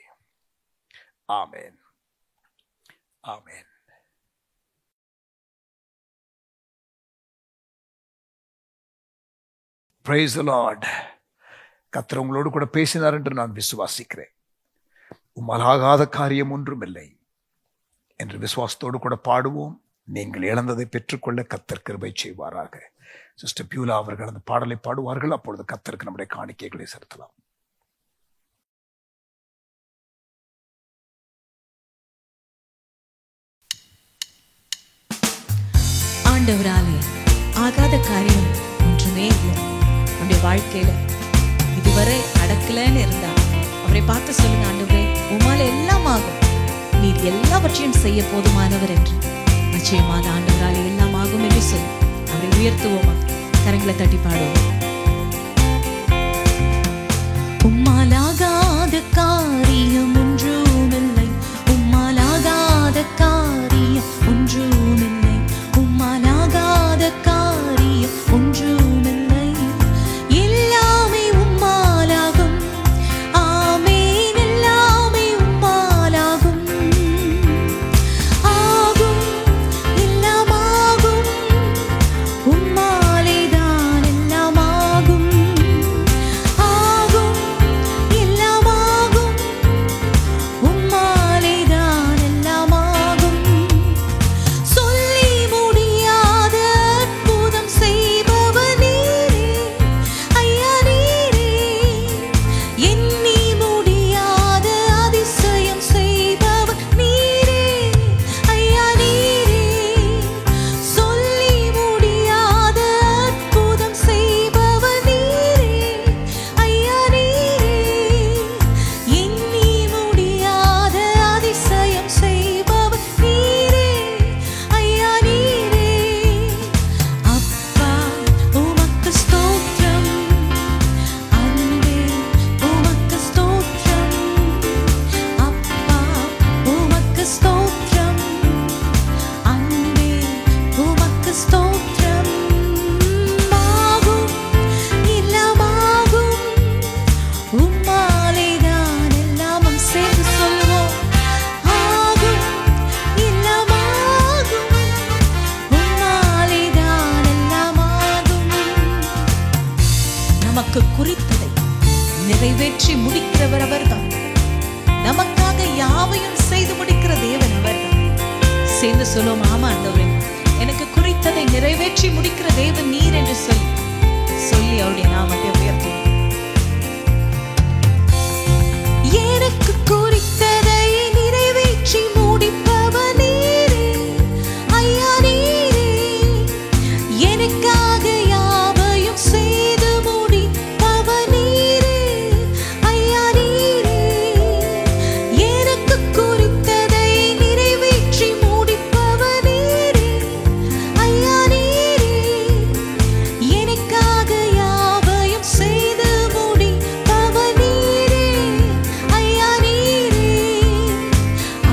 ஆமென், ஆமென். Praise the Lord. கர்த்தர் உங்களோடு கூட பேசினார் என்று நான் விசுவாசிக்கிறேன். உம்மலாகாத காரியம் ஒன்றுமில்லை என்று விசுவாசத்தோடு கூட பாடுவோம். நீங்கள் இழந்ததை பெற்றுக்கொள்ள கர்த்தர் கிருபை செய்வாராக. சிஸ்டர் பியூலா அவர்கள் அந்த பாடலை பாடுவார்கள். அப்பொழுது கர்த்தருக்கு நம்முடைய காணிக்கைகளை செலுத்தலாம். ஆண்டவராலே ஆகாத காரியம் ஒன்றுமே இல்லை. நம்முடைய வாழ்க்கையில இதுவரை நடக்கலன்னு இருந்தா அவரை பார்த்து சொல்லுங்க, ஆண்டவரே உமால எல்லாம் ஆகும், நீர் எல்லாவற்றையும் செய்ய போதுமானவர் என்று. நிச்சயமாக ஆண்டவராலே எல்லாம் ஆகும் என்று சொல்லி அவரை உயர்த்துவோமா? கரங்களை தட்டி பாடுவோம். உம்மாலாகாத காரியம் ஒன்றுமில்லை, உம்மாலாகாத காரியம் ஒன்றுமில்லை, உம்மாலாகாத காரியம் ஒன்றுமில்லை, எல்லாமே உம்மாலாகும். ஆமென், எல்லாமே உம்மாலாகும். ஆகும், எல்லாம் ஆகும், உம்மாலேதான் எல்லாம் ஆகும். ஆகும், எல்லாம் ஆகும், உம்மாலேதான் எல்லாம் ஆகும். சொல்லி முடியாத அற்புதம் செய்பவர் நீரே, ஐயா நீரே. எண்ணி முடியாத அதிசயம் செய்பவர் நீரே, ஐயா நீரே. சொல்லி முடியாத அற்புதம் செய்பவர் நீரே, ஐயா நீரே. எண்ணி முடியாத அதிசயம் செய்பவர் நீரே, ஐயா நீரே. அப்பா உமக்கு ஸ்தோத்திரம், அன்பே உமக்கு ஸ்தோத்திரம், அப்பா உமக்கு ஸ்தோத்திரம், அன்பே உமக்கு ஸ்தோத்திரம். ஆகும், எல்லாம் ஆகும், உம்மாலேதான் எல்லாமும் சேர்ந்து சொல்லுவோம். ஆகும், எல்லாம் ஆகும், உம்மாலேதான் எல்லாம் ஆகும். நமக்கு குறித்ததை நிறைவேற்றி முடிக்கிறவர் அவர்தான். நமக்காக யாவையும் செய்து முடிக்கிற தேவன் அவர்தான். சேர்ந்து சொல்லுவோம், ஆமா ஆண்டவரே, எனக்கு குறித்ததை நிறைவேற்றி முடிக்கிற தேவன் நீர் என்று சொல்லி அவருடைய நாமத்தை உயர்த்துவோம். எனக்கு குறித்ததை நிறைவேற்றி முடிப்பவர் நீரே, ஐயா நீரே. எனக்காக யாவையும் செய்து முடிப்பவர் நீரே, ஐயா நீரே. எனக்கு குறித்ததை நிறைவேற்றி முடிப்பவர் நீரே, ஐயா நீரே. எனக்காக யாவையும் செய்து முடிப்பவர் நீரே, ஐயா நீரே.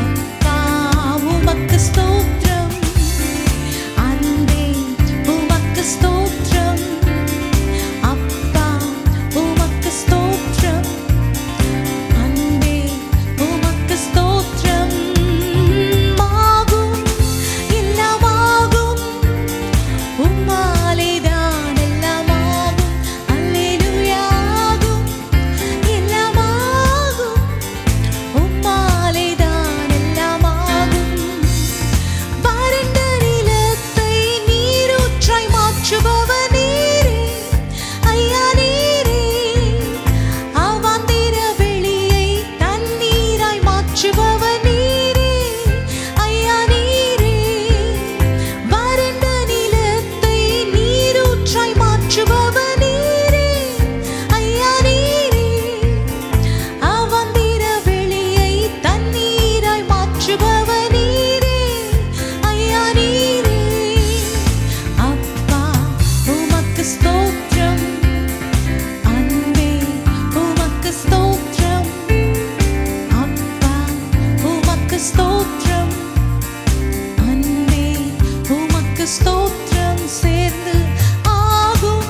அப்பா உமக்கு ஸ்தோத்திரம், அன்பே உமக்கு ஸ்தோத்திரம், அப்பா உமக்கு ஸ்தோத்திரம், அன்பே உமக்கு ஸ்தோத்திரம். ஆகும், எல்லாம் ஆகும், உம்மாலேதான் எல்லாம் ஆகும். அல்லேலூயா. ஆகும், எல்லாம் ஆகும், உம்மாலேதான் எல்லாம் ஆகும். வறண்ட நிலத்தை நீரூற்றாய் மாற்றுபவர் நீரே, ஐயா நீரே. அவாந்திர வெளியை தண்ணீராய் மாற்றுபவர் நீரே, ஐயா நீரே. வறண்ட நிலத்தை நீரூற்றாய் மாற்றுபவர் நீரே, ஐயா நீரே. அவாந்திர வெளியை தண்ணீராய் மாற்றுபவர் நீரே, ஐயா நீரே. அப்பா உமக்கு ஸ்தோத்திரம், அன்பே உமக்கு ஸ்தோத்திரம், அப்பா உமக்கு ஸ்தோத்திரம், அன்பே உமக்கு ஸ்தோத்திரம். சேர்ந்து ஆகும்,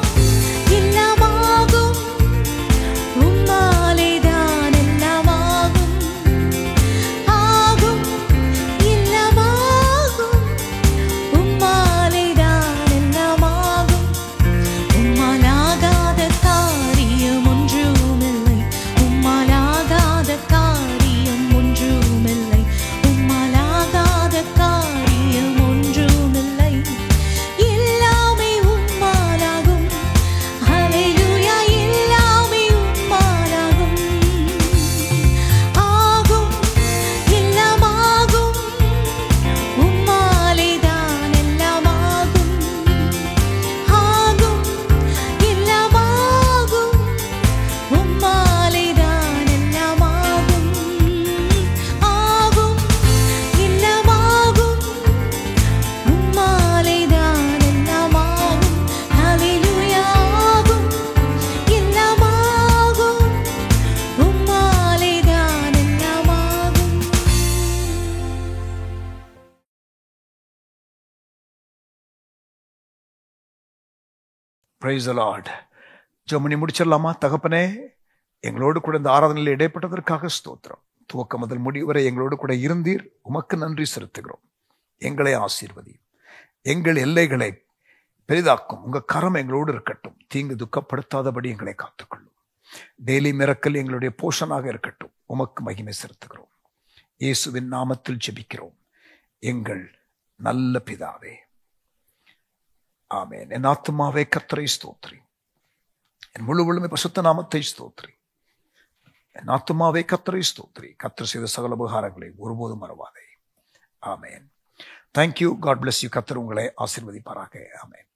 பிரைஸ் தி லார்ட். ஜெபம் முடிச்சிடலாமா? தகப்பனே, எங்களோடு கூட இந்த ஆராதனையில் இடைப்பட்டதற்காக ஸ்தோத்திரம். துவக்கம் முதல் முடிவு வரை எங்களோடு கூட இருந்தீர். உமக்கு நன்றி செலுத்துகிறோம். எங்களை ஆசீர்வதி. எங்கள் எல்லைகளை பெரிதாக்கும் உங்க கரம் எங்களோடு இருக்கட்டும். தீங்கு துக்கப்படுத்தாதபடி எங்களை காத்துக்கொள்ளும். டெய்லி மிரக்கல் எங்களுடைய போஷனாக இருக்கட்டும். உமக்கு மகிமை செலுத்துகிறோம். இயேசுவின் நாமத்தில் ஜெபிக்கிறோம் எங்கள் நல்ல பிதாவே, ஆமென். என் ஆத்துமாவே கர்த்தரை ஸ்தோத்திரி, என் முழுவதுமே பரிசுத்த நாமத்தை ஸ்தோத்திரி. என் ஆத்துமாவே கர்த்தரை ஸ்தோத்திரி. கர்த்தர் செய்த சகல உபகாரங்களை ஒருபோதும் மறவாதே. Amen. Thank you. God bless you. கர்த்தர் உங்களை ஆசீர்வதிப்பாராக. ஆமென்.